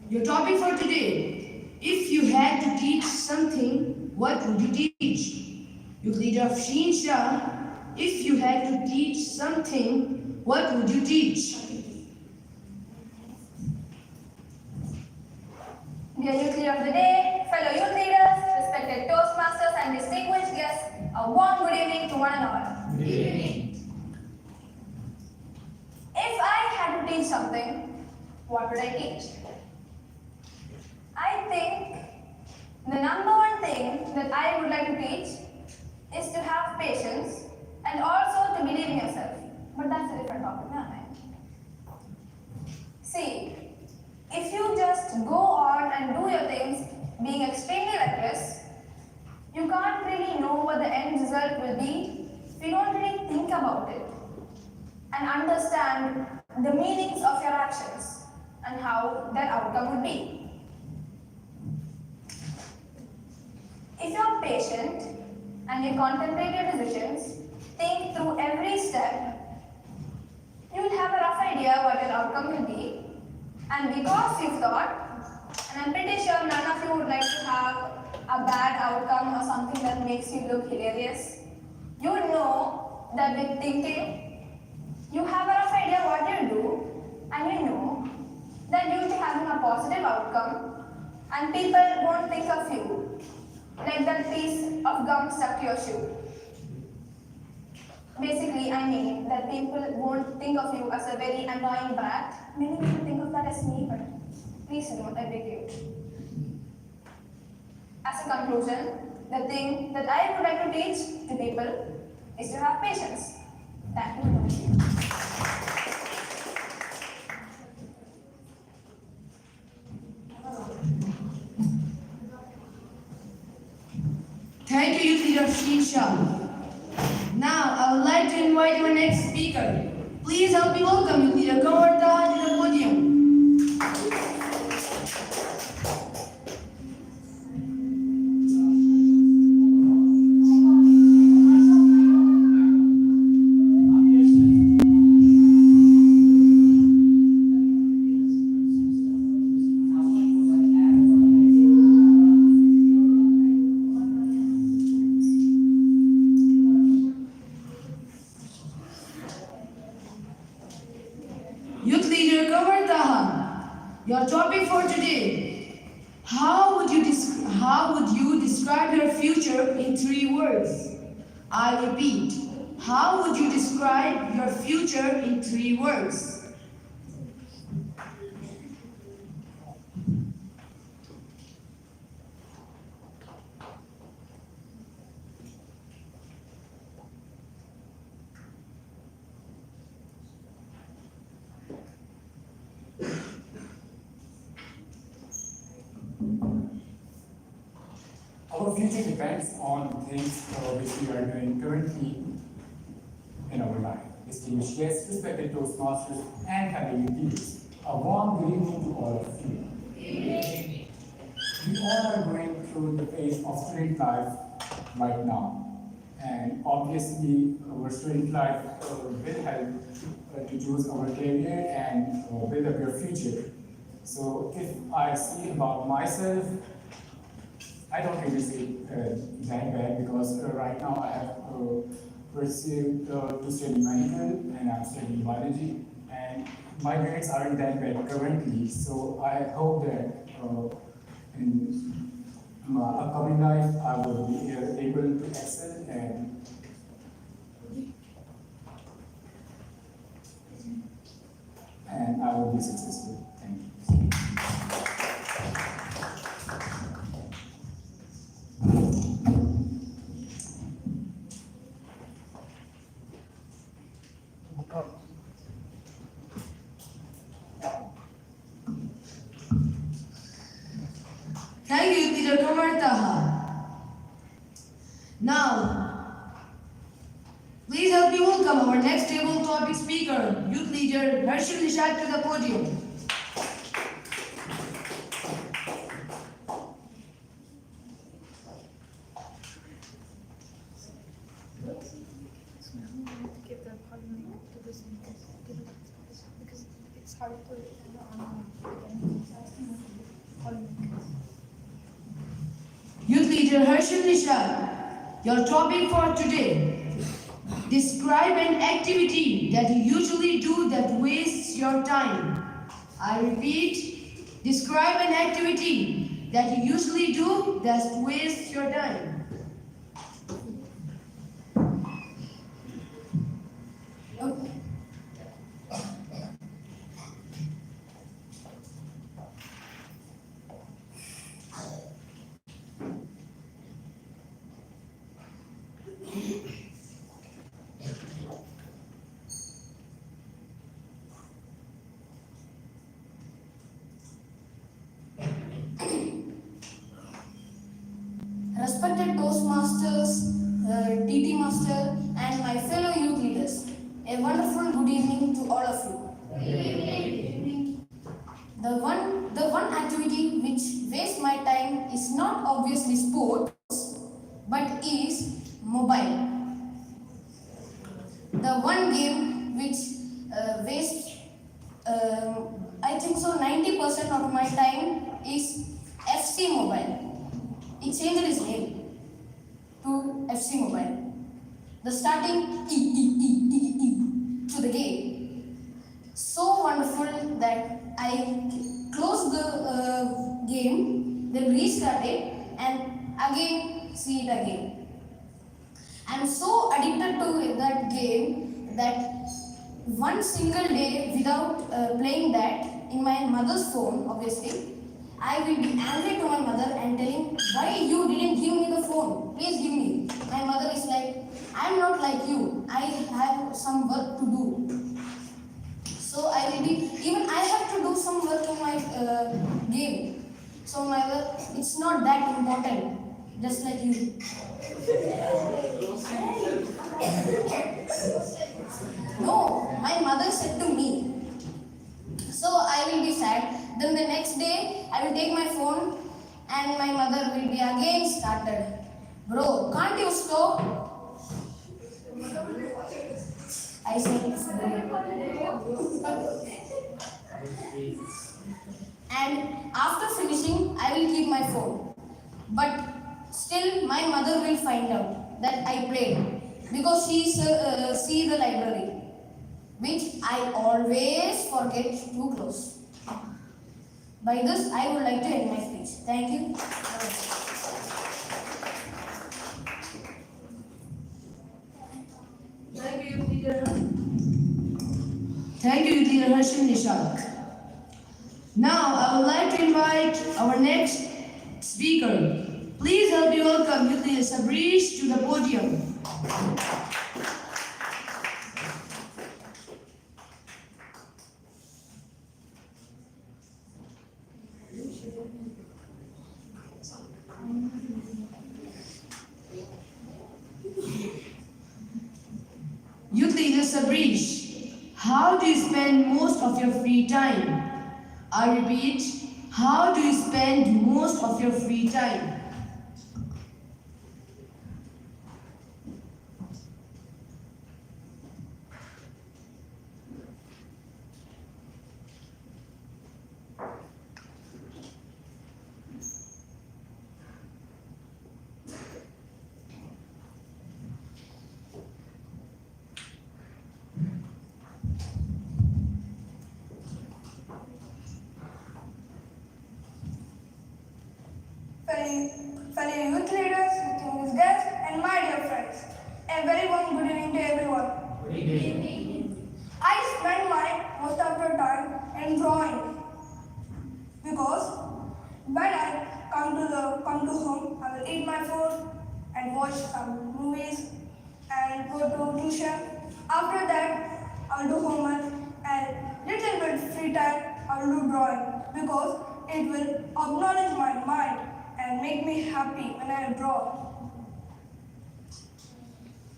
your topic for today: if you had to teach something, what would you teach? Youth leader Afshin Shah, if you had to teach something, what would you teach? Dear youth leader of the day, fellow youth leaders, respected Toastmasters and distinguished guests, a warm good evening to one and all. Good evening. If I had to teach something, what would I teach? I think the number one thing that I would like to teach is to have patience and also to believe in yourself. But that's a different topic now, right? See, if you just go on and do your things being extremely reckless, you can't really know what the end result will be if you don't really think about it and understand the meanings of your actions and how that outcome would be. If you're patient and you contemplate your decisions, think through every step, you will have a rough idea what your outcome will be. And because you've thought, and I'm pretty sure none of you would like to have a bad outcome or something that makes you look hilarious, you know that with thinking, you have a rough idea what you'll do, and you know that you'll be having a positive outcome, and people won't think of you like that piece of gum stuck to your shoe. Basically, I mean that people won't think of you as a very annoying brat. Many people think of that as me, but please don't, I beg you. As a conclusion, the thing that I would like to teach to people is to have patience. Thank you. Thank you, Youth Leader Afshin Shah. Now, I would like to invite our next speaker. Please help me welcome Youth Leader Kamar Taha to the podium. Youth Leader Kamar Taha, your topic for today: how would you describe your future in 3 words? I repeat, how would you describe your future in 3 words? Our future depends on things which we are doing currently in our life. Distinguished guests, respected Toastmasters, and fellow youth leaders, a warm good evening to all of you. We all are going through the phase of student life right now, and obviously our student life will help to choose our career and build up your future. So if I see about myself, I don't really see that bad because right now I have pursued to study medical and I'm studying biology, and my grades aren't that bad currently. So I hope that in my upcoming life, I will be able to excel and I will be successful. Thank you. Thank you, Teacher Kamartaha. Now, please help me welcome our next table topic speaker, Youth Leader Harshil Nishad, to the podium. Youth Leader Harshil Nishad, your topic for today. Describe an activity that you usually do that wastes your time. I repeat, describe an activity that you usually do that wastes your time. Respected Toastmasters, TT Master, and my fellow youth leaders, a wonderful good evening to all of you. The one activity which wastes my time is not obviously sports, but is mobile. The one game which wastes, I think so, 90% of my time is FC Mobile. He changed his name to FC Mobile. The starting to the game. So wonderful that I closed the game, then restart it, and again see it again. I'm so addicted to that game that one single day without playing that in my mother's phone, obviously, I will be angry to my mother and telling, why you didn't give me the phone? Please give me. My mother is like, I'm not like you. I have some work to do. So I will be, even I have to do some work in my game. So my work, it's not that important. Just like you. No, my mother said to me. So I will be sad. Then the next day, I will take my phone and my mother will be again started. Bro, can't you stop? I said, and after finishing, I will keep my phone. But still, my mother will find out that I played because she see the library, which I always forget to close. By this, I would like to end my speech. Thank you. Thank you, Leader. Thank you, Leader Harshil Nishad. Now, I would like to invite our next speaker. Please help me welcome Youth Leader Sabrish to the podium. Youth Leader Sabrish, how do you spend most of your free time? I repeat, how do you spend most of your free time? a very warm good evening to everyone. Good evening. I spend my most of the time in drawing because when I come to home, I will eat my food and watch some movies and go to tuition. After that, I'll do homework and little bit free time I'll do drawing because it will acknowledge my mind and make me happy when I draw.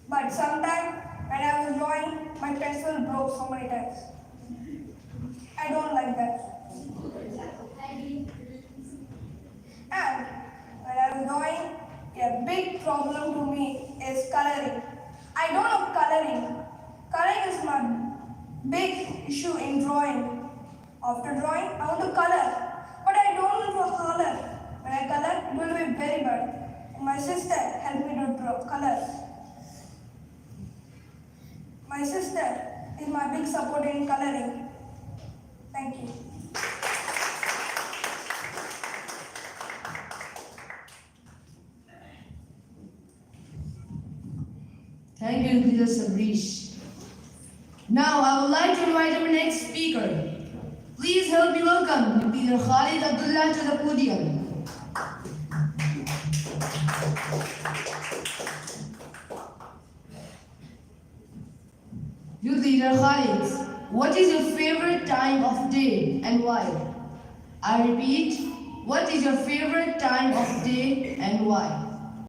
But sometimes when I was drawing, my pencil broke so many times. I don't like that. And when I was drawing, a big problem to me is coloring. I don't know coloring. Coloring is my big issue in drawing. After drawing, I want to color, but I don't know to color. When I color, it will be very bad. And my sister helped me to draw color. My sister is my big support in coloring. Thank you. Thank you, Leader Sabrish. Now, I would like to invite our next speaker. Please help me welcome Leader Khalid Abdullah to the podium. Youth Leader Khalid, what is your favorite time of day and why? I repeat, what is your favorite time of day and why?